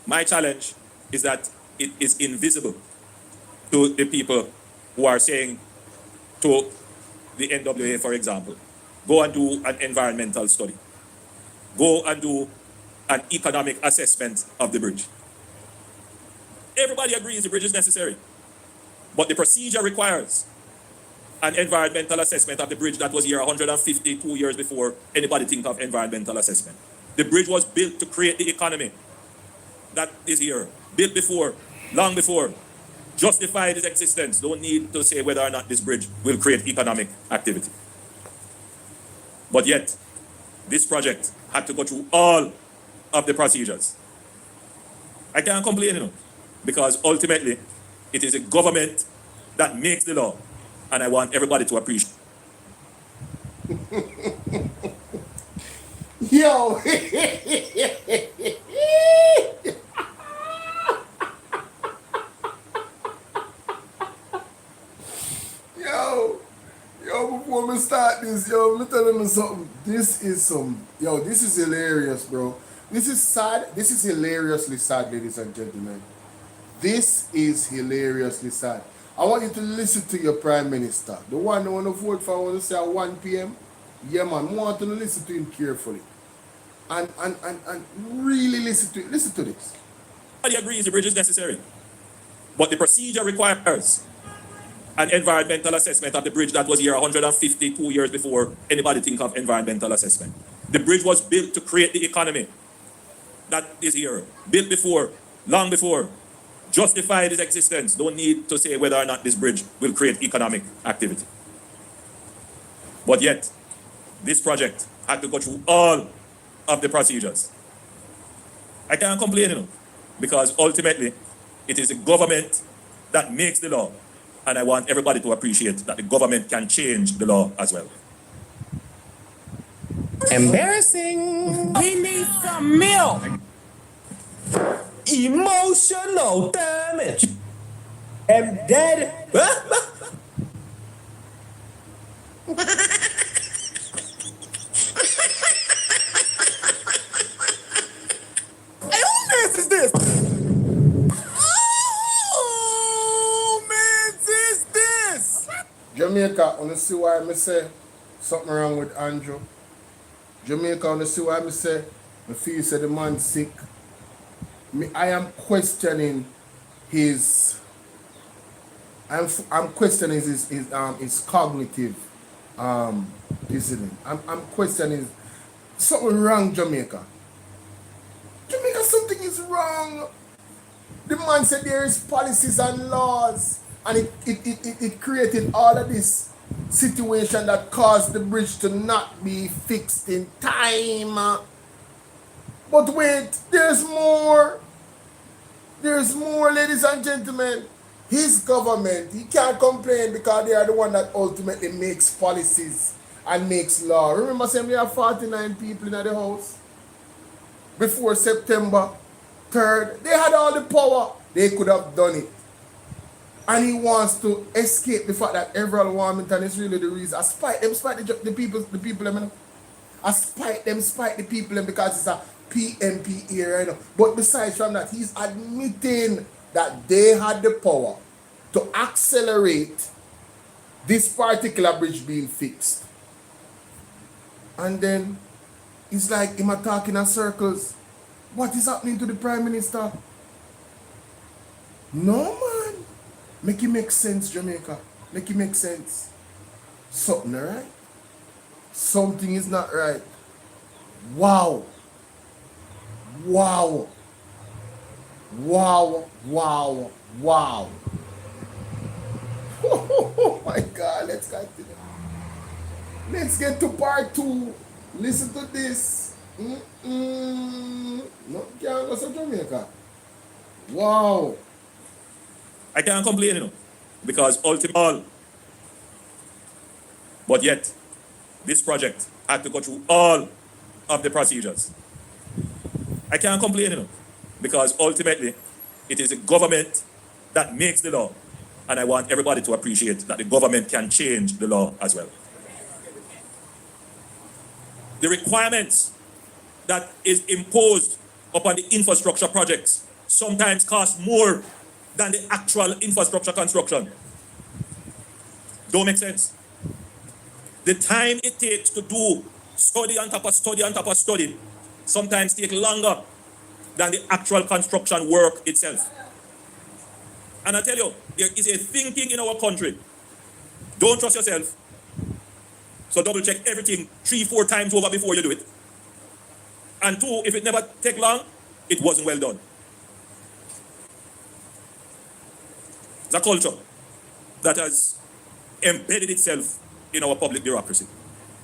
My challenge is that it is invisible to the people who are saying to the NWA, for example, go and do an environmental study. Go and do an economic assessment of the bridge. Everybody agrees the bridge is necessary, but the procedure requires an environmental assessment of the bridge that was here 152 years before anybody think of environmental assessment. The bridge was built to create the economy that is here, built before, long before, justified its existence. Don't need to say whether or not this bridge will create economic activity. But yet, this project had to go through all of the procedures. I can't complain, you know, because ultimately, it is a government that makes the law, and I want everybody to appreciate. Yo! Yo, before we start this, yo, let me tell you something. This is hilarious, bro. This is sad. This is hilariously sad, ladies and gentlemen. This is hilariously sad. I want you to listen to your Prime Minister. The one who want to vote for, I want to say at 1 p.m. Yeah, man, I want you to listen to him carefully. And really listen to it. Listen to this. Everybody agrees the bridge is necessary, but the procedure requires an environmental assessment of the bridge that was here 152 years before anybody think of environmental assessment. The bridge was built to create the economy that is here, built before, long before, justified its existence. Don't need to say whether or not this bridge will create economic activity. But yet, this project had to go through all of the procedures. I can't complain, you know, because ultimately, it is the government that makes the law. And I want everybody to appreciate that the government can change the law as well. Embarrassing. We need some milk. Emotional damage. I'm dead. Hey, who mess is this? Jamaica, wanna see why I say something wrong with Andrew. Jamaica, wanna see why I say I feel say the man sick. I am questioning his. I'm questioning his cognitive reasoning. I'm questioning something wrong, Jamaica. Jamaica, something is wrong. The man said there is policies and laws, and it created all of this situation that caused the bridge to not be fixed in time. But wait, there's more. There's more, ladies and gentlemen. His government, he can't complain because they are the one that ultimately makes policies and makes law. Remember saying we have 49 people in the house before September 3rd. They had all the power. They could have done it. And he wants to escape the fact that Everett Warmington is really the reason. I spite the people, you know. I spite the people because it's a PMP era, you know. But besides from that, he's admitting that they had the power to accelerate this particular bridge being fixed. And then it's like him talking in circles. What is happening to the Prime Minister? No, man. Make it make sense, Jamaica. Make it make sense. Something right? Something is not right. Wow. Wow. Wow. Wow. Wow. Oh my God. Let's continue. Let's get to part 2. Listen to this. No, can't go to Jamaica. Wow. I can't complain, you know, because ultimately, but yet, this project had to go through all of the procedures. I can't complain, you know, because ultimately, it is the government that makes the law. And I want everybody to appreciate that the government can change the law as well. The requirements that is imposed upon the infrastructure projects sometimes cost more than the actual infrastructure construction. Don't make sense. The time it takes to do study on top of study on top of study sometimes take longer than the actual construction work itself. And I tell you, there is a thinking in our country. Don't trust yourself. So double check everything 3-4 times over before you do it. And 2, if it never take long, it wasn't well done. It's a culture that has embedded itself in our public bureaucracy.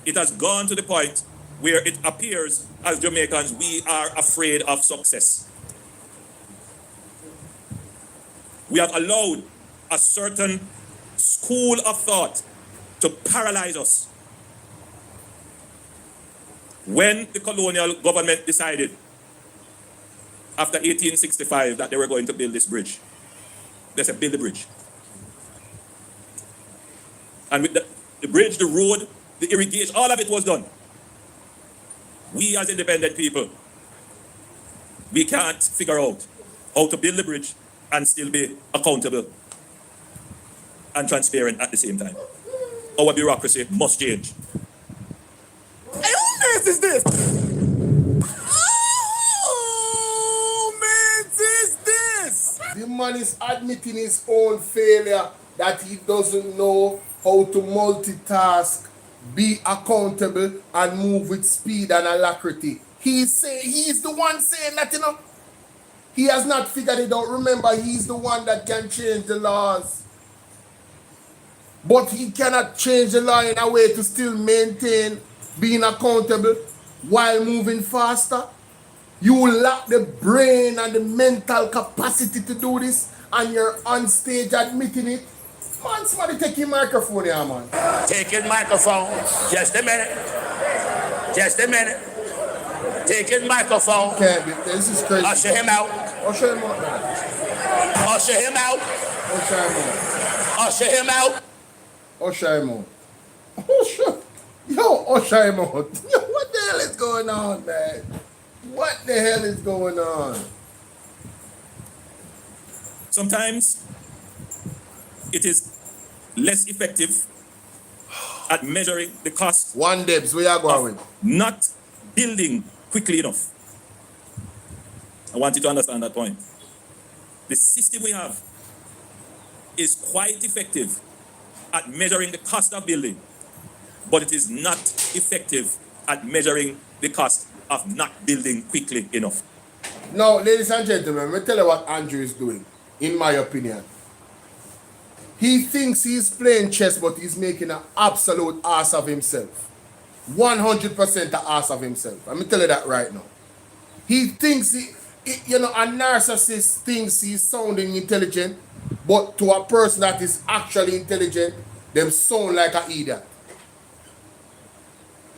It has gone to the point where it appears as Jamaicans, we are afraid of success. We have allowed a certain school of thought to paralyze us. When the colonial government decided after 1865 that they were going to build this bridge, they said, build the bridge. And with the bridge, the road, the irrigation, all of it was done. We as independent people, we can't figure out how to build the bridge and still be accountable and transparent at the same time. Our bureaucracy must change. Hey, who mess is this? Oh, man, is this? The man is admitting his own failure, that he doesn't know how to multitask, be accountable, and move with speed and alacrity. He's the one saying that, you know, he has not figured it out. Remember, he's the one that can change the laws. But he cannot change the law in a way to still maintain being accountable while moving faster. You lack the brain and the mental capacity to do this, and you're on stage admitting it. Man, somebody take your microphone here, man. Take his microphone. Just a minute. Just a minute. Take his microphone. Can't be. This is crazy. Usher him out. Usher him out, man. Usher him out. Usher him out. Usher him out. Usher him out. Usher. Yo, usher him out. Yo, what the hell is going on, man? What the hell is going on? Sometimes it is less effective at measuring the cost. One Debs, where you going? Not building quickly enough. I want you to understand that point. The system we have is quite effective at measuring the cost of building, but it is not effective at measuring the cost of not building quickly enough. Now, ladies and gentlemen, let me tell you what Andrew is doing, in my opinion. He thinks he's playing chess, but he's making an absolute ass of himself. 100% an ass of himself. Let me tell you that right now. He thinks, a narcissist thinks he's sounding intelligent, but to a person that is actually intelligent, them sound like an idiot.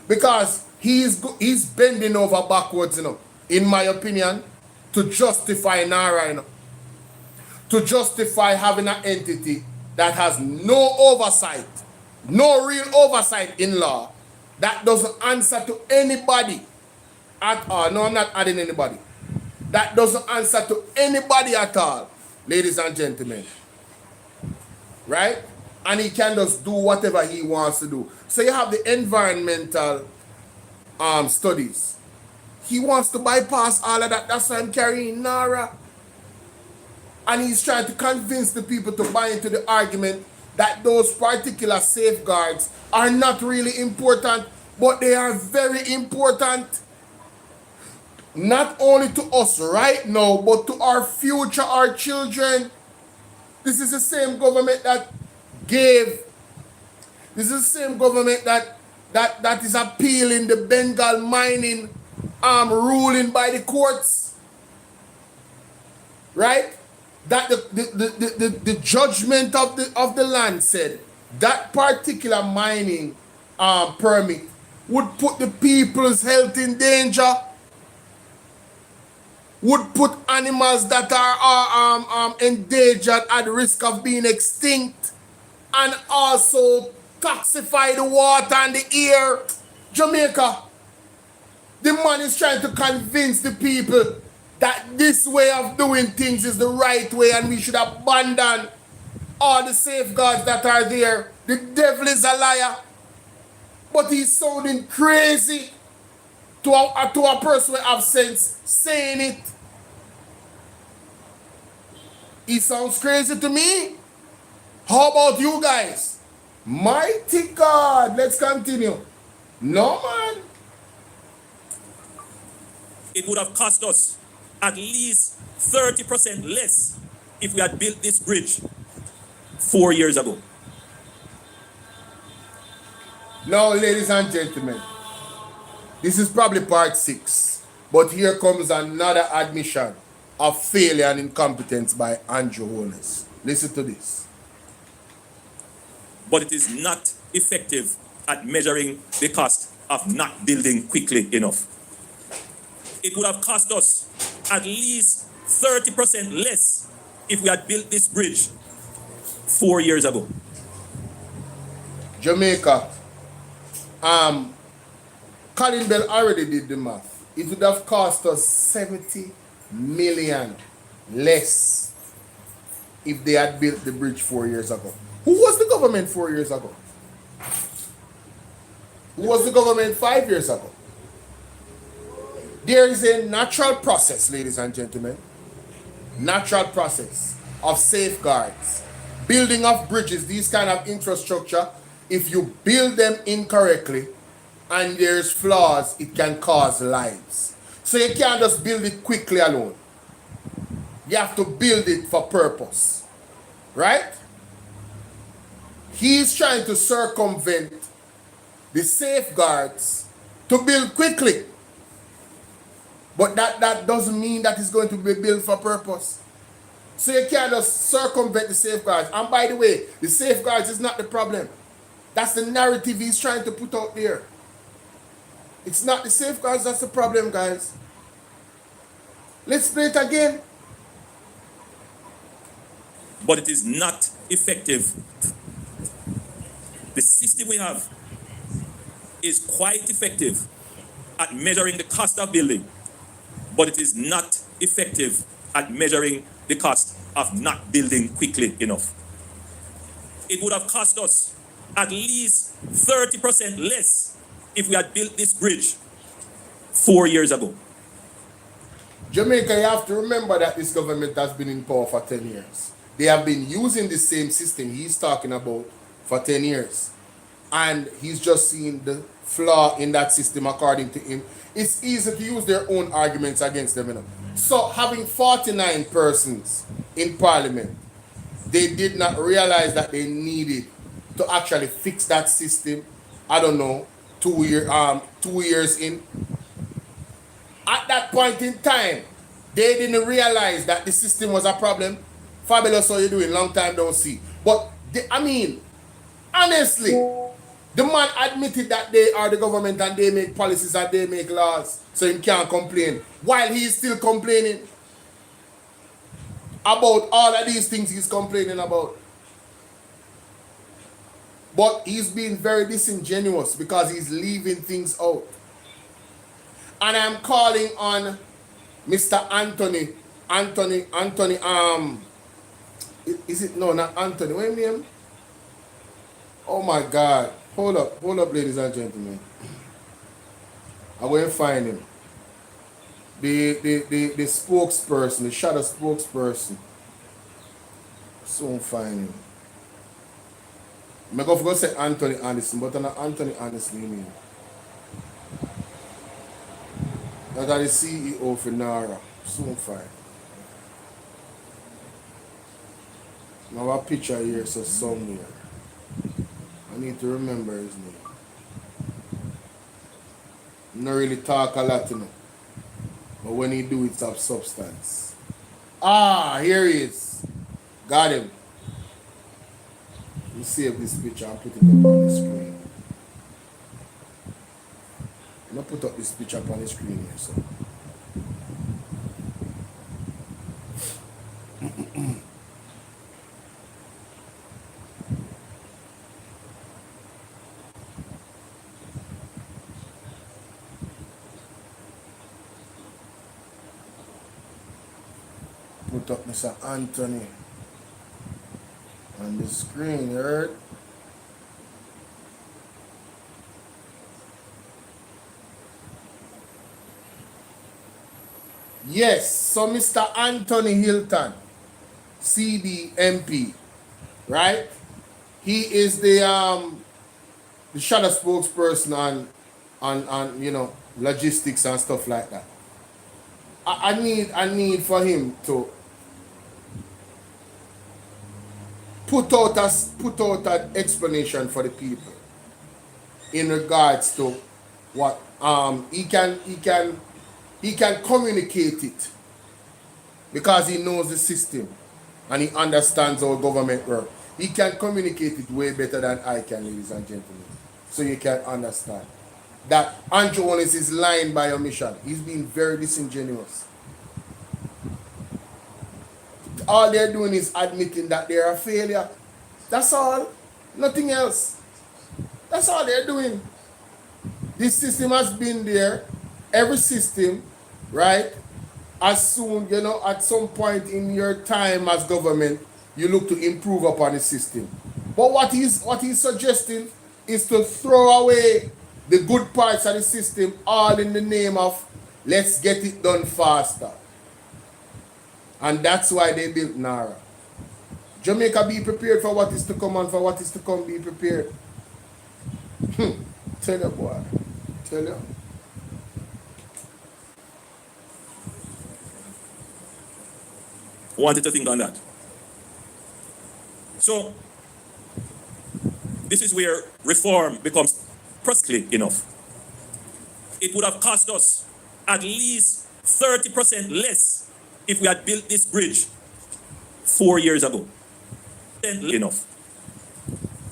Because he's bending over backwards, in my opinion, to justify Nara, to justify having an entity that has no oversight, no real oversight in law, that doesn't answer to anybody at all. No, I'm not adding anybody. That doesn't answer to anybody at all, ladies and gentlemen. Right? And he can just do whatever he wants to do. So you have the environmental studies. He wants to bypass all of that. That's why I'm carrying Nara. And he's trying to convince the people to buy into the argument that those particular safeguards are not really important, but they are very important. Not only to us right now, but to our future, our children. This is the same government that gave, this is the same government that is appealing the Bengal mining ruling by the courts. Right? That the judgment of the land said that particular mining permit would put the people's health in danger, would put animals that are endangered at risk of being extinct, and also toxify the water and the air. Jamaica, the man is trying to convince the people that this way of doing things is the right way and we should abandon all the safeguards that are there. The devil is a liar. But he's sounding crazy to a person who have sense saying it. He sounds crazy to me. How about you guys? Mighty God. Let's continue. No, man. It would have cost us at least 30% less if we had built this bridge 4 years ago. Now, ladies and gentlemen, this is probably part 6, but here comes another admission of failure and incompetence by Andrew Holness. Listen to this. But it is not effective at measuring the cost of not building quickly enough. It would have cost us at least 30% less if we had built this bridge 4 years ago. Jamaica, Colin Bell already did the math. It would have cost us 70 million less if they had built the bridge 4 years ago. Who was the government 4 years ago? Who was the government 5 years ago? There is a natural process, ladies and gentlemen, natural process of safeguards, building of bridges, these kind of infrastructure. If you build them incorrectly and there's flaws, it can cause lives. So you can't just build it quickly alone. You have to build it for purpose, right? He's trying to circumvent the safeguards to build quickly. But that doesn't mean that it's going to be built for purpose. So you can't just circumvent the safeguards. And by the way, the safeguards is not the problem. That's the narrative he's trying to put out there. It's not the safeguards that's the problem, guys. Let's play it again. But it is not effective. The system we have is quite effective at measuring the cost of building, but it is not effective at measuring the cost of not building quickly enough. It would have cost us at least 30% less if we had built this bridge 4 years ago. Jamaica, you have to remember that this government has been in power for 10 years. They have been using the same system he's talking about for 10 years. And he's just seen the flaw in that system according to him. It's easy to use their own arguments against them. You know? So having 49 persons in parliament, they did not realize that they needed to actually fix that system. I don't know, 2 years in. At that point in time, they didn't realize that the system was a problem. Fabulous, how you doing? Long time don't see. But honestly, the man admitted that they are the government and they make policies and they make laws, so he can't complain. While he is still complaining about all of these things he's complaining about. But he's being very disingenuous because he's leaving things out. And I'm calling on Mr. Anthony, is it, no, not Anthony, what's his name? Oh my God, hold up, ladies and gentlemen. I'm going to find him. The spokesperson, the shadow spokesperson. Soon find him. I'm going to say Anthony Anderson, but I'm not Anthony Anderson, you mean. That are the CEO for NARA. Soon find. I have a picture here, so somewhere. I need to remember his name. I don't really talk a lot, you know. But when he do, it's of substance. Ah, here he is. Got him. Let me save this picture and put it up on the screen. I'm going to put up this picture up on the screen here, so. Put up Mr. Anthony on the screen, you heard? Yes, so Mr. Anthony Hilton, CDMP, right? He is the shadow spokesperson on you know, logistics and stuff like that. I need for him to put out an explanation for the people in regards to what he can communicate it because he knows the system and he understands how government works. He can communicate it way better than I can, ladies and gentlemen. So you can understand that Andrew Owens is lying by omission. He's being very disingenuous. All they're doing is admitting that they're a failure. That's all. Nothing else. That's all they're doing. This system has been there. Every system, right? As soon, you know, at some point in your time as government, you look to improve upon the system. But what he's suggesting is to throw away the good parts of the system all in the name of let's get it done faster. And that's why they built NARA. Jamaica, be prepared for what is to come, and for what is to come, be prepared. Tell you, boy. Tell you. Wanted to think on that. So, this is where reform becomes practically enough. It would have cost us at least 30% less if we had built this bridge 4 years ago. Enough.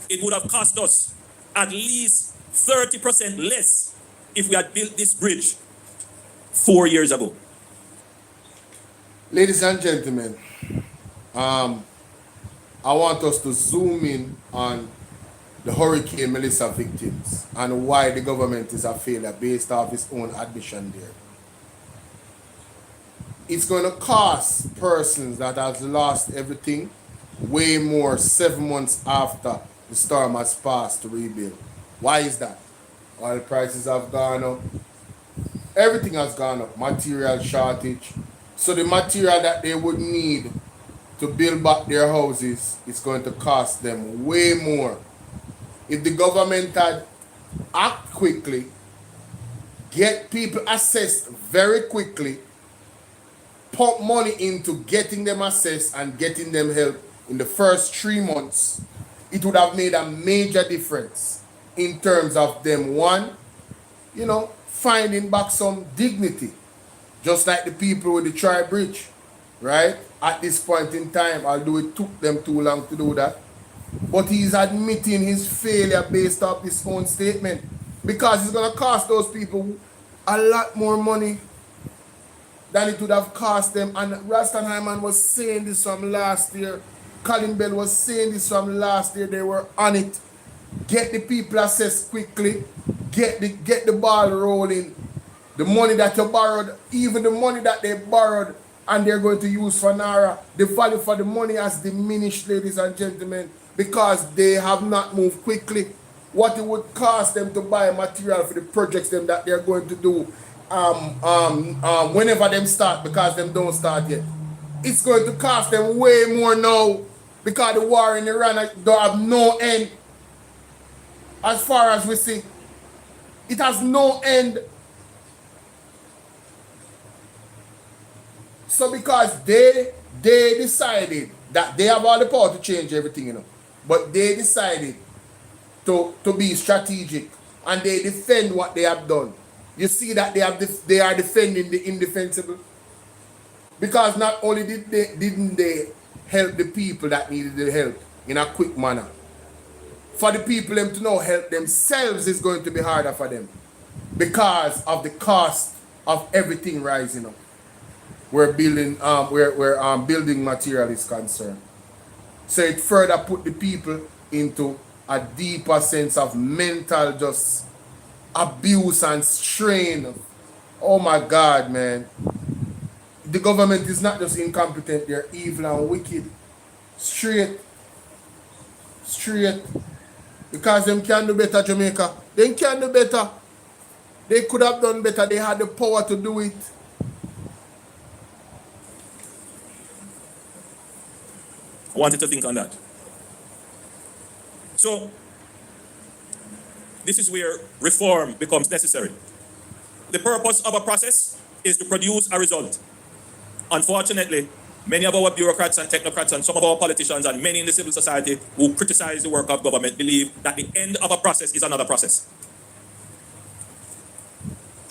It would have cost us at least 30% less if we had built this bridge 4 years ago. Ladies and gentlemen, I want us to zoom in on the Hurricane Melissa victims and why the government is a failure based off its own admission there. It's going to cost persons that have lost everything way more 7 months after the storm has passed to rebuild. Why is that? Oil prices have gone up. Everything has gone up. Material shortage. So the material that they would need to build back their houses is going to cost them way more. If the government had act quickly, get people assessed very quickly, pump money into getting them assessed and getting them help in the first 3 months, it would have made a major difference in terms of them, one, finding back some dignity, just like the people with the tri-bridge, right? At this point in time, although it took them too long to do that, but he's admitting his failure based off his own statement, because it's going to cost those people a lot more money than it would have cost them. And Rastanheiman was saying this from last year. Colin Bell was saying this from last year. They were on it. Get the people assessed quickly. Get the ball rolling. The money that you borrowed, even the money that they borrowed and they're going to use for Naira, the value for the money has diminished, ladies and gentlemen, because they have not moved quickly. What it would cost them to buy material for the projects them that they're going to do whenever them start, because them don't start yet. It's going to cost them way more now, because the war in Iran don't have no end. As far as we see, it has no end. So because they decided that they have all the power to change everything, but they decided to be strategic, and they defend what they have done. You see that they are defending the indefensible, because not only didn't they help the people that needed the help in a quick manner, for the people them to now help themselves is going to be harder for them because of the cost of everything rising up. Where building material is concerned. So it further put the people into a deeper sense of mental just abuse and strain. Oh my God, man. The government is not just incompetent, they're evil and wicked. Straight. Because them can do better, Jamaica. They can do better. They could have done better. They had the power to do it. I wanted to think on that. So, this is where reform becomes necessary. The purpose of a process is to produce a result. Unfortunately, many of our bureaucrats and technocrats and some of our politicians and many in the civil society who criticize the work of government believe that the end of a process is another process.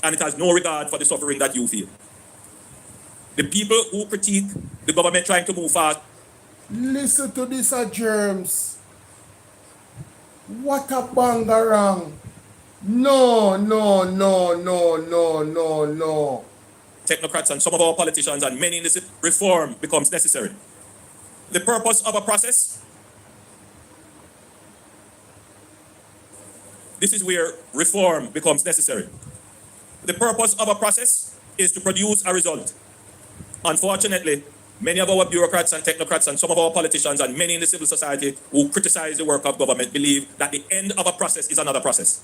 And it has no regard for the suffering that you feel. The people who critique the government trying to move fast. Listen to this, germs. What a bangarang. No. Technocrats and some of our politicians and many in this reform becomes necessary. The purpose of a process. This is where reform becomes necessary. The purpose of a process is to produce a result. Unfortunately, many of our bureaucrats and technocrats and some of our politicians and many in the civil society who criticize the work of government believe that the end of a process is another process.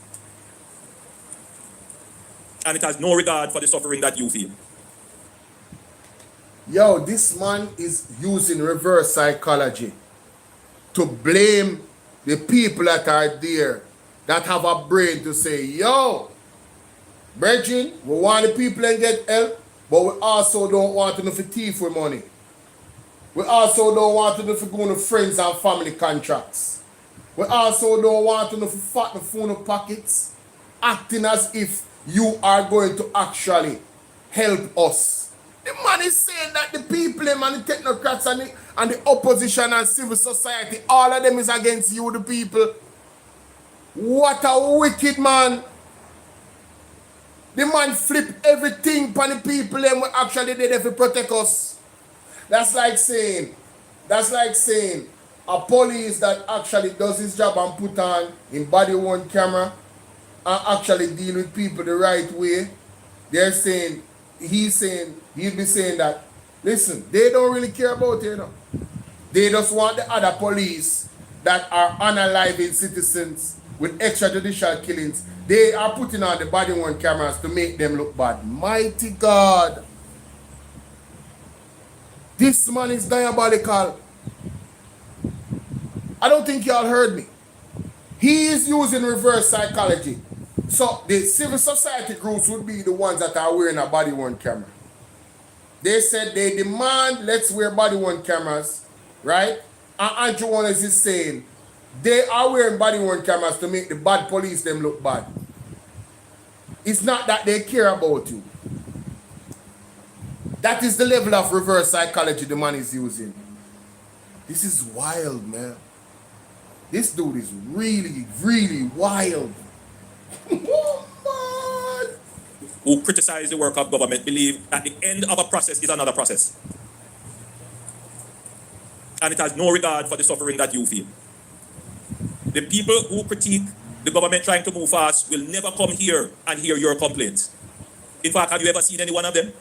And it has no regard for the suffering that you feel. Yo, this man is using reverse psychology to blame the people that are there that have a brain to say, yo, brethren, we want the people to get help, but we also don't want them to thief with money. We also don't want them to go to friends and family contracts. We also don't want them to fat the phone of pockets, acting as if you are going to actually help us. The man is saying that the people and the technocrats and the opposition and civil society, all of them is against you, the people. What a wicked man. The man flipped everything for the people and we actually did it to protect us. That's like saying a police that actually does his job and put on in body-worn camera and actually deal with people the right way. He'll be saying that, listen, they don't really care about you, They just want the other police that are unaliving citizens with extrajudicial killings, they are putting on the body-worn cameras to make them look bad. Mighty God. This man is diabolical. I don't think y'all heard me. He is using reverse psychology. So the civil society groups would be the ones that are wearing a body-worn camera. They said they demand, let's wear body-worn cameras, right? And Andrew Wallace is saying they are wearing body-worn cameras to make the bad police them look bad. It's not that they care about you. That is the level of reverse psychology the man is using. This is wild, man. This dude is really, really wild. Who criticize the work of government believe that the end of a process is another process. And it has no regard for the suffering that you feel. The people who critique the government trying to move fast will never come here and hear your complaints. In fact, have you ever seen any one of them?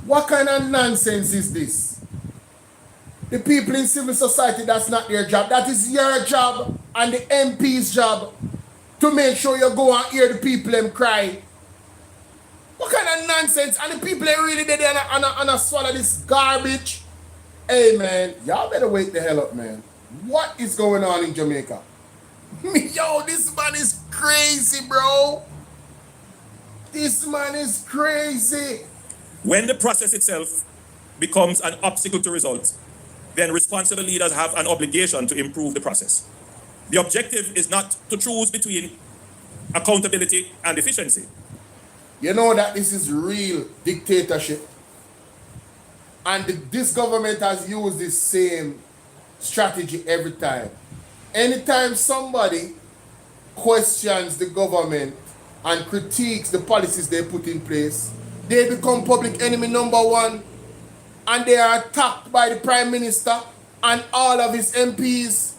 What kind of nonsense is this? The people in civil society, that's not their job. That is your job and the MP's job to make sure you go and hear the people them cry. What kind of nonsense? And the people ain't really there and swallow this garbage. Hey, man, y'all better wake the hell up, man. What is going on in Jamaica? Yo, this man is crazy, bro. This man is crazy. When the process itself becomes an obstacle to results, then responsible leaders have an obligation to improve the process. The objective is not to choose between accountability and efficiency. You know that this is real dictatorship. And this government has used this same strategy every time. Anytime somebody questions the government and critiques the policies they put in place, they become public enemy number one, and they are attacked by the Prime Minister and all of his MPs.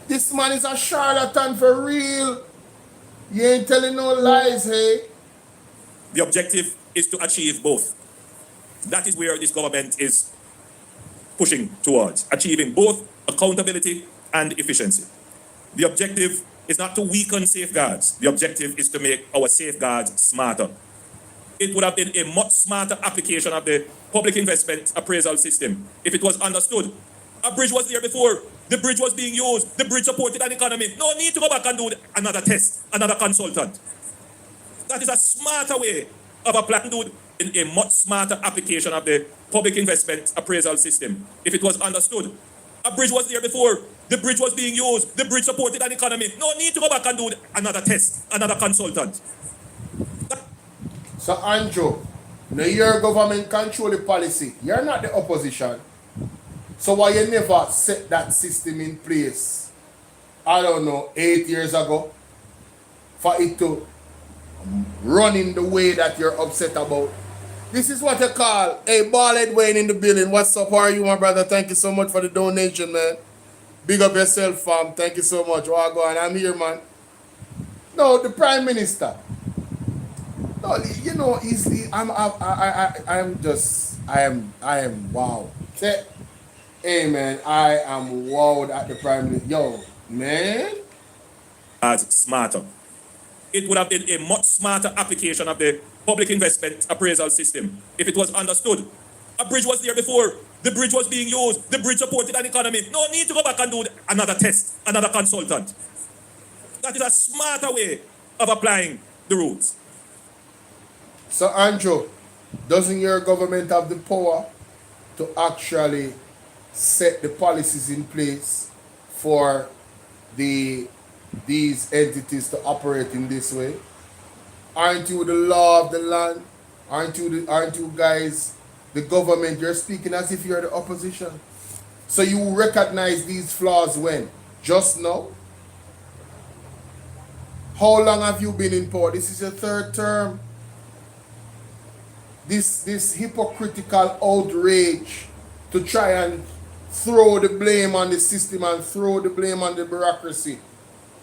This man is a charlatan for real. You ain't telling no lies, hey? The objective is to achieve both. That is where this government is pushing towards, achieving both accountability and efficiency. The objective is not to weaken safeguards. The objective is to make our safeguards smarter. It would have been a much smarter application of the public investment appraisal system if it was understood. A bridge was there before. The bridge was being used. The bridge supported an economy. No need to go back and do another test, another consultant. That is a smarter way of applying, dude, in a much smarter application of the public investment appraisal system if it was understood. A bridge was there before. The bridge was being used. The bridge supported an economy. No need to go back and do another test, another consultant. So Andrew, now your government control the policy. You're not the opposition. So why you never set that system in place, I don't know, 8 years ago, for it to run in the way that you're upset about? This is what you call a bald Wayne in the building. What's up? How are you, my brother? Thank you so much for the donation, man. Big up yourself, fam. Thank you so much. Oh, go on. I'm here, man. No, the Prime Minister. No, you know, easily. I am wow. Hey, man, I am wowed at the Prime Minister. Yo, man. As smarter. It would have been a much smarter application of the public investment appraisal system if it was understood. A bridge was there before. The bridge was being used. The bridge supported an economy. No need to go back and do another test, another consultant. That is a smarter way of applying the rules. So, Andrew, doesn't your government have the power to actually set the policies in place for these entities to operate in this way? Aren't you the law of the land? Aren't you guys the government? You're speaking as if you're the opposition. So you recognize these flaws when? Just now? How long have you been in power? This is your third term. This hypocritical outrage to try and throw the blame on the system and throw the blame on the bureaucracy.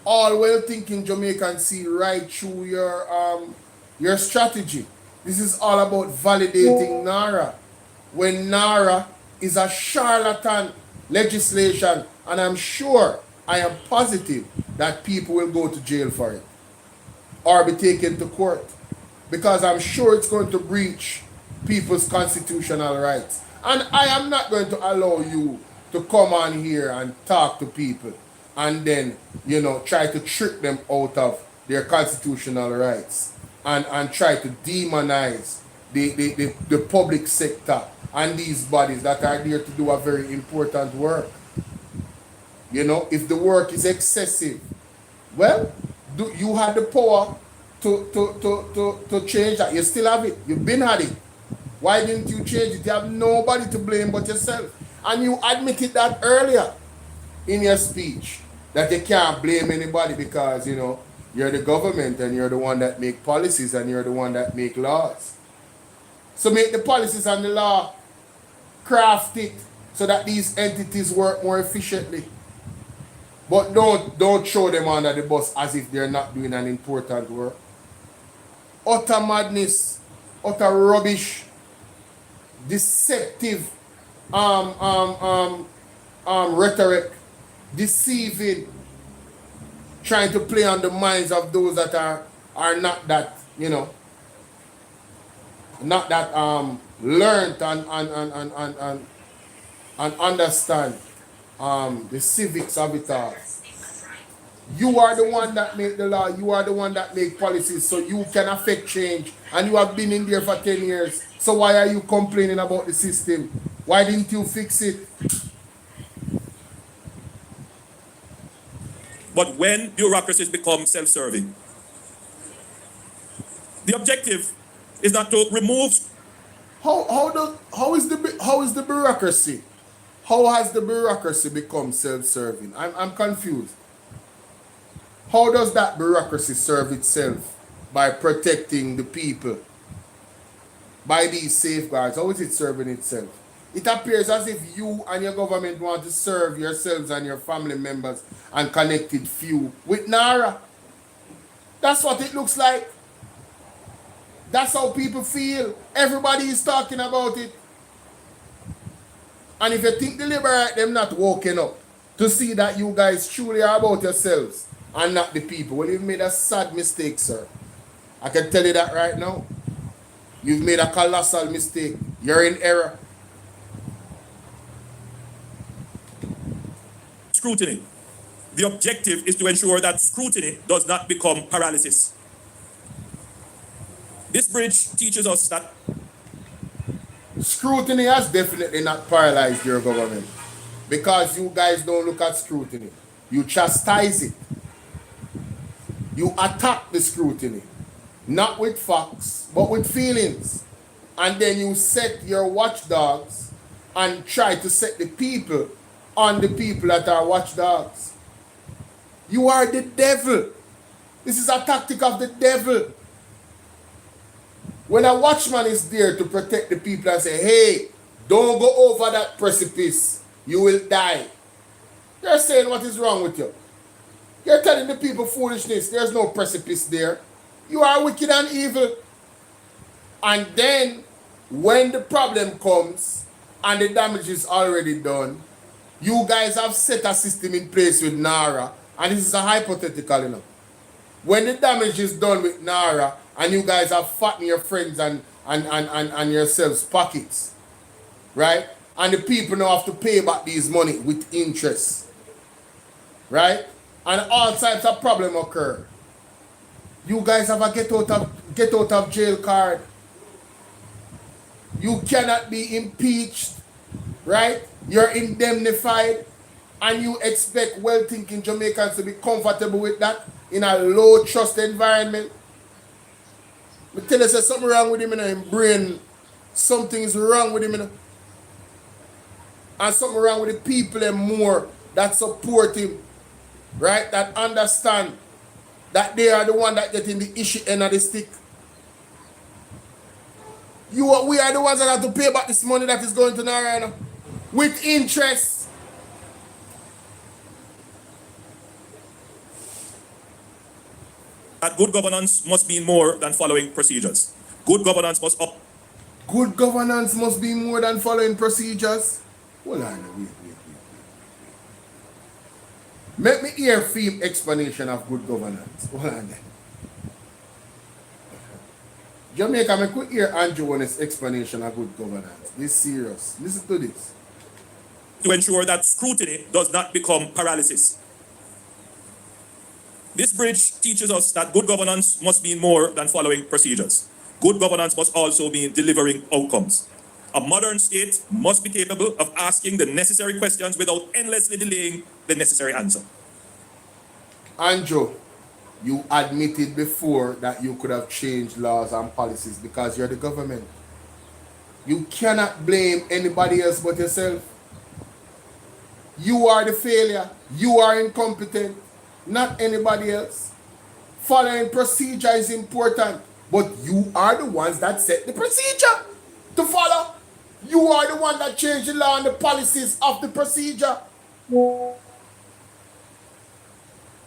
All well thinking Jamaicans see right through your strategy. This is all about validating NARA. When NARA is a charlatan legislation, and I'm sure, I am positive that people will go to jail for it or be taken to court, because I'm sure it's going to breach people's constitutional rights. And I am not going to allow you to come on here and talk to people and then, you know, try to trick them out of their constitutional rights and try to demonize the public sector and these bodies that are there to do a very important work. You know, if the work is excessive, well, you had the power to change that. You still have it. You've been had it. Why didn't you change it? You have nobody to blame but yourself. And you admitted that earlier in your speech, that you can't blame anybody because, you know, you're the government and you're the one that make policies and you're the one that make laws. So make the policies and the law, craft it so that these entities work more efficiently. But don't throw them under the bus as if they're not doing an important work. Utter madness, utter rubbish, deceptive rhetoric, deceiving, trying to play on the minds of those that are not that, you know, not that learned and understand the civics of it all. You are the one that make the law, you are the one that make policies, so you can affect change, and you have been in there for 10 years. So why are you complaining about the system? Why didn't you fix it? But when bureaucracies become self-serving, the objective is not to remove. How is the bureaucracy? How has the bureaucracy become self-serving? I'm confused. How does that bureaucracy serve itself? By protecting the people, by these safeguards. How is it serving itself? It appears as if you and your government want to serve yourselves and your family members and connected few with NARA. That's what it looks like. That's how people feel. Everybody is talking about it. And if you think deliberate, them not woken up to see that you guys truly are about yourselves and not the people, well, you've made a sad mistake, sir. I can tell you that right now. You've made a colossal mistake. You're in error. Scrutiny. The objective is to ensure that scrutiny does not become paralysis. This bridge teaches us that scrutiny has definitely not paralyzed your government, because you guys don't look at scrutiny. You chastise it. You attack the scrutiny, not with facts, but with feelings. And then you set your watchdogs and try to set the people on the people that are watchdogs. You are the devil. This is a tactic of the devil. When a watchman is there to protect the people and say, hey, don't go over that precipice, you will die. You're saying what is wrong with you. You're telling the people foolishness. There's no precipice there. You are wicked and evil. And then, when the problem comes and the damage is already done, you guys have set a system in place with NARA, and this is a hypothetical, you know. When the damage is done with NARA, and you guys have fattened your friends and yourselves pockets, right? And the people now have to pay back these money with interest, right? And all types of problems occur. You guys have a get out of jail card. You cannot be impeached, right? You're indemnified, and you expect well-thinking Jamaicans to be comfortable with that in a low-trust environment. But tell us there's something wrong with him in his brain. Something is wrong with him, you know? And something wrong with the people and more that support him, right? That understand that they are the one that get in the issue end of the stick. We are the ones that have to pay back this money that is going to Narayana with interest. That good governance must be more than following procedures. Good governance must Good governance must be more than following procedures. Hold on, wait. Make me hear film explanation of good governance. Hold on there. Jamaica, I could hear Andrew Warren's explanation of good governance. This serious. Listen to this. To ensure that scrutiny does not become paralysis. This bridge teaches us that good governance must mean more than following procedures. Good governance must also mean delivering outcomes. A modern state must be capable of asking the necessary questions without endlessly delaying the necessary answer. Andrew, you admitted before that you could have changed laws and policies because you're the government. You cannot blame anybody else but yourself. You are the failure. You are incompetent, not anybody else. Following procedure is important, but you are the ones that set the procedure to follow. You are the one that changed the law and the policies of the procedure.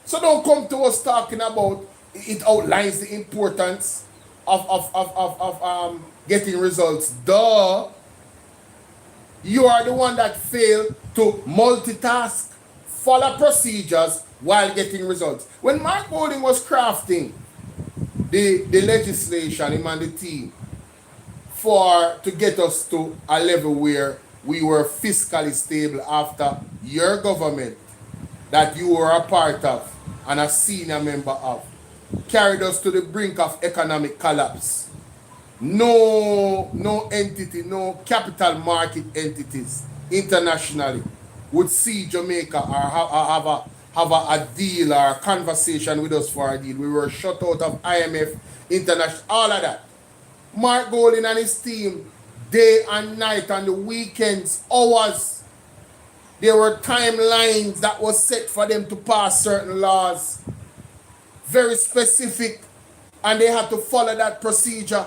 So don't come to us talking about it outlines the importance of getting results. Duh. You are the one that failed to multitask, follow procedures while getting results. When Mark Bowling was crafting the legislation, him and the team, to get us to a level where we were fiscally stable after your government that you were a part of and a senior member of, carried us to the brink of economic collapse. No entity, no capital market entities internationally would see Jamaica or have a deal or a conversation with us for a deal. We were shut out of IMF, international, all of that. Mark Golding and his team, day and night, on the weekends, hours, there were timelines that was set for them to pass certain laws, very specific, and they had to follow that procedure.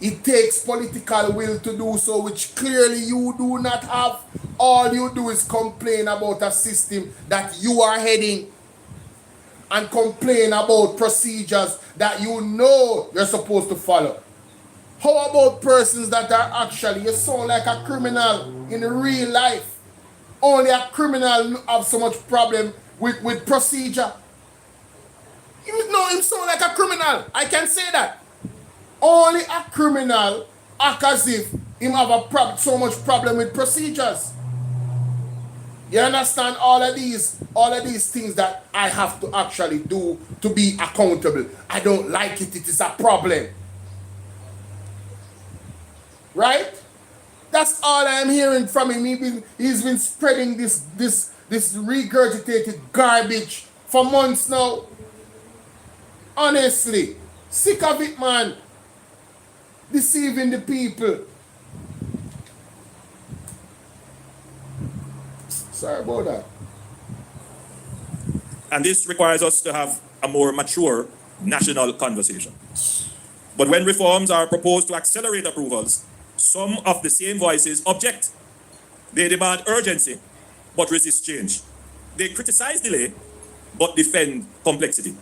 It takes political will to do so, which clearly you do not have. All you do is complain about a system that you are heading and complain about procedures that you know you're supposed to follow. How about persons that are actually, you sound like a criminal in real life. Only a criminal have so much problem with procedure. You know him sound like a criminal. I can say that. Only a criminal act as if him have so much problem with procedures. You understand all of these things that I have to actually do to be accountable. I don't like it, it is a problem. Right? That's all I'm hearing from him. He's been spreading this regurgitated garbage for months now. Honestly, sick of it, man. Deceiving the people. Sorry about that. And this requires us to have a more mature national conversation. But when reforms are proposed to accelerate approvals, some of the same voices object. They demand urgency, but resist change. They criticize delay, but defend complexity.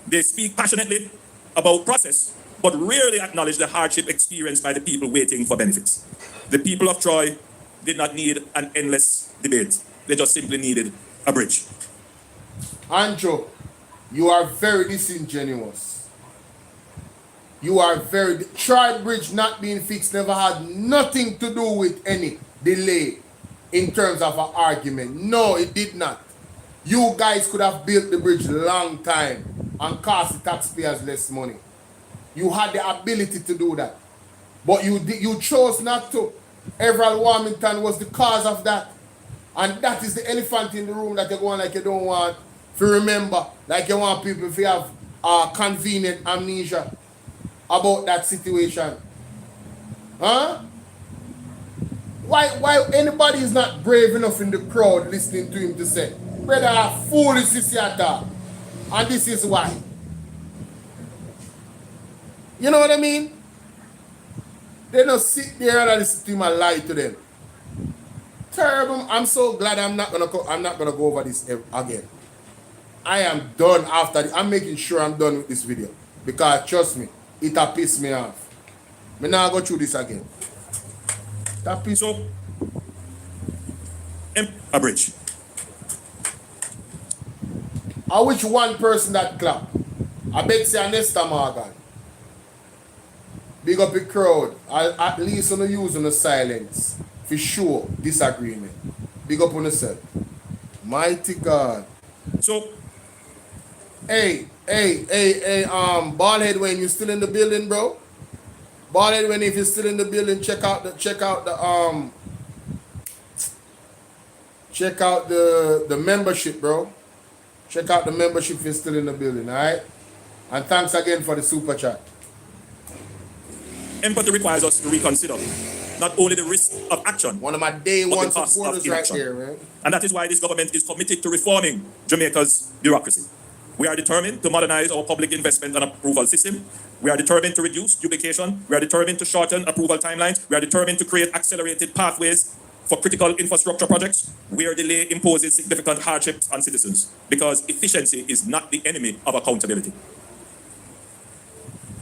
They speak passionately about process, but rarely acknowledge the hardship experienced by the people waiting for benefits. The people of Troy did not need an endless debate. They just simply needed a bridge. Andrew, you are very disingenuous. Troy Bridge not being fixed never had nothing to do with any delay in terms of an argument. No, it did not. You guys could have built the bridge a long time and cost the taxpayers less money. You had the ability to do that. But you chose not to. Everald Warmington was the cause of that. And that is the elephant in the room that you're going like you don't want to remember. Like you want people to have convenient amnesia about that situation. Huh? Why anybody is not brave enough in the crowd listening to him to say, brother, foolish is your talk. And this is why. You know what I mean? They don't sit there and listen to him and lie to them. Terrible. I'm so glad I'm not gonna go over this again. I am done after this. I'm making sure I'm done with this video. Because trust me, it'll piss me off. I'm not go through this again. So, A bridge. I wish one person that clap. I bet say Nesta Morgan. Big up the crowd. At least on the use on the silence. For sure, disagreement. Big up on yourself. Mighty God. So, hey, Ballhead, when you still in the building, bro. Ballhead, when if you're still in the building, check out the membership, bro. Check out the membership if you're still in the building, alright? And thanks again for the super chat. Empathy requires us to reconsider not only the risk of action, one of my day but one the cost supporters of inaction. right there, man. And that is why this government is committed to reforming Jamaica's bureaucracy. We are determined to modernize our public investment and approval system. We are determined to reduce duplication. We are determined to shorten approval timelines. We are determined to create accelerated pathways for critical infrastructure projects where delay imposes significant hardships on citizens, because efficiency is not the enemy of accountability.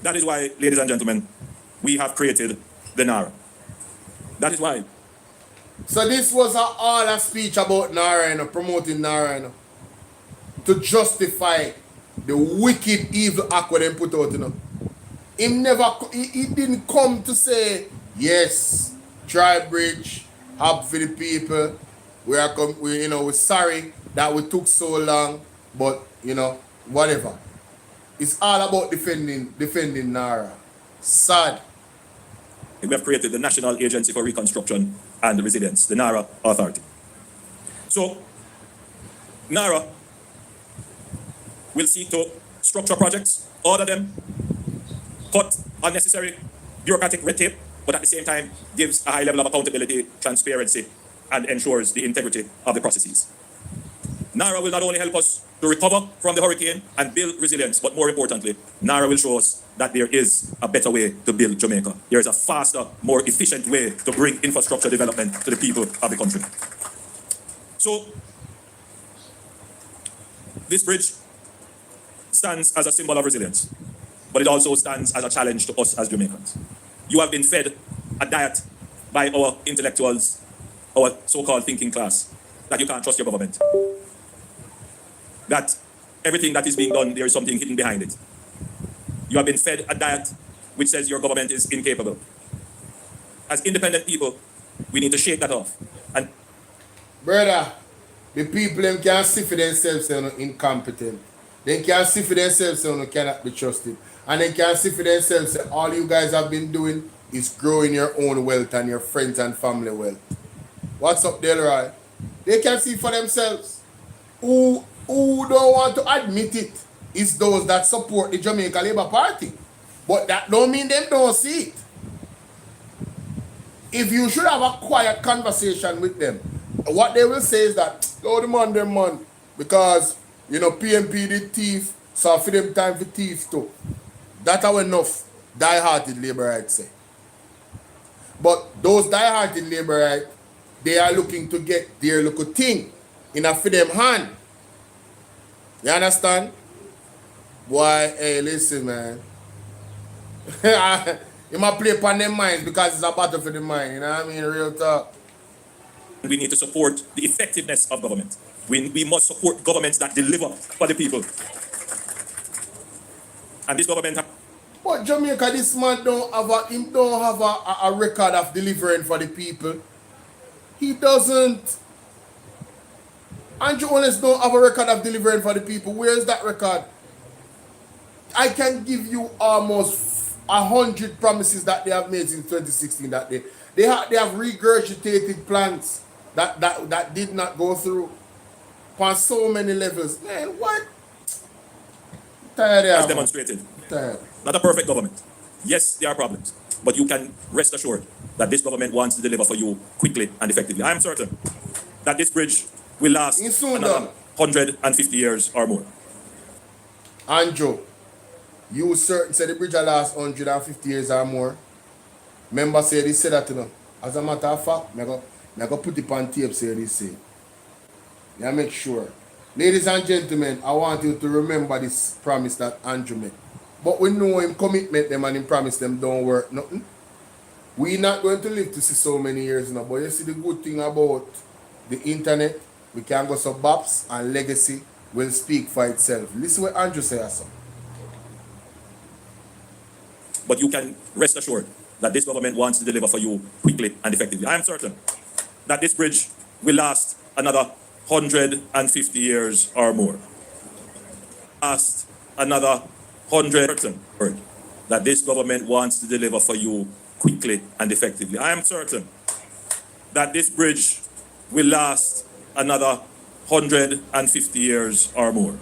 That is why, ladies and gentlemen, we have created the NARA. That is why. So this was all a speech about NARA, you know, promoting NARA, you know, to justify the wicked, evil act that they put out, you know. He didn't come to say, yes, Tribridge, help for the people. We're sorry that we took so long, but you know, whatever. It's all about defending NARA. Sad. We have created the National Agency for Reconstruction and Resilience, the NARA Authority. So, NARA will seek to structure projects, order them, cut unnecessary bureaucratic red tape, but at the same time gives a high level of accountability, transparency, and ensures the integrity of the processes. NARA will not only help us to recover from the hurricane and build resilience, but more importantly, NARA will show us that there is a better way to build Jamaica. There is a faster, more efficient way to bring infrastructure development to the people of the country. So, this bridge stands as a symbol of resilience, but it also stands as a challenge to us as Jamaicans. You have been fed a diet by our intellectuals, our so-called thinking class, that you can't trust your government. That everything that is being done, there is something hidden behind it. You have been fed a diet which says your government is incapable. As independent people, we need to shake that off. And brother, the people them can't see for themselves saying incompetent. They can't see for themselves saying cannot be trusted. And they can't see for themselves say all you guys have been doing is growing your own wealth and your friends and family wealth. What's up, Delroy? They can see for themselves. Who don't want to admit it is those that support the Jamaica Labour Party. But that don't mean them don't see it. If you should have a quiet conversation with them, what they will say is that, oh, them man, because, you know, PMP did thief, so for them time for thief too. That's how enough die-hearted Labourites say. But those die-hearted Labourites, they are looking to get their little thing in a for them hand. You understand? Boy, hey, listen, man. You might play upon them minds because it's a battle for the mind, you know what I mean? Real talk. we need to support the effectiveness of government. We must support governments that deliver for the people. And this government... But Jamaica, this man don't have a record of delivering for the people. He doesn't. Andrew Honest don't have a record of delivering for the people. Where is that record? I can give you almost 100 promises that they have made since 2016 that they have regurgitated plans that did not go through on so many levels. Man, what? As demonstrated. Not a perfect government. Yes, there are problems. But you can rest assured that this government wants to deliver for you quickly and effectively. I am certain that this bridge will last another 150 years or more. Andrew, you certain say the bridge will last 150 years or more. Member say they say that, you know. As a matter of fact, I go put it on tape say this say. Yeah, make sure. Ladies and gentlemen, I want you to remember this promise that Andrew made. But we know him commitment them and him promise them don't work nothing. We not going to live to see so many years now. But you see the good thing about the internet, we can go some bops, and legacy will speak for itself. Listen what Andrew says. But you can rest assured that this government wants to deliver for you quickly and effectively. I am certain that this bridge will last another 150 years or more. Last another 100 that this government wants to deliver for you quickly and effectively. I am certain that this bridge will last another 150 years or more.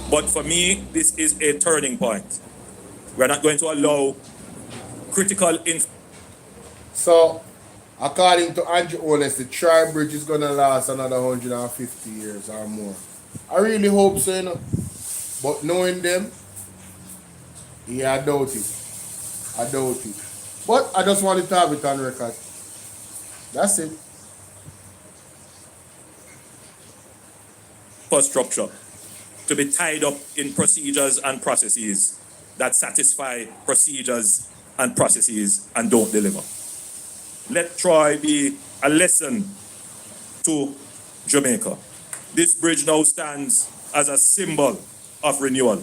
But for me, this is a turning point. We're not going to allow critical So, according to Andrew Oles, the tri-bridge is going to last another 150 years or more. I really hope so, you know. But knowing them, yeah, I doubt it. I doubt it. But I just wanted to have it on record. That's it. infrastructure to be tied up in procedures and processes that satisfy procedures and processes and don't deliver. Let Troy be a lesson to Jamaica. This bridge now stands as a symbol of renewal,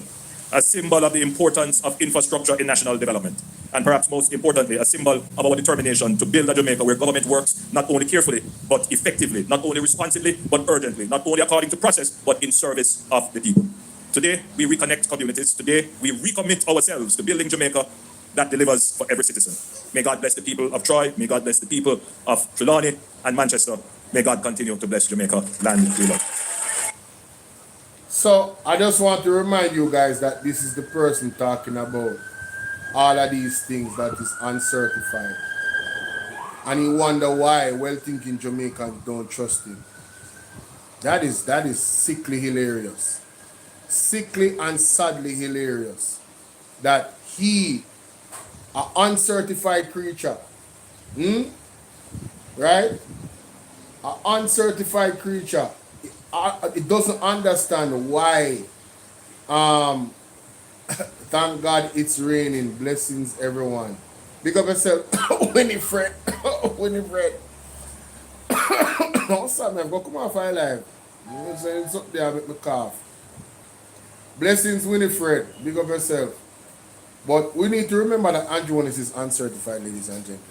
a symbol of the importance of infrastructure in national development, and perhaps most importantly, a symbol of our determination to build a Jamaica where government works not only carefully, but effectively, not only responsibly, but urgently, not only according to process, but in service of the people. Today, we reconnect communities. Today, we recommit ourselves to building Jamaica that delivers for every citizen. May God bless the people of Troy. May God bless the people of Trelawney and Manchester. May God continue to bless Jamaica, land we love. So, I just want to remind you guys that this is the person talking about all of these things that is uncertified. And you wonder why well-thinking Jamaicans don't trust him. That is sickly hilarious. Sickly and sadly hilarious. That he, an uncertified creature, right? An uncertified creature, it doesn't understand why thank God it's raining. Blessings, everyone. Big up yourself. Winifred. Winifred. No, Sam, go come off my live. It's up there with my cough. Blessings, Winifred. Big up yourself. But we need to remember that Andrew Wallace is uncertified, ladies and gentlemen.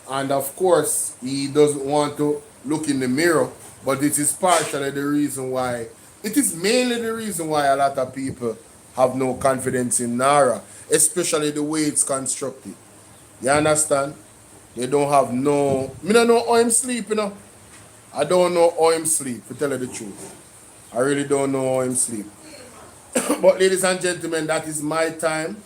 And of course, he doesn't want to look in the mirror, but it is partially the reason why, it is mainly the reason why a lot of people have no confidence in NARA, especially the way it's constructed. You understand? They don't have no... I don't know how him sleep, you know. I don't know how him sleep, to tell you the truth. I really don't know how him sleep. But ladies and gentlemen, that is my time.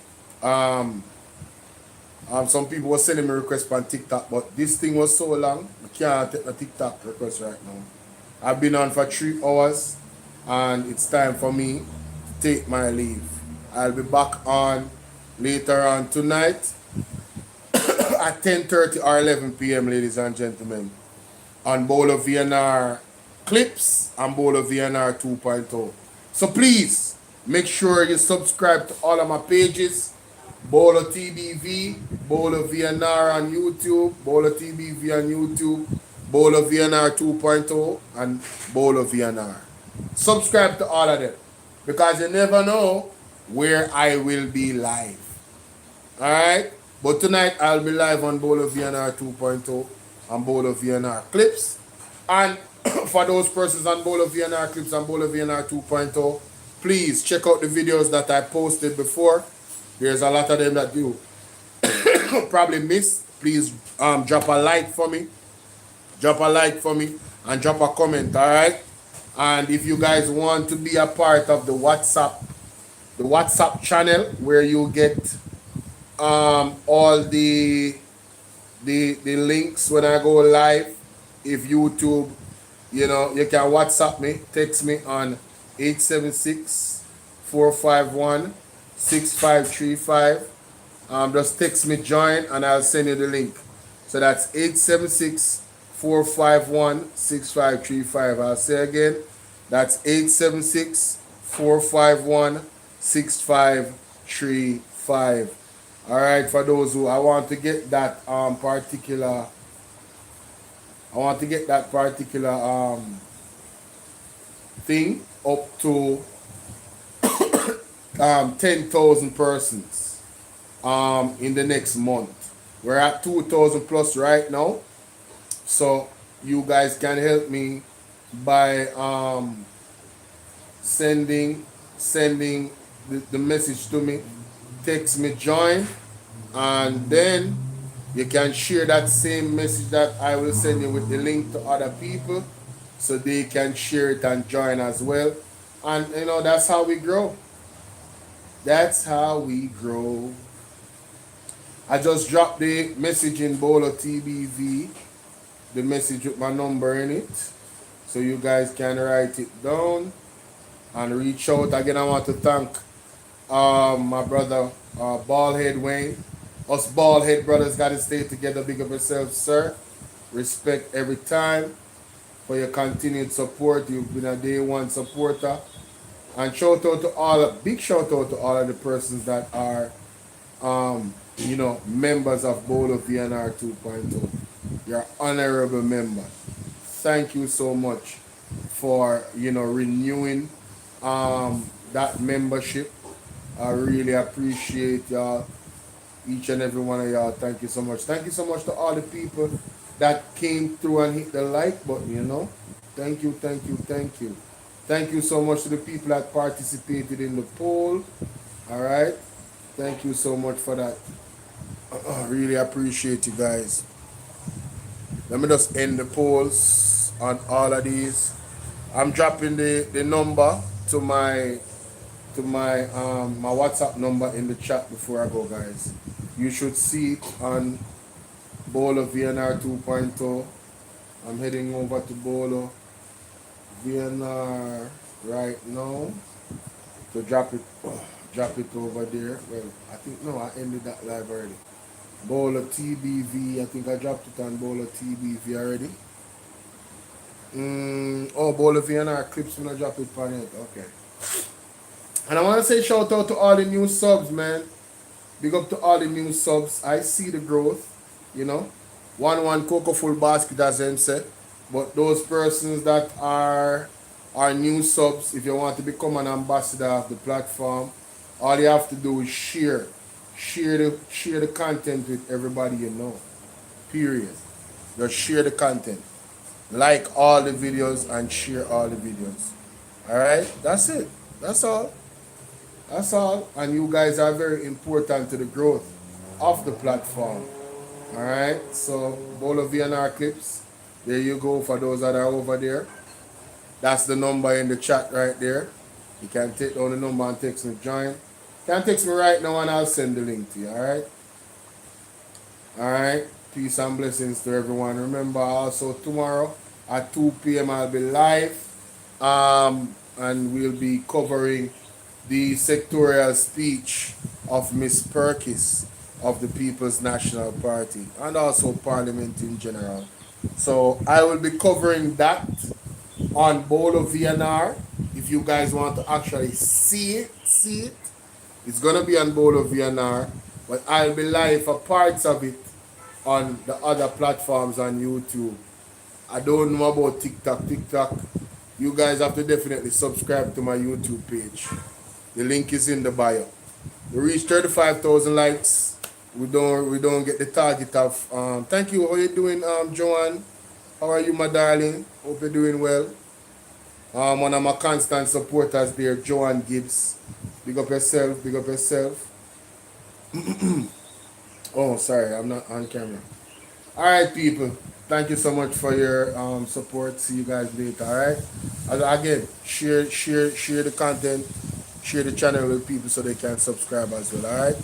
Some people were sending me requests on TikTok, but this thing was so long, I can't take a TikTok request right now. I've been on for 3 hours, and it's time for me to take my leave. I'll be back on later on tonight at 10:30 or 11 p.m., ladies and gentlemen, on Bolo VNR Clips and Bolo VNR 2.0. So please, make sure you subscribe to all of my pages. Bolo TBV, Bolo VNR on YouTube, Bolo TBV on YouTube, Bolo VNR 2.0, and Bolo VNR. Subscribe to all of them, because you never know where I will be live. Alright? But tonight I'll be live on Bolo VNR 2.0 and Bolo VNR Clips. And for those persons on Bolo VNR Clips and Bolo VNR 2.0, please check out the videos that I posted before. There's a lot of them that you probably missed. Please drop a like for me. Drop a like for me and drop a comment, alright? And if you guys want to be a part of the WhatsApp channel where you get all the links when I go live, if YouTube, you know, you can WhatsApp me, text me on 876-451-6535. Just text me join and I'll send you the link. So that's 876-451-6535. I'll say again, that's 876-451-6535. All right, for those who I want to get that particular I want to get that particular thing up to 10,000 persons in the next month. We're at 2,000 plus right now, so you guys can help me by sending the message to me. Text me join, and then you can share that same message that I will send you with the link to other people, so they can share it and join as well. And you know, that's how we grow. That's how we grow. I just dropped the message in Bolo TBV, the message with my number in it, so you guys can write it down and reach out. Again, I want to thank my brother Baldhead Wayne. Us Baldhead brothers got to stay together. Big up yourself, sir. Respect every time for your continued support. You've been a day one supporter. And shout out to all, big shout out to all of the persons that are, you know, members of Bolo VNR 2.0. You're honorable member. Thank you so much for, you know, renewing that membership. I really appreciate y'all, each and every one of y'all. Thank you so much. Thank you so much to all the people that came through and hit the like button, you know. Thank you, thank you, thank you. Thank you so much to the people that participated in the poll. All right. Thank you so much for that. I really appreciate you guys. Let me just end the polls on all of these. I'm dropping the number to my my WhatsApp number in the chat before I go, guys. You should see it on Bolo VNR 2.0. I'm heading over to Bolo VNR right now to drop it over there. Well, I think no, I ended that live already. Bolo TBV, I think I dropped it on Bolo TBV already. Oh, Bolo VNR clips when I drop it on it. Okay. And I want to say shout out to all the new subs, man. Big up to all the new subs. I see the growth, you know. 1 cocoa full basket, as them said. But those persons that are new subs, if you want to become an ambassador of the platform, all you have to do is share the content with everybody you know. Period. Just share the content. Like all the videos and share all the videos. Alright? That's it. That's all. That's all. And you guys are very important to the growth of the platform. Alright? So, Bolo VNR clips. There you go for those that are over there. That's the number in the chat right there. You can take down the number and text me join. You can text me right now and I'll send the link to you. Alright? Alright? Peace and blessings to everyone. Remember also tomorrow at 2 p.m. I'll be live. And we'll be covering the sectorial speech of Miss Perkis of the People's National Party and also Parliament in general. So I will be covering that on Bolo VNR. If you guys want to actually see it, it's gonna be on Bolo VNR, but I'll be live for parts of it on the other platforms on YouTube. I don't know about TikTok. You guys have to definitely subscribe to my YouTube page. The link is in the bio. We reached 35,000 likes. We don't get the target of thank you. How you doing, Joanne? How are you, my darling? Hope you're doing well. One of my constant supporters there, Joanne Gibbs. Big up yourself, big up yourself. Oh, sorry, I'm not on camera. Alright, people. Thank you so much for your support. See you guys later, alright? Again, share the content, share the channel with people so they can subscribe as well, alright?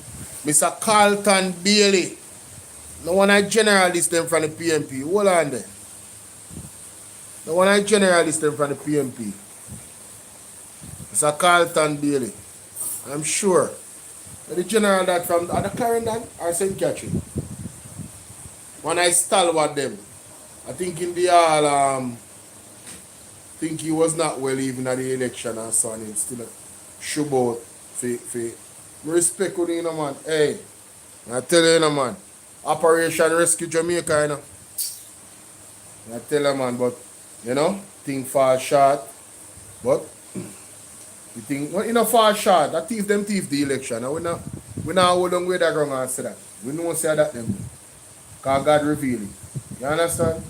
Mr. Carlton Bailey. No one I generalist them from the PMP. Hold on there. No one I generalist them from the PMP. Mr. Carlton Bailey. I'm sure. The general that from the Clarendon or St. Catherine. When I stalwart them. I think in the all think he was not well even at the election and so on. He's still a showboat for respect with you, know, man. Hey, I tell you, know, man. Operation Rescue Jamaica, you know. I tell you, man, but, you know, thing fall short. But, the thing, well, you know, fall short. That thief the election. And we not hold on with that ground and say that. We know say that them. Because God reveal it. You understand?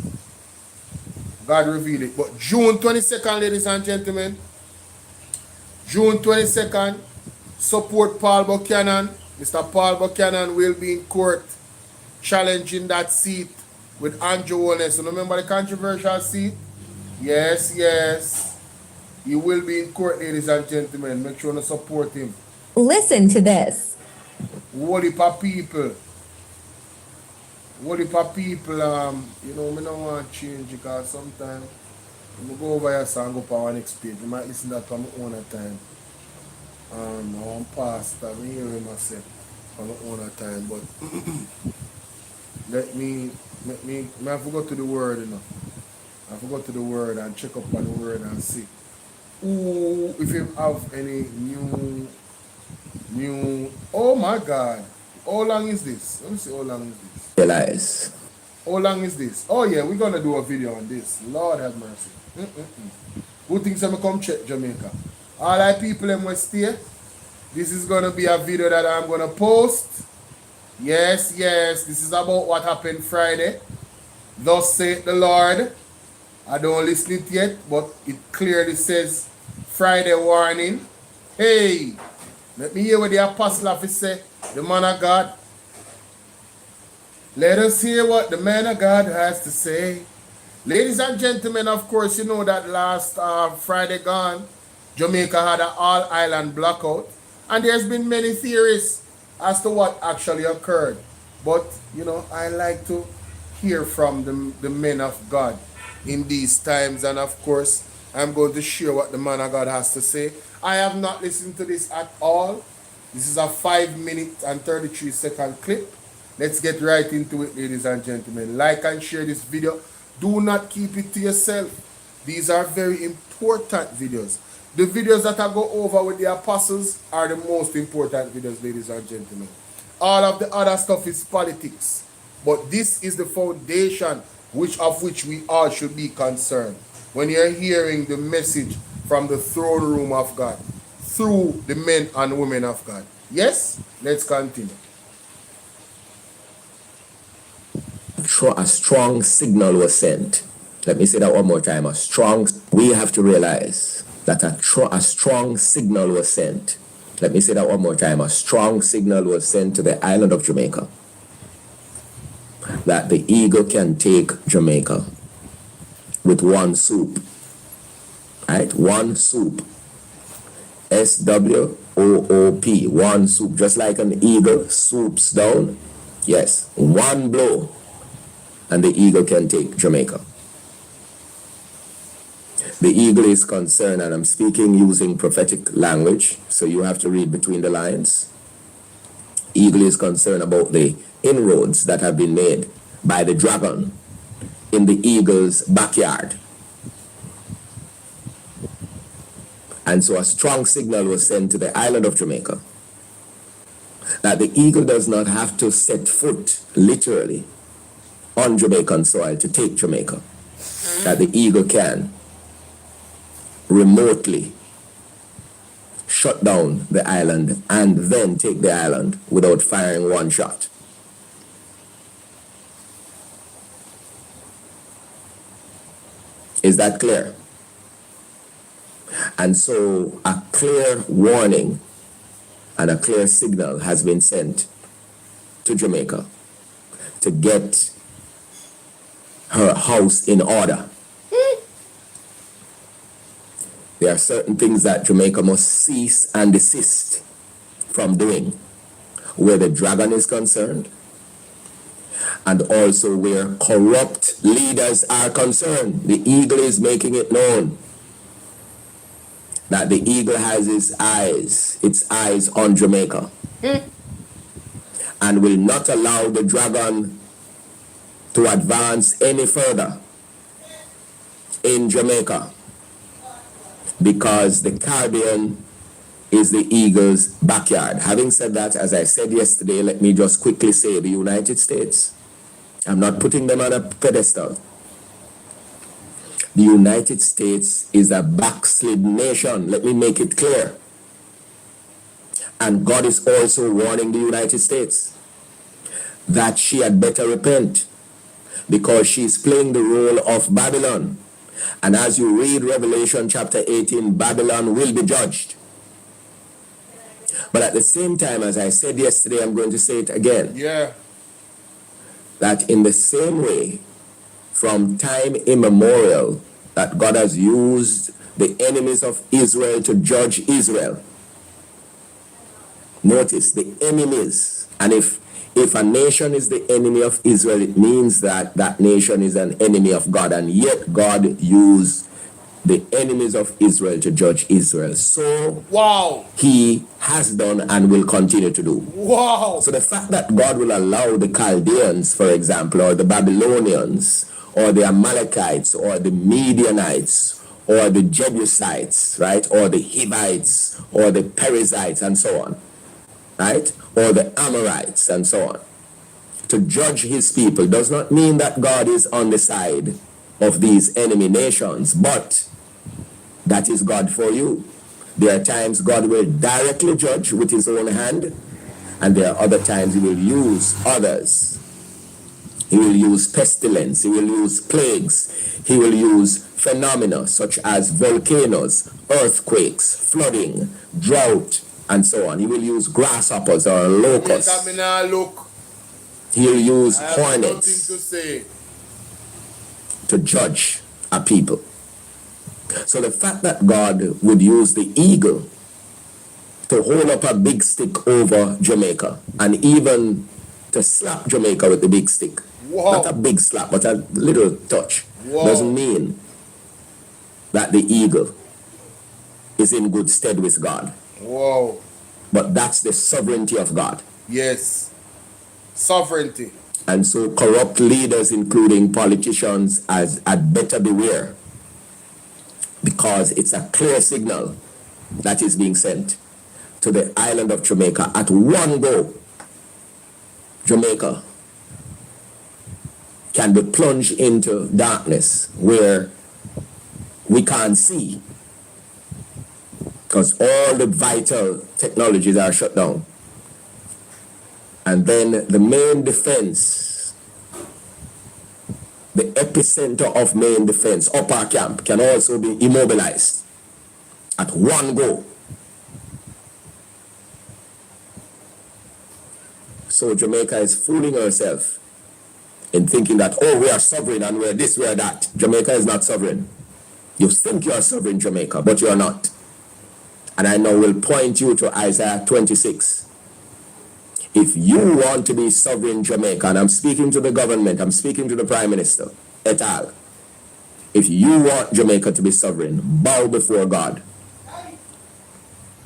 God reveal it. But June 22nd, ladies and gentlemen, June 22nd, support Paul Buchanan. Mr. Paul Buchanan will be in court challenging that seat with Andrew Holness. So remember the controversial seat? Yes, yes. He will be in court, ladies and gentlemen. Make sure to support him. Listen to this. What if people? What if people, you know, I don't want to change because sometimes when I go over here and go for our next page, you might listen to that on my own time. I'm pastor, I hear him myself on my own time, but let me I forgot to the word, you know. I forgot to the word and check up on the word and see. Ooh, if you have any new, oh my God. How long is this? Let me see how long is this. Realize. How long is this? Oh yeah, we're gonna do a video on this. Lord have mercy. Who thinks I'm gonna come check Jamaica? All right, people in West here. This is gonna be a video that I'm gonna post. Yes, yes, this is about what happened Friday. Thus saith the Lord. I don't listen it yet, but it clearly says Friday warning. Hey, let me hear what the apostle officer say, the man of God. Let us hear what the man of God has to say. Ladies and gentlemen, of course, you know that last Friday gone, Jamaica had an all-island blackout. And there's been many theories as to what actually occurred. But, you know, I like to hear from the men of God in these times. And, of course, I'm going to share what the man of God has to say. I have not listened to this at all. This is a 5-minute and 33-second clip. Let's get right into it, ladies and gentlemen. Like and share this video. Do not keep it to yourself. These are very important videos. The videos that I go over with the apostles are the most important videos, ladies and gentlemen. All of the other stuff is politics. But this is the foundation of which we all should be concerned. When you're hearing the message from the throne room of God, through the men and women of God. Yes? Let's continue. A strong signal was sent. Let me say that one more time. We have to realize that a strong signal was sent. Let me say that one more time. A strong signal was sent to the island of Jamaica that the eagle can take Jamaica with one swoop. Right? One swoop. SWOOP. One swoop. Just like an eagle swoops down. Yes. One blow. And the eagle can take Jamaica. The eagle is concerned, and I'm speaking using prophetic language, so you have to read between the lines. Eagle is concerned about the inroads that have been made by the dragon in the eagle's backyard. And so a strong signal was sent to the island of Jamaica that the eagle does not have to set foot, literally, on Jamaican soil to take Jamaica. That the eagle can remotely shut down the island and then take the island without firing one shot. Is that clear? And so a clear warning and a clear signal has been sent to Jamaica to get her house in order. There are certain things that Jamaica must cease and desist from doing where the dragon is concerned and also where corrupt leaders are concerned. The eagle is making it known that the eagle has its eyes on Jamaica and will not allow the dragon to advance any further in Jamaica because the Caribbean is the eagle's backyard. Having said that, as I said yesterday, let me just quickly say the United States, I'm not putting them on a pedestal, The United States is a backslid nation. Let me make it clear. And God is also warning the United States that she had better repent, because she's playing the role of Babylon. And as you read Revelation chapter 18, Babylon will be judged. But at the same time, as I said yesterday, I'm going to say it again. Yeah. That in the same way, from time immemorial, that God has used the enemies of Israel to judge Israel. Notice the enemies. And if a nation is the enemy of Israel, it means that that nation is an enemy of God. And yet God used the enemies of Israel to judge Israel. So wow, he has done and will continue to do. Wow. So the fact that God will allow the Chaldeans, for example, or the Babylonians, or the Amalekites, or the Midianites, or the Jebusites, right, or the Hivites, or the Perizzites, and so on, right, or the Amorites, and so on, to judge his people does not mean that God is on the side of these enemy nations, but that is God for you. There are times God will directly judge with his own hand, and there are other times he will use others. He will use pestilence, he will use plagues, he will use phenomena such as volcanoes, earthquakes, flooding, drought, and so on. He will use grasshoppers or locusts. He will use hornets to judge a people. So the fact that God would use the eagle to hold up a big stick over Jamaica, and even to slap Jamaica with the big stick, not a big slap, but a little touch, doesn't mean that the eagle is in good stead with God. Whoa. But that's the sovereignty of God. Yes. Sovereignty. And so corrupt leaders, including politicians, had better beware, because it's a clear signal that is being sent to the island of Jamaica. At one go, Jamaica can be plunged into darkness where we can't see, because all the vital technologies are shut down. And then the main defense, the epicenter of main defense, upper camp, can also be immobilized at one go. So Jamaica is fooling herself in thinking that, oh, we are sovereign and we're this, we're that. Jamaica is not sovereign. You think you are sovereign, Jamaica, but you are not. And I now will point you to Isaiah 26. If you want to be sovereign, Jamaica, and I'm speaking to the government, I'm speaking to the Prime Minister, et al. If you want Jamaica to be sovereign, bow before God.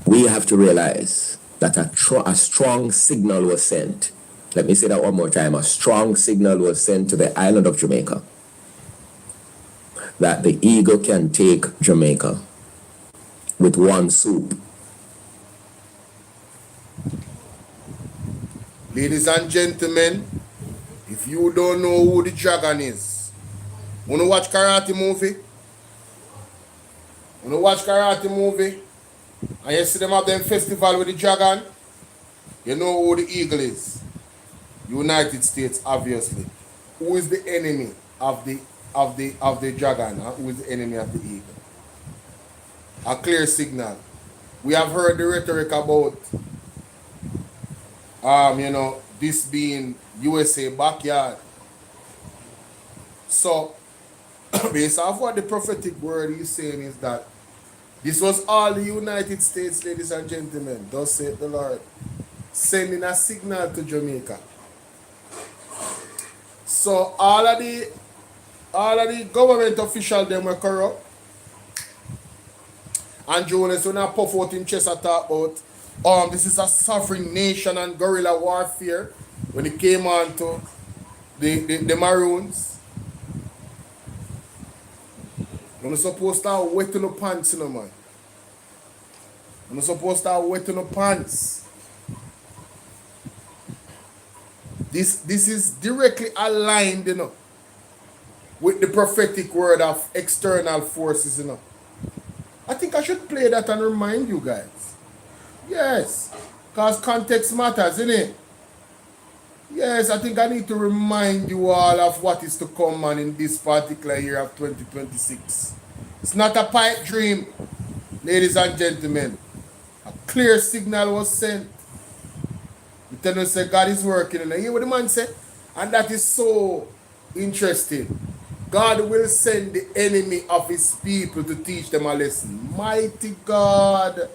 We have to realize that a strong signal was sent. Let me say that one more time. A strong signal was sent to the island of Jamaica that the eagle can take Jamaica with one swoop. Ladies and gentlemen, if you don't know who the dragon is, wanna watch karate movie? Wanna watch karate movie? And you see them have them festival with the dragon? You know who the eagle is. United States, obviously. Who is the enemy of the dragon? Who is the enemy of the eagle? A clear signal. We have heard the rhetoric about this being USA backyard. So based off what the prophetic word is saying is that this was all the United States, ladies and gentlemen, thus saith the Lord, sending a signal to Jamaica. So all of the government officials, them were corrupt. And Jonas, when I puff out in chest, I talk about this is a sovereign nation and guerrilla warfare when it came on to the Maroons. You're supposed to start wetting your pants, you know, man. You're supposed to start wetting your pants. This is directly aligned, you know, with the prophetic word of external forces, you know. I think I should play that and remind you guys. Yes, because context matters, innit? Yes, I think I need to remind you all of what is to come, man, in this particular year of 2026. It's not a pipe dream, ladies and gentlemen. A clear signal was sent. We tell us that God is working, and you hear what the man said? And that is so interesting. God will send the enemy of his people to teach them a lesson. Mighty God.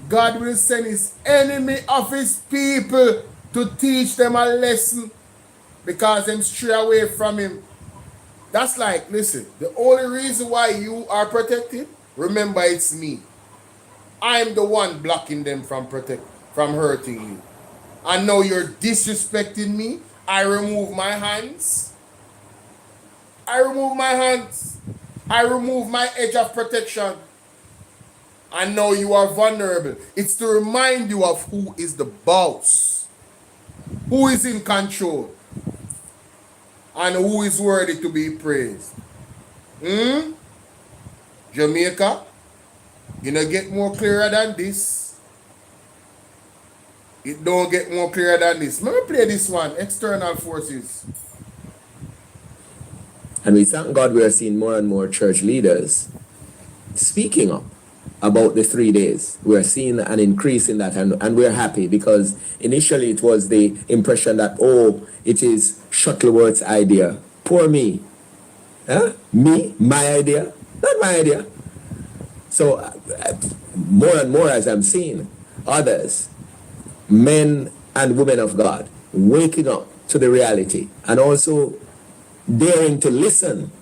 God will send his enemy of his people to teach them a lesson because them stray away from him. That's like, listen, the only reason why you are protected, remember it's me. I'm the one blocking them from hurting you. And now you're disrespecting me. I remove my hands. I remove my hands. I remove my edge of protection. And now you are vulnerable. It's to remind you of who is the boss, who is in control, and who is worthy to be praised. Jamaica, you know, get more clearer than this. It don't get more clearer than this. Let me play this one, external forces. And we thank God we are seeing more and more church leaders speaking up about the 3 days. We're seeing an increase in that, and we're happy because initially it was the impression that, oh, it is Shuttleworth's idea. Poor me. Huh? Me? My idea? Not my idea. So more and more as I'm seeing others, men and women of God, waking up to the reality and also daring to listen.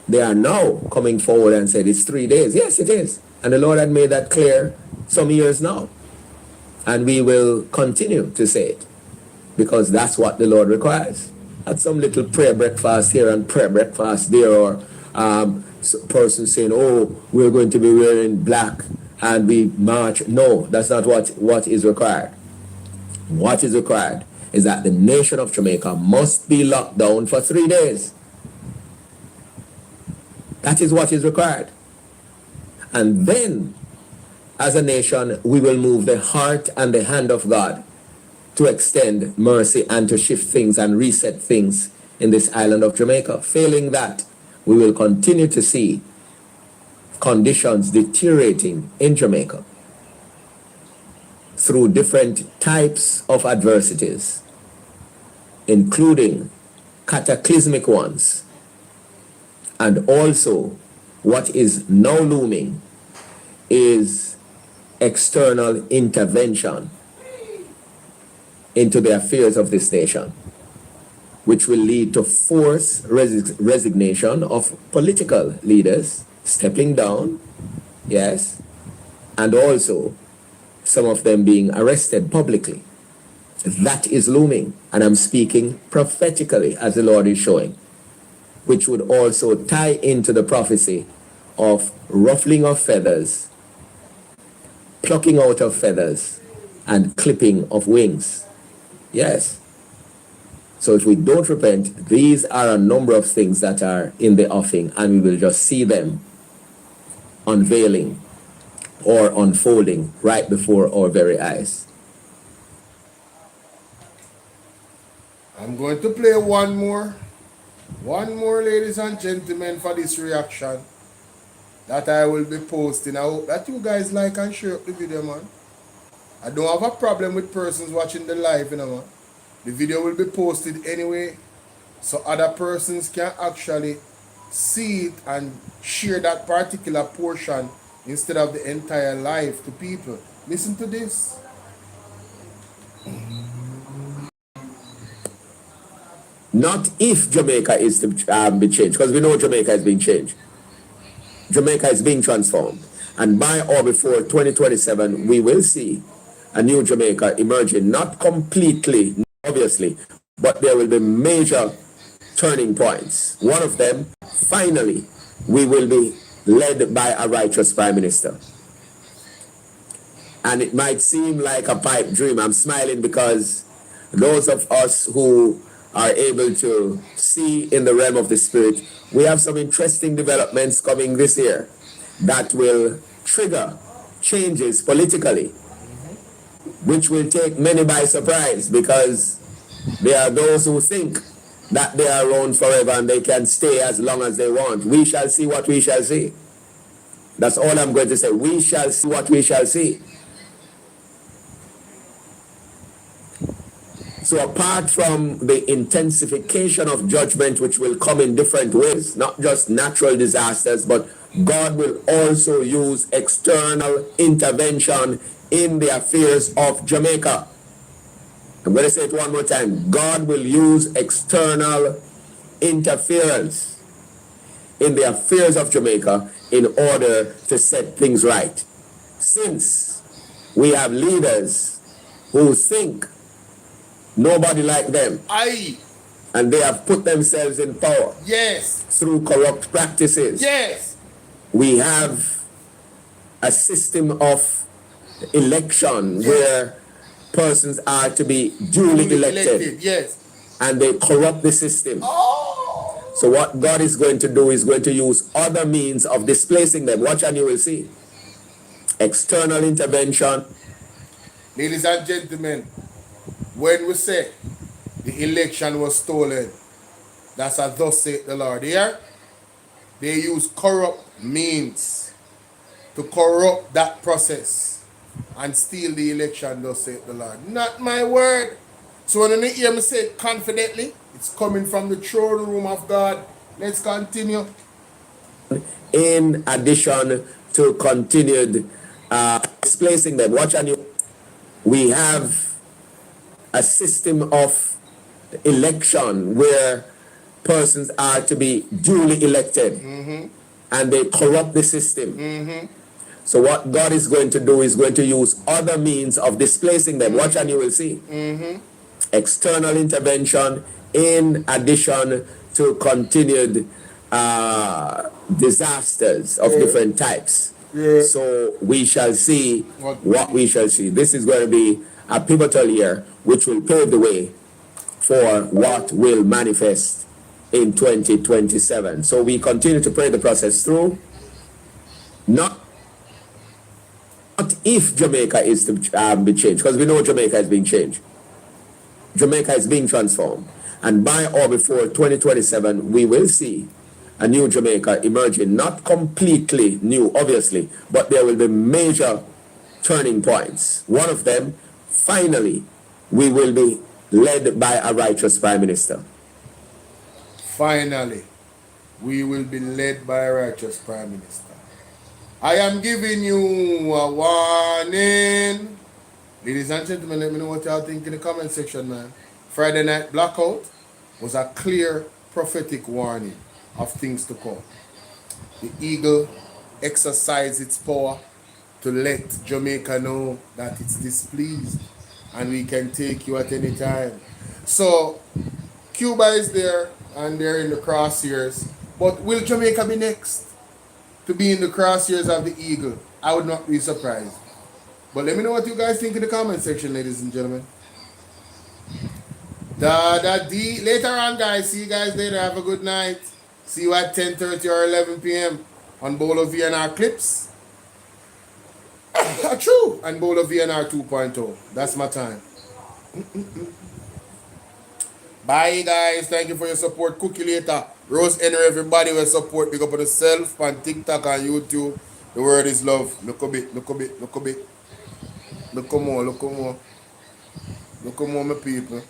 They are now coming forward and said it's 3 days. Yes, it is. And the Lord had made that clear some years now. And we will continue to say it because that's what the Lord requires. Not some little prayer breakfast here and prayer breakfast there, or person saying, oh, we're going to be wearing black and we march. No, that's not what is required. What is required is that the nation of Jamaica must be locked down for 3 days. That is what is required. And then, as a nation, we will move the heart and the hand of God to extend mercy and to shift things and reset things in this island of Jamaica. Failing that, we will continue to see conditions deteriorating in Jamaica through different types of adversities, including cataclysmic ones, and also what is now looming is external intervention into the affairs of this nation, which will lead to forced resignation of political leaders, stepping down, yes, and also some of them being arrested publicly. That is looming, and I'm speaking prophetically as the Lord is showing, which would also tie into the prophecy of ruffling of feathers, plucking out of feathers, and clipping of wings. Yes. So if we don't repent, these are a number of things that are in the offing, and we will just see them unveiling or unfolding right before our very eyes. I'm going to play one more, ladies and gentlemen, for this reaction that I will be posting. I hope that you guys like and share up the video, man. I don't have a problem with persons watching the live, you know, man. The video will be posted anyway, so other persons can actually see it and share that particular portion instead of the entire live to people. Listen to this. Not if Jamaica is to be changed, because we know Jamaica is being changed. Jamaica is being transformed. And by or before 2027, we will see a new Jamaica emerging, not completely, obviously, but there will be major turning points. One of them, finally, we will be led by a righteous prime minister. And it might seem like a pipe dream. I'm smiling because those of us who are able to see in the realm of the spirit, we have some interesting developments coming this year that will trigger changes politically, which will take many by surprise, because there are those who think that they are around forever and they can stay as long as they want. We shall see what we shall see. That's all I'm going to say. We shall see what we shall see. So apart from the intensification of judgment, which will come in different ways, not just natural disasters, but God will also use external intervention in the affairs of Jamaica. I'm going to say it one more time. God will use external interference in the affairs of Jamaica in order to set things right. Since we have leaders who think nobody like them, and they have put themselves in power, yes, through corrupt practices, yes, we have a system of election, yes, where persons are to be duly elected, yes, and they corrupt the system. So what God is going to do is going to use other means of displacing them. Watch and you will see. External intervention. Ladies and gentlemen, when we say the election was stolen, that's a thus saith the Lord. Here, they use corrupt means to corrupt that process and steal the election, thus saith the Lord. Not my word. So when you hear me say it confidently, it's coming from the throne room of God. Let's continue. In addition to continued displacing them, watch and you. We have a system of election where persons are to be duly elected, and they corrupt the system. So what God is going to do is going to use other means of displacing them. Watch and you will see. External intervention in addition to continued disasters of different types. So we shall see what we shall see. This is going to be a pivotal year which will pave the way for what will manifest in 2027. So we continue to pray the process through. Not if Jamaica is to be changed, because we know Jamaica is being changed. Jamaica is being transformed. And by or before 2027, we will see a new Jamaica emerging. Not completely new, obviously, but there will be major turning points. One of them, finally, we will be led by a righteous Prime Minister. Finally, we will be led by a righteous Prime Minister. I am giving you a warning. Ladies and gentlemen, let me know what y'all think in the comment section, man. Friday night blackout was a clear prophetic warning of things to come. The eagle exercised its power to let Jamaica know that it's displeased and we can take you at any time. So Cuba is there and they're in the crosshairs, but will Jamaica be next to be in the crosshairs of the eagle? I would not be surprised. But let me know what you guys think in the comment section, ladies and gentlemen. Later on, guys. See you guys later. Have a good night. See you at 10:30 or 11 p.m. on Bolo VNR Clips. True. And Bolo VNR 2.0. That's my time. Bye, guys. Thank you for your support. Cookie later. Rose Henry, everybody will support. Big up on yourself on TikTok and YouTube. The word is love. Look a bit, look a bit, look a bit. Look more, look more. Look more, my people.